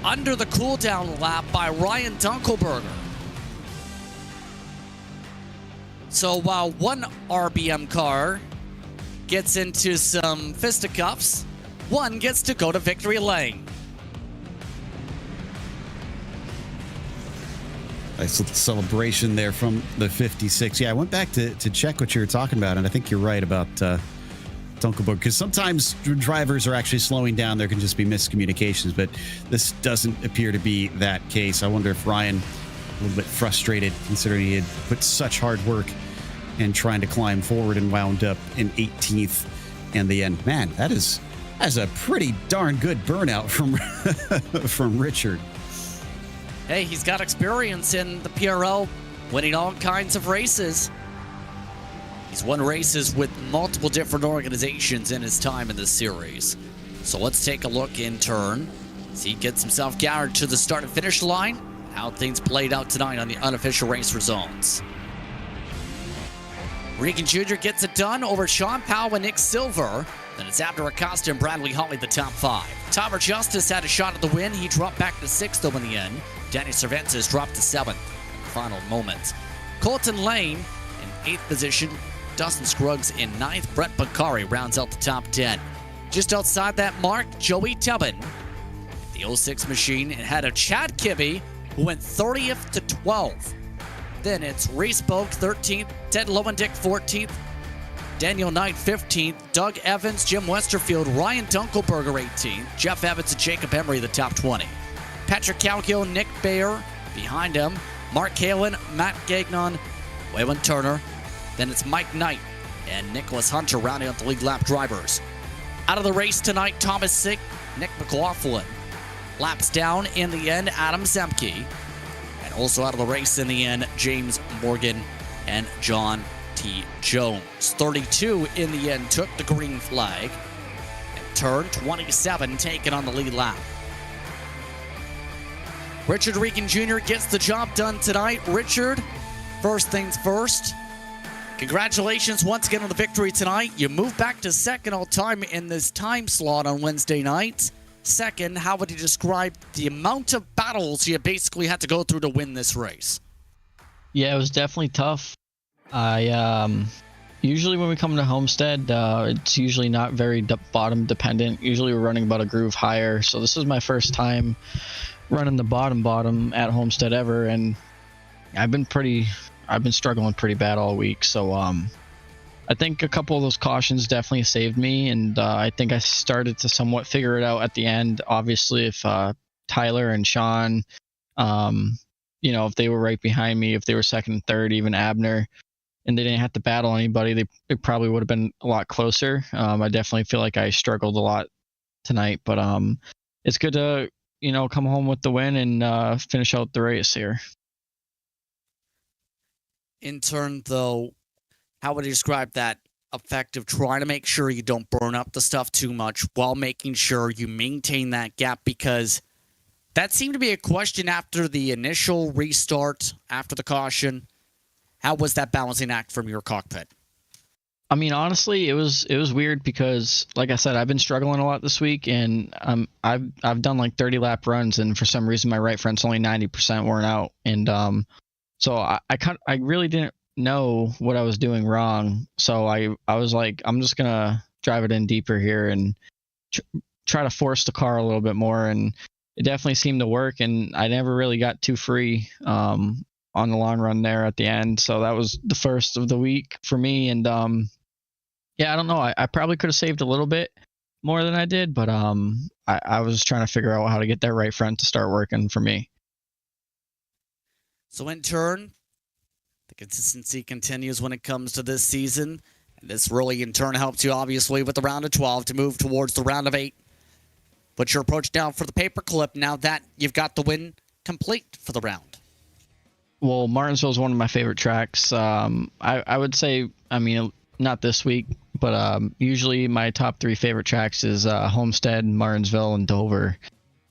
under the cooldown lap by Ryan Dunkelberger. So while one RBM car gets into some fisticuffs, one gets to go to victory lane. Nice little celebration there from the 56. Yeah, I went back to check what you were talking about, and I think you're right about Dunkelberg, because sometimes drivers are actually slowing down. There can just be miscommunications, but this doesn't appear to be that case. I wonder if Ryan, a little bit frustrated, considering he had put such hard work in trying to climb forward and wound up in 18th in the end. Man, that's a pretty darn good burnout from Richard. Hey, he's got experience in the PRL, winning all kinds of races. He's won races with multiple different organizations in his time in this series. So let's take a look in turn as he gets himself gathered to the start and finish line, how things played out tonight on the unofficial race results. Regan Jr. gets it done over Sean Powell and Nick Silver. Then it's Abner Acosta and Bradley Holly, the top 5. Tyler Justice had a shot at the win. He dropped back to 6th though in the end. Danny Cervantes dropped to 7th in the final moments. Colton Lane in 8th position. Dustin Scruggs in 9th. Brett Pancari rounds out the top 10. Just outside that mark, Joey Tebben, the 06 machine, had a Chad Kibbe who went 30th to 12th. Then it's RaceSpo 13th, Ted Lowendick 14th, Daniel Knight 15th, Doug Evans, Jim Westerfield, Ryan Dunkelberger 18th, Jeff Evans and Jacob Emery the top 20. Patrick Calcio, Nick Bayer behind him, Mark Kalin, Matt Gagnon, Waylon Turner. Then it's Mike Knight and Nicholas Hunter rounding out the lead lap drivers. Out of the race tonight, Thomas Sick, Nick McLaughlin. Laps down in the end, Adam Zemke. And also out of the race in the end, James Morgan and John T. Jones. 32 in the end took the green flag. And turn 27 taken on the lead lap. Richard Regan Jr. gets the job done tonight. Richard, first things first, congratulations once again on the victory tonight. You move back to 2nd all time in this time slot on Wednesday night. 2nd, how would you describe the amount of battles you basically had to go through to win this race? Yeah, it was definitely tough. I Usually when we come to Homestead, it's usually not very bottom dependent. Usually we're running about a groove higher. So this is my first time running the bottom at Homestead ever, and I've been struggling pretty bad all week. So I think a couple of those cautions definitely saved me, and I think I started to somewhat figure it out at the end. Obviously, if Tyler and Sean, if they were right behind me, if they were second and third, even Abner, and they didn't have to battle anybody, they probably would have been a lot closer. I definitely feel like I struggled a lot tonight, but it's good to come home with the win and finish out the race here. In turn, though, how would you describe that effect of trying to make sure you don't burn up the stuff too much while making sure you maintain that gap? Because that seemed to be a question after the initial restart, after the caution. How was that balancing act from your cockpit? I mean, honestly, it was weird because, like I said, I've been struggling a lot this week, and I've done like 30 lap runs, and for some reason my right front's only 90% worn out, and so I really didn't know what I was doing wrong. So I was like, I'm just gonna drive it in deeper here and try to force the car a little bit more, and it definitely seemed to work, and I never really got too free on the long run there at the end. So that was the first of the week for me, and yeah, I don't know, I probably could have saved a little bit more than I did, but I was trying to figure out how to get that right front to start working for me. So in turn, the consistency continues when it comes to this season. And this really, in turn, helps you, obviously, with the round of 12 to move towards the round of 8. But your approach down for the paperclip now that you've got the win complete for the round? Well, Martinsville is one of my favorite tracks. I would say, I mean, not this week, but usually my top 3 favorite tracks is Homestead, Martinsville, and Dover.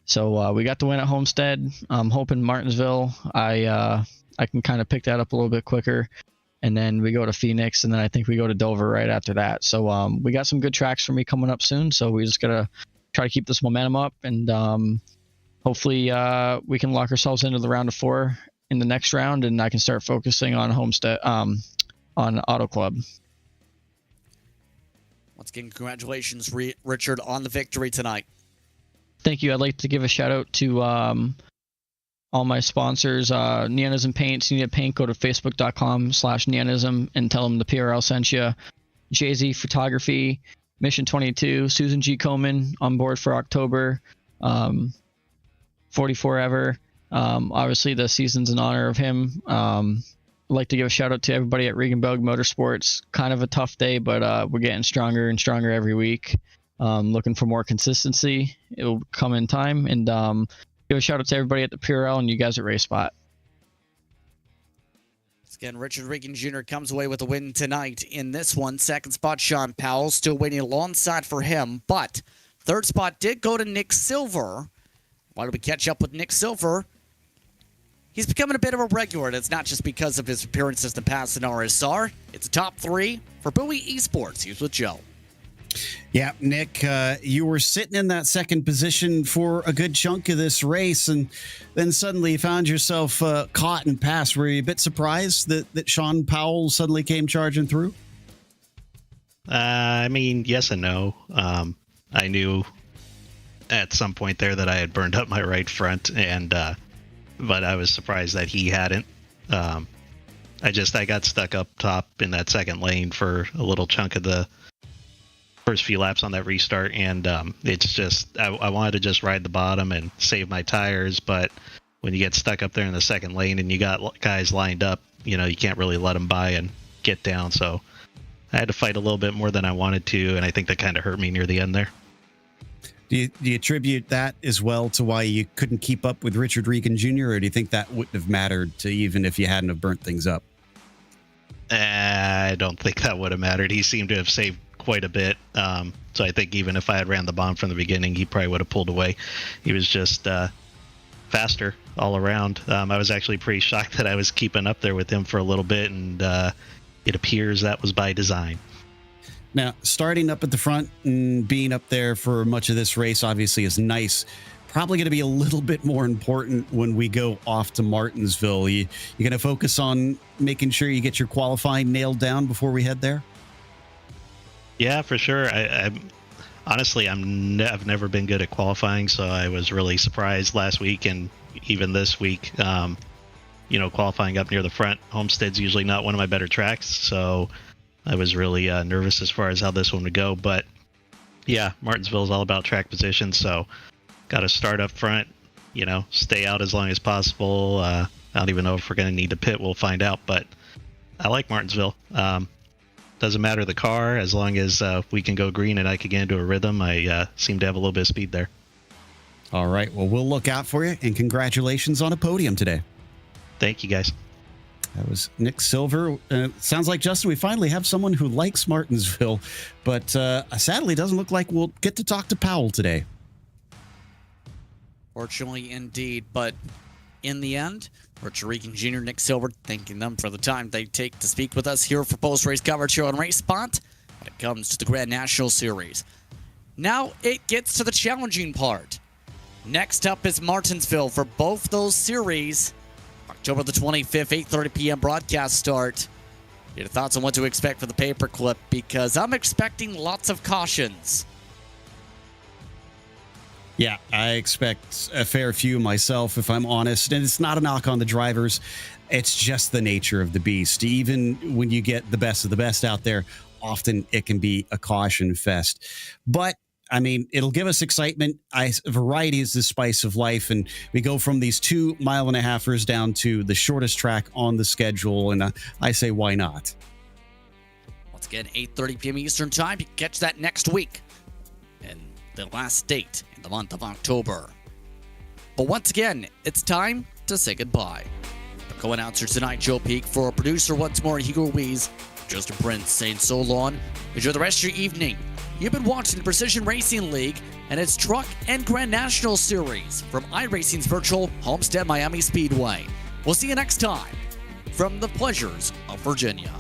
So we got the win at Homestead. I'm hoping Martinsville, I can kind of pick that up a little bit quicker. And then we go to Phoenix, and then I think we go to Dover right after that. So we got some good tracks for me coming up soon. So we just got to try to keep this momentum up, and hopefully we can lock ourselves into the round of 4 in the next round, and I can start focusing on Homestead, on Auto Club. Once again, congratulations, Richard, on the victory tonight. Thank you. I'd like to give a shout out to all my sponsors, Neonism Paints. You need a paint, go to facebook.com/Neonism and tell them the PRL sent you. Jay-Z Photography, Mission 22, Susan G. Komen on board for October, 44 Ever. Obviously, the season's in honor of him. I'd like to give a shout out to everybody at Regenboog Motorsports. Kind of a tough day, but we're getting stronger and stronger every week. Looking for more consistency. It'll come in time. And give a shout out to everybody at the PRL and you guys at RaceSpot. Again, Richard Regan Jr. comes away with a win tonight in this one. Second spot, Sean Powell, still waiting alongside for him. But third spot did go to Nick Silver. Why don't we catch up with Nick Silver? He's becoming a bit of a regular, and it's not just because of his appearances in the past in RSR. It's a top 3 for Bowie Esports. He's with Joe. Yeah, Nick, you were sitting in that second position for a good chunk of this race, and then suddenly you found yourself caught and passed. Were you a bit surprised that Sean Powell suddenly came charging through? I mean, yes and no. I knew at some point there that I had burned up my right front, and but I was surprised that he hadn't. I got stuck up top in that second lane for a little chunk of the first few laps on that restart, and it's just I wanted to just ride the bottom and save my tires, but when you get stuck up there in the second lane and you got guys lined up, you can't really let them by and get down, so I had to fight a little bit more than I wanted to, and I think that kind of hurt me near the end there. Do you attribute that as well to why you couldn't keep up with Richard Regan Jr., or do you think that wouldn't have mattered to even if you hadn't have burnt things up? I don't think that would have mattered. He seemed to have saved quite a bit. So I think even if I had ran the bomb from the beginning, he probably would have pulled away. He was just faster all around. I was actually pretty shocked that I was keeping up there with him for a little bit, and it appears that was by design. Now, starting up at the front and being up there for much of this race obviously is nice. Probably going to be a little bit more important when we go off to Martinsville. You going to focus on making sure you get your qualifying nailed down before we head there? Yeah, for sure. I'm honestly, I've never been good at qualifying, so I was really surprised last week and even this week. Qualifying up near the front, Homestead's usually not one of my better tracks, so I was really nervous as far as how this one would go. But yeah, Martinsville is all about track position, so got to start up front. Stay out as long as possible. I don't even know if we're going to need to pit. We'll find out, but I like Martinsville. Doesn't matter the car, as long as we can go green and I can get into a rhythm. I seem to have a little bit of speed there. All right. Well, we'll look out for you, and congratulations on a podium today. Thank you, guys. That was Nick Silver. Sounds like, Justin, we finally have someone who likes Martinsville, but sadly, doesn't look like we'll get to talk to Powell today. Fortunately, indeed. But in the end, Richard Regan Jr., Nick Silver, thanking them for the time they take to speak with us here for post-race coverage here on RaceSpot when it comes to the Grand National Series. Now it gets to the challenging part. Next up is Martinsville for both those series. October the 25th, 8:30 p.m. broadcast start. Your thoughts on what to expect for the paperclip, because I'm expecting lots of cautions. Yeah, I expect a fair few myself, if I'm honest. And it's not a knock on the drivers. It's just the nature of the beast. Even when you get the best of the best out there, often it can be a caution fest. But I mean, it'll give us excitement. Variety is the spice of life. And we go from these 2.5 miles down to the shortest track on the schedule. And I say, why not? Once again, 8:30 p.m. Eastern Time. You can catch that next week in the last date in the month of October. But once again, it's time to say goodbye. The co-announcer tonight, Joe Peak, for our producer once more, Hugo Ruiz, Justin Prince saying so long. Enjoy the rest of your evening. You've been watching the Precision Racing League and its Truck and Grand National Series from iRacing's virtual Homestead Miami Speedway. We'll see you next time from the pleasures of Virginia.